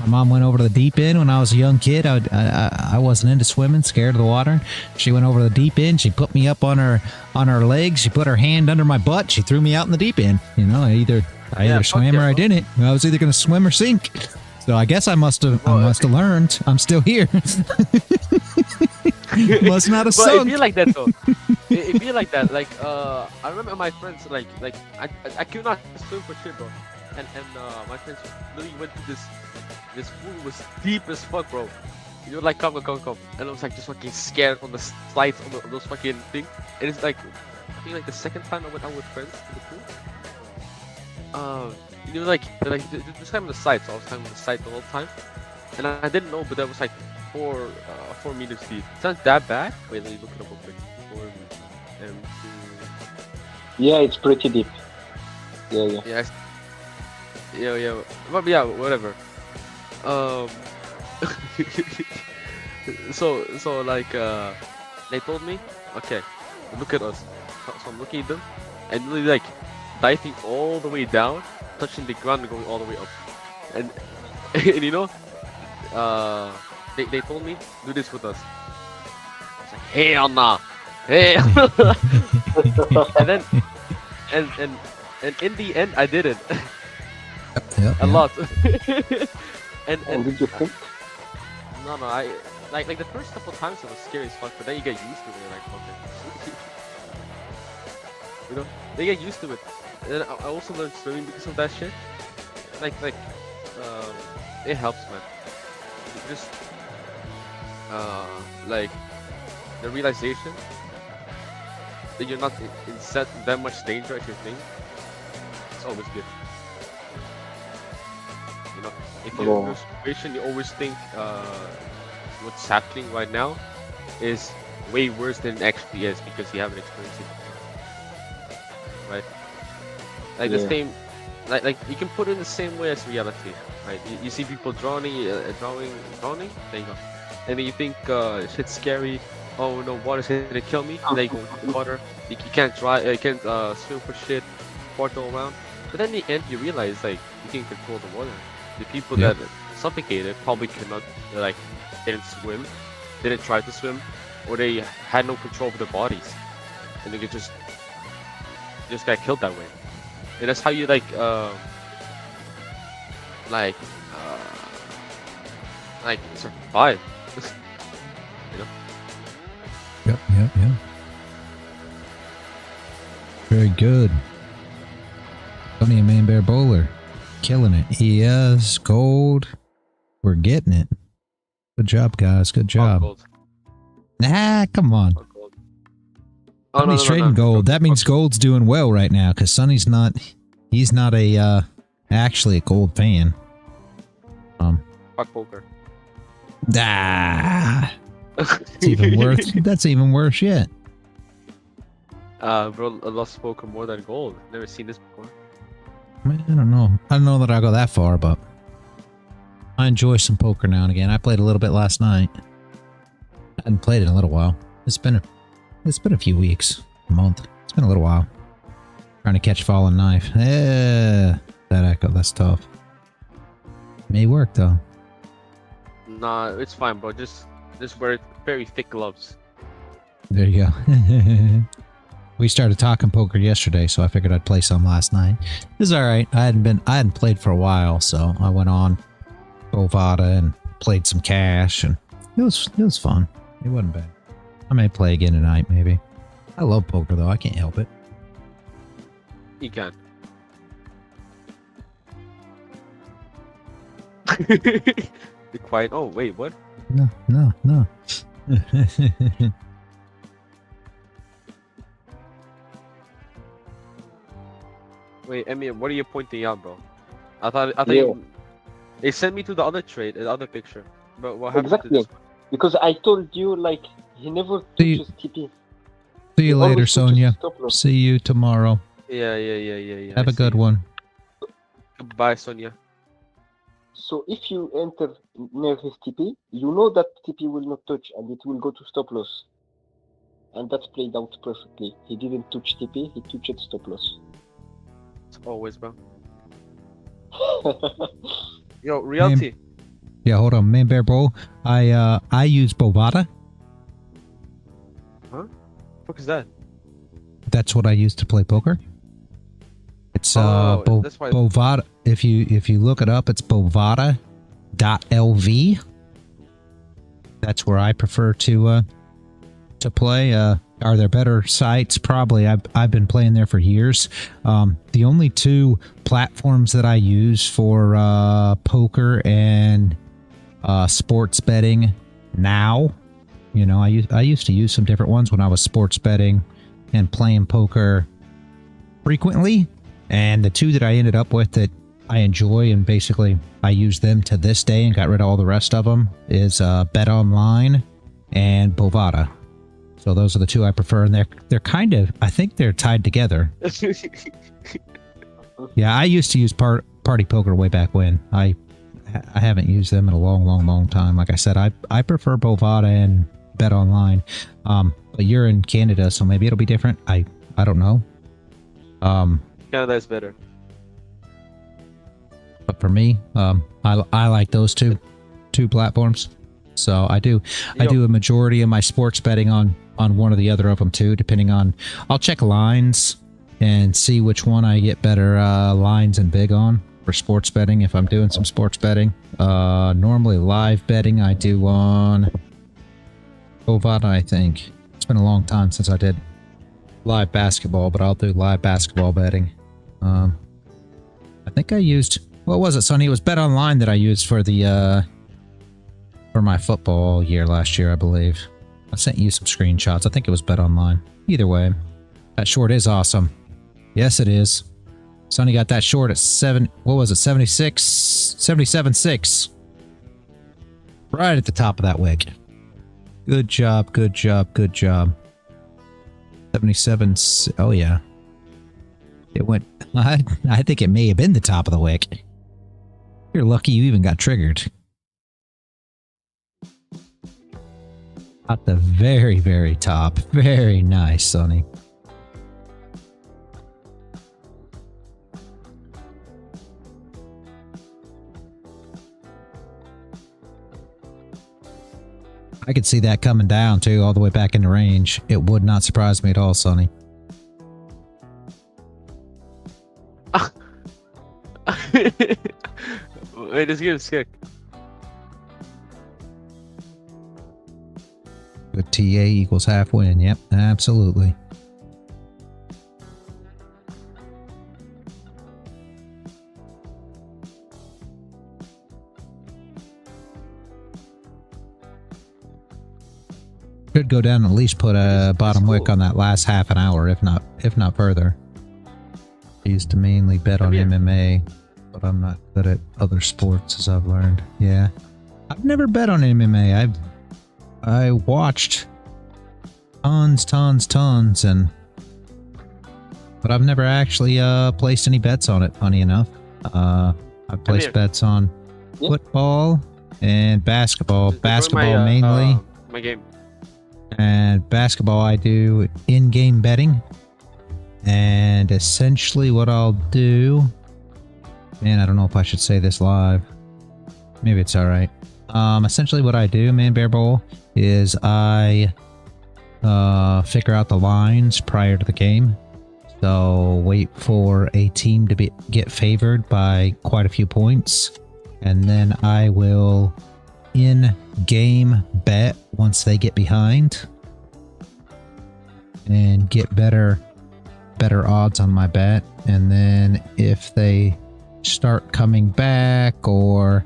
mom went over to the deep end when I was a young kid. I wasn't into swimming, scared of the water. She went over to the deep end. She put me up on her legs. She put her hand under my butt. She threw me out in the deep end. You know, I either swam or I didn't. I was either going to swim or sink. So I guess I must have learned. I'm still here. Must not have sunk. But it feel like that though. It feel like that. Like I remember my friends like I could not swim for shit, bro. And my friends literally went to this pool was deep as fuck, bro. You were like, come. And I was like just fucking scared on the slides on those fucking things. And it's like, I think like the second time I went out with friends to the pool. It was like this time on the side, so I was climbing on the side the whole time. And I didn't know, but that was like 4 meters deep. It's not that bad. Wait, let me look it up real quick. 4 meters. Yeah, it's pretty deep. Yeah. Yeah. But yeah, whatever. So like they told me, okay, look at us. So I'm looking at them and really like diving all the way down, touching the ground and going all the way up. And you know, they told me do this with us. I was like, hell nah. And then and in the end I did it. A lot. and did you think? No, I like the first couple times it was scary as fuck, but then you get used to it. You're like, okay. You know, they get used to it. And then I also learned swimming because of that shit. Like it helps, man. It just like the realization that you're not in that much danger as you think. It's always good. if you're in a situation, you always think what's happening right now is way worse than it actually is because you haven't experienced it before. Right? Like the same, like you can put it in the same way as reality, right? You see people drawing. There you go. And then you think shit's scary. Oh no, water's gonna kill me. And then you go into the water. You can't swim for shit, portal around. But then in the end, you realize like you can control the water. The people that suffocated probably cannot, like, didn't swim, didn't try to swim, or they had no control of their bodies, and they could just got killed that way. And that's how you like survive. You know? Yep. Very good. Tony and Man Bear Bowler. Killing it. Yes, gold. We're getting it. Good job, guys. Good job. Gold. Nah, come on. Gold. Sonny's trading gold. That means gold's doing well right now because Sonny's not. He's not a actually a gold fan. Fuck poker. That's even worse. That's even worse yet. Bro, I lost poker more than gold. Never seen this before. Man, I don't know. I don't know that I'll go that far, but I enjoy some poker now and again. I played a little bit last night. I hadn't played it in a little while. It's been a few weeks, a month. It's been a little while. Trying to catch fallen knife. That echo, that's tough. May work though. Nah, it's fine, bro. Just wear very thick gloves. There you go. We started talking poker yesterday, so I figured I'd play some last night. It was all right. I hadn't played for a while, so I went on Bovada and played some cash, and it was fun. It wasn't bad. I may play again tonight, maybe. I love poker though. I can't help it. You can. Be quiet. Oh wait, what? No. Wait, Emmy, what are you pointing out, bro? I thought they sent me to the other trade, the other picture. But what happened to this one? Because I told you, like, he never touches TP. See you later, Sonia. See you tomorrow. Yeah. Have a good one. Goodbye, Sonia. So if you enter near his TP, you know that TP will not touch and it will go to stop loss. And that's played out perfectly. He didn't touch TP, he touched stop loss. Always, bro. Yo, reality. Yeah, hold on, Man Bear Bro. I use Bovada. Huh? What is that? That's what I use to play poker. It's that's why... Bovada. If you look it up, it's Bovada.lv. That's where I prefer to play. Are there better sites? Probably. I've been playing there for years. The only two platforms that I use for poker and sports betting now, you know, I used to use some different ones when I was sports betting and playing poker frequently. And the two that I ended up with that I enjoy and basically I use them to this day and got rid of all the rest of them is Bet Online and Bovada. So those are the two I prefer, and they're kind of, I think they're tied together. Yeah, I used to use Party Poker way back when. I haven't used them in a long time. Like I said, I prefer Bovada and Bet Online. But you're in Canada, so maybe it'll be different. I don't know. Canada's better. But for me, I like those two platforms. So I do a majority of my sports betting on one or the other of them too, depending on, I'll check lines and see which one I get better lines and big on for sports betting if I'm doing some sports betting. Normally live betting I do on Bovada, I think. It's been a long time since I did live basketball, but I'll do live basketball betting. I think I used, what was it, Sonny? It was Bet Online that I used for the for my football year last year, I believe. I sent you some screenshots. I think it was Bet Online. Either way, that short is awesome. Yes, it is. Sonny got that short at 77.6. Right at the top of that wick. Good job, good job, good job. 77, oh yeah. It went, I think it may have been the top of the wick. You're lucky you even got triggered. At the very, very top. Very nice, Sonny. I could see that coming down too, all the way back into range. It would not surprise me at all, Sonny. Wait, just get a sick. Good TA equals half win. Yep, absolutely. Could go down and at least put a bottom wick on that last half an hour, if not further. I used to mainly bet on MMA, but I'm not good at other sports, as I've learned. Yeah, I've never bet on MMA. I watched tons, but I've never actually placed any bets on it. Funny enough, I've placed bets on football and basketball. Basketball mainly. My game. And basketball, I do in-game betting. And essentially what I'll do... Man, I don't know if I should say this live. Maybe it's alright. Essentially what I do, man, Bear Bowl, is I figure out the lines prior to the game. So wait for a team to get favored by quite a few points. And then I will in-game bet once they get behind. And get better odds on my bet. And then if they start coming back or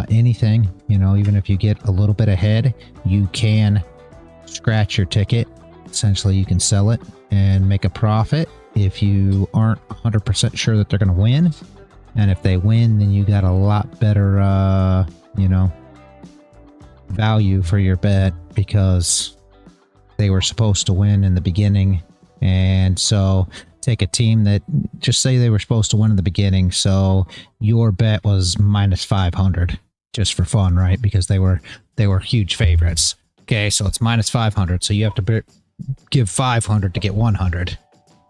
anything, you know, even if you get a little bit ahead, you can scratch your ticket. Essentially, you can sell it and make a profit if you aren't 100% sure that they're going to win. And if they win, then you got a lot better, you know, value for your bet because they were supposed to win in the beginning. And so take a team that, just say they were supposed to win in the beginning, so your bet was minus 500 just for fun, right? Because they were huge favorites. Okay, so it's minus 500, so you have to give 500 to get 100,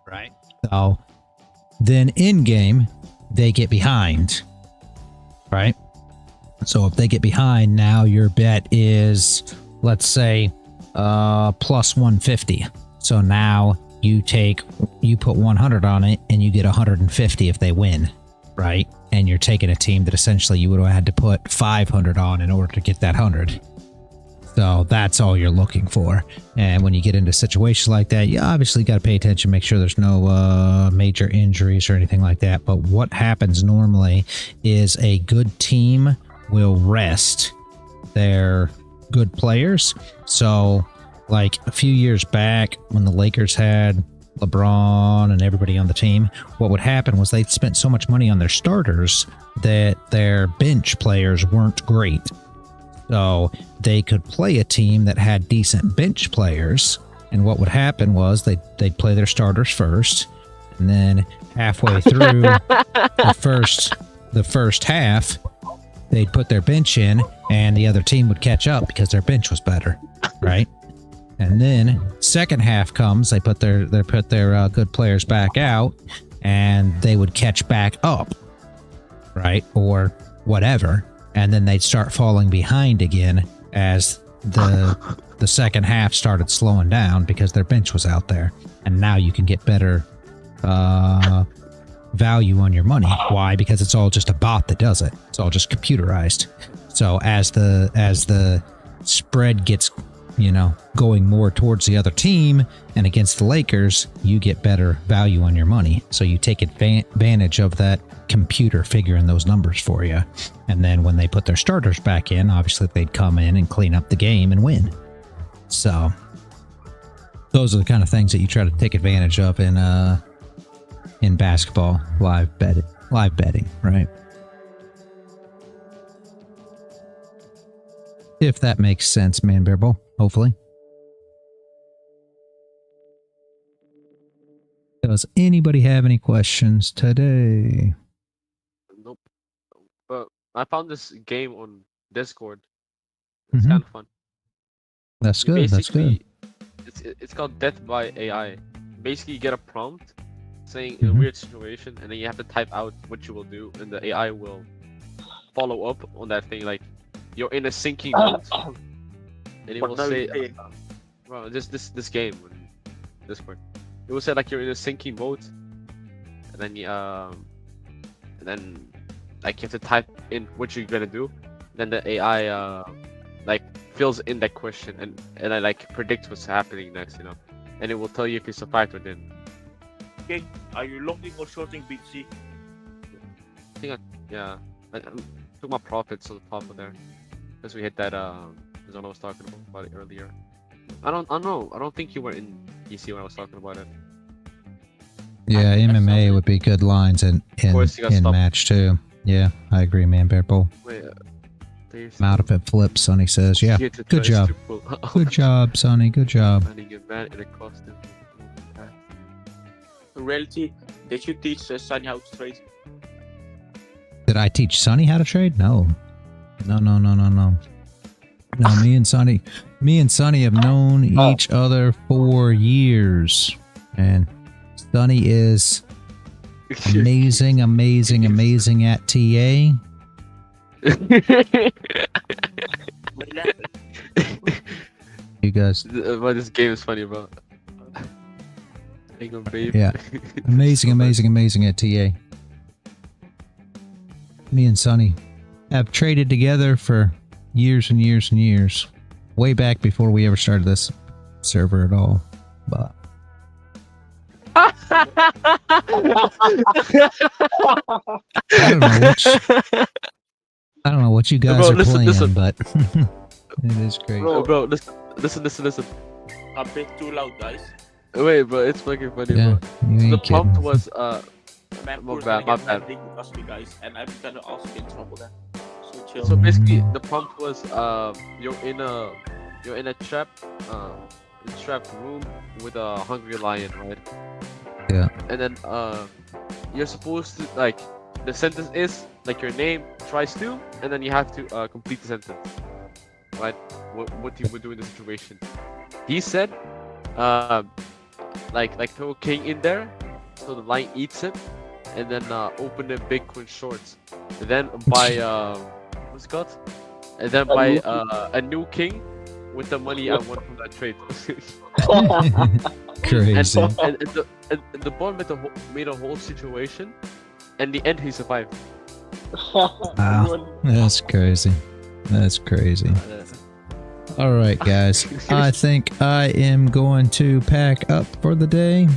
right? So then in game they get behind, right? So if they get behind, now your bet is, let's say, plus 150. So now you put 100 on it and you get 150 if they win, right? And you're taking a team that essentially you would have had to put 500 on in order to get that 100. So that's all you're looking for. And when you get into situations like that, you obviously got to pay attention, make sure there's no major injuries or anything like that. But what happens normally is a good team will rest their good players. So like a few years back when the Lakers had LeBron and everybody on the team, what would happen was they spent so much money on their starters that their bench players weren't great. So they could play a team that had decent bench players, and what would happen was they'd play their starters first, and then halfway through the first half, they'd put their bench in, and the other team would catch up because their bench was better, right? And then second half comes, they put their good players back out, and they would catch back up, right, or whatever. And then they'd start falling behind again as the second half started slowing down because their bench was out there. And now you can get better value on your money. Why? Because it's all just a bot that does it. It's all just computerized. So as the spread gets, you know, going more towards the other team and against the Lakers, you get better value on your money. So you take advantage of that computer figuring those numbers for you. And then when they put their starters back in, obviously they'd come in and clean up the game and win. So those are the kind of things that you try to take advantage of in in basketball, live betting, right? If that makes sense, Man Bear Bull, hopefully. Does anybody have any questions today? Nope. But I found this game on Discord. It's Mhm. kind of fun. That's You good. That's good. basically- It's called Death by AI. Basically, you get a prompt saying in a Mhm. weird situation, and then you have to type out what you will do, and the AI will follow up on that thing. Like you're in a sinking boat, and it But will now say, you're paying. "Well, this game on Discord, it will say like you're in a sinking boat, and then like you have to type in what you're gonna do, then the AI like fills in that question and I like predict what's happening next, and it will tell you if you survived or didn't. Okay, are you longing or shorting BTC? Yeah, I took my profits on the top of there because we hit that zone I was talking about it earlier. I don't know. I don't think you were in PC when I was talking about it. Yeah, MMA would be good lines in course, you got stopped. match too. Yeah, I agree, Man Bear Bull. Wait, I'm out if it flips, Sonny says. Yeah, good job. Good job, Sonny. Good job. In reality, did you teach Sunny how to trade? Did I teach Sonny how to trade? No. No, me and Sonny have known each other for years. And Sonny is amazing at TA. You guys. But this game is funny, bro. Yeah. Amazing at TA. Me and Sonny have traded together for years and years and years. Way back before we ever started this server at all. But I don't know what you guys are playing, but it is great. Bro, listen. A bit too loud, guys. Wait, bro, it's fucking funny, Yeah, bro. you ain't The prompt kidding. was Man, my bad. Ask me, guys, and I'm gonna ask you in trouble then. So chill. So basically, the prompt was you're in a trapped room with a hungry lion, right? Yeah. And then you're supposed to like the sentence is like your name tries to, and then you have to complete the sentence, right? What you would do in the situation. He said, like throw a king in there, so the lion eats it, and then open the Bitcoin shorts, and then buy what's it called? And then buy a new king with the money I won from that trade. Crazy. And the bot made a whole situation, and in the end he survived. Wow. That's crazy. All right, guys. I think I am going to pack up for the day.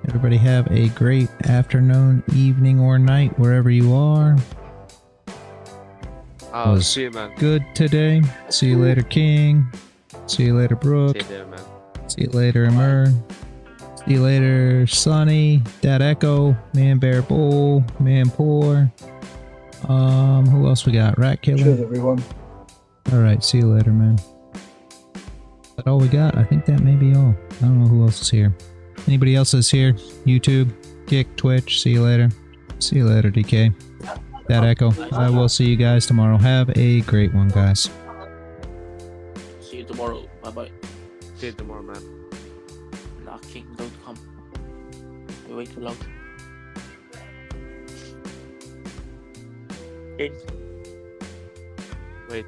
Everybody have a great afternoon, evening, or night, wherever you are. Was See you, man. good today. See you later, King. See you later, Brooke. See you there, man. See you later, Amur. See you later, Sonny, Dad Echo, Man Bear Bull, Man Poor. Who else we got? Rat Killer. Cheers, everyone. All right, see you later, man. Is that all we got? I think that may be all. I don't know who else is here. Anybody else is here? YouTube, Kick, Twitch. See you later. See you later, DK. That Echo. I will see you guys tomorrow. Have a great one, guys. See you tomorrow. Bye bye. See you tomorrow, man. Nah, King, don't come. You're way too loud. King. Wait.